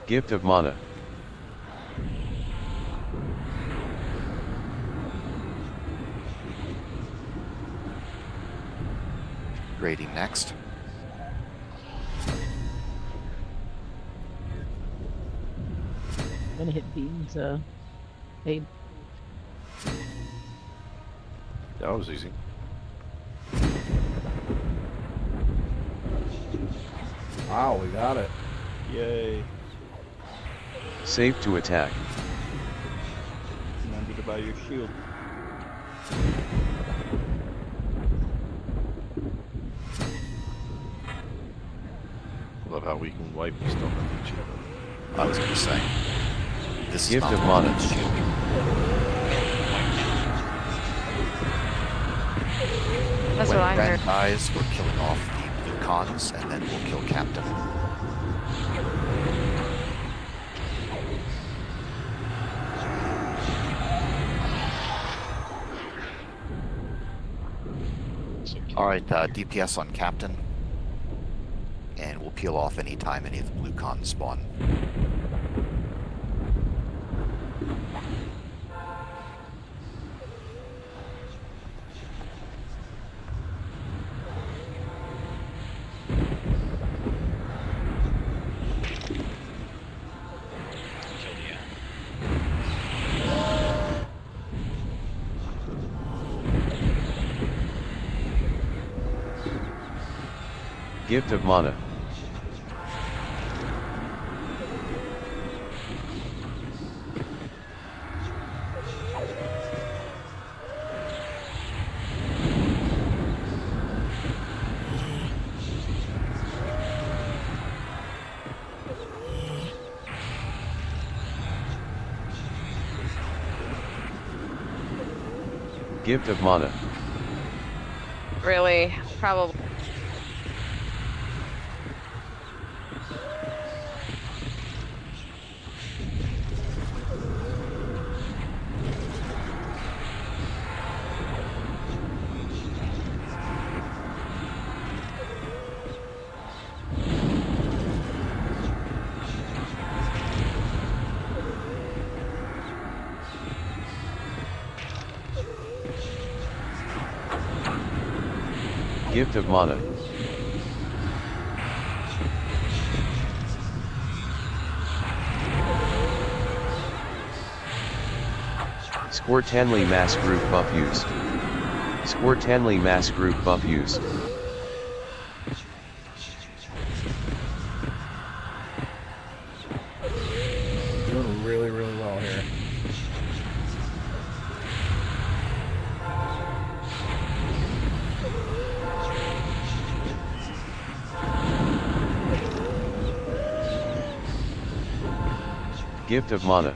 Gift of mana. raiding next. I'm gonna hit Bean's aid. That was easy. Wow, we got it. Yay. Safe to attack. Remember to buy your shield. Love how we can wipe and still have each other. I was going to say, this Gift is of not mana. shield. That's When what I Ren heard. dies, we're killing off the blue cons, and then we'll kill Captain. Alright, DPS on Captain. And we'll peel off anytime any of the blue cons spawn. Gift of mana. Gift of mana. Really, probably. Gift of mana. Score Tanley Mass Group buff used. Score Tanley Mass Group buff used. Doing really, really well here. Gift of mana.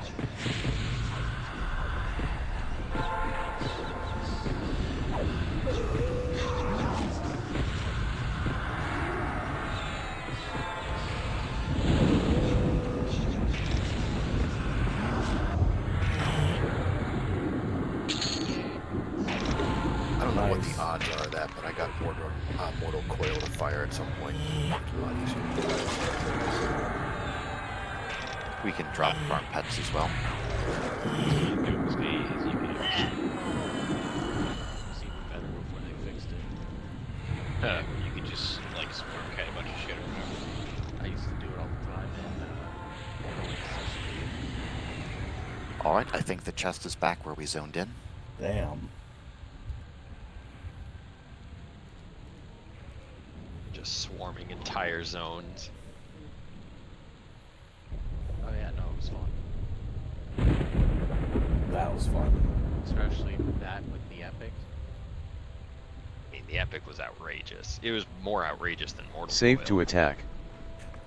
I don't know what the odds are of that, but I got Mortal Coil to fire at some point. It's a lot easier. We can drop farm pets as well. Doomsday is you can see the better before they fixed it. You could just like swarm kite a bunch of shit or whatever. I used to do it all the time. Alright, I think the chest is back where we zoned in. Damn. Just swarming entire zones. Oh yeah, no, it was fun. That was fun. Especially that with the epic. I mean, the epic was outrageous. It was more outrageous than Mortal Safe Coil. to attack.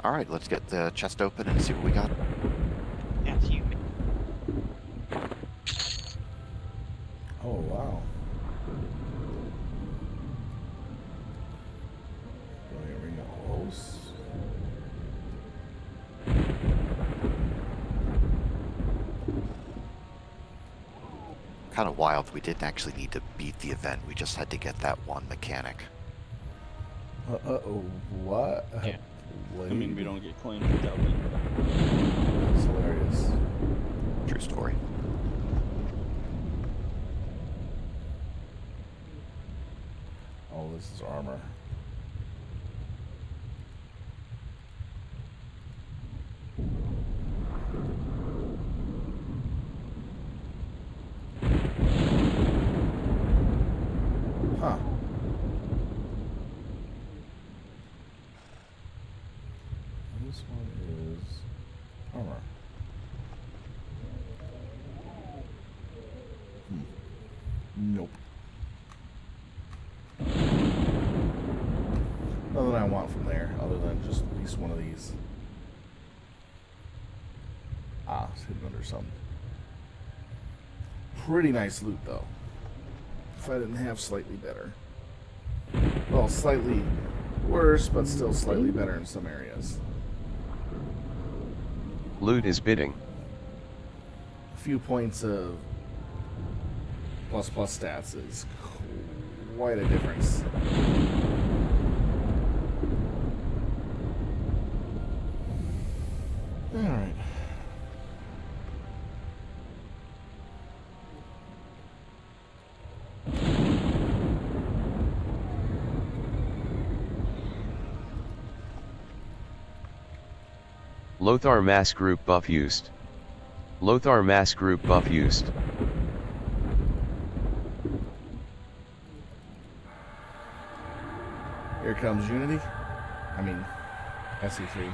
Alright, let's get the chest open and see what we got. That's you. Oh, wow. Ring of Hosts. Kind of wild, we didn't actually need to beat the event, we just had to get that one mechanic. Uh-oh, what? Yeah. Wait. I mean, we don't get claims without being. That's hilarious. True story. Oh, this is armor. just at least one of these. Ah, it's hidden under something. Pretty nice loot, though. If I didn't have slightly better. Well, slightly worse, but still slightly better in some areas. Loot is bidding. A few points of plus stats is quite a difference. Alright. Lothar mass group buff used. Lothar mass group buff used. Here comes Unity. I mean, SE3.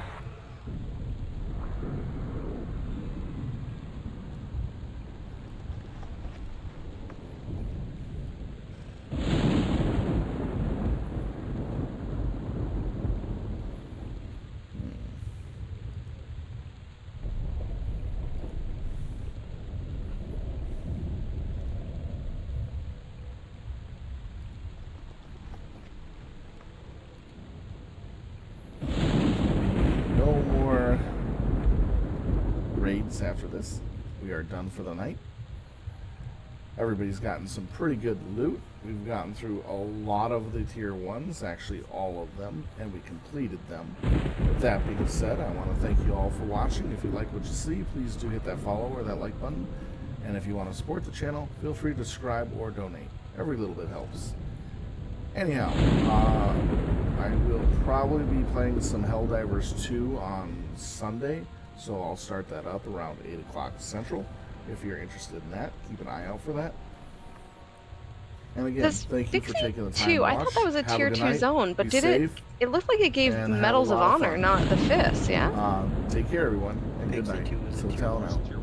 After this, we are done for the night. Everybody's gotten some pretty good loot. We've gotten through a lot of the tier 1s, actually all of them, and we completed them. With that being said, I want to thank you all for watching. If you like what you see, please do hit that follow or that like button. And if you want to support the channel, feel free to subscribe or donate. Every little bit helps. Anyhow, I will probably be playing some Helldivers 2 on Sunday. So I'll start that up around 8 o'clock Central. If you're interested in that, keep an eye out for that. And again, thank you for taking the time to watch. I thought that was a tier 2 zone, but did it? It looked like it gave medals of honor, not the fists. Yeah. Take care, everyone, and good night. So tell them out.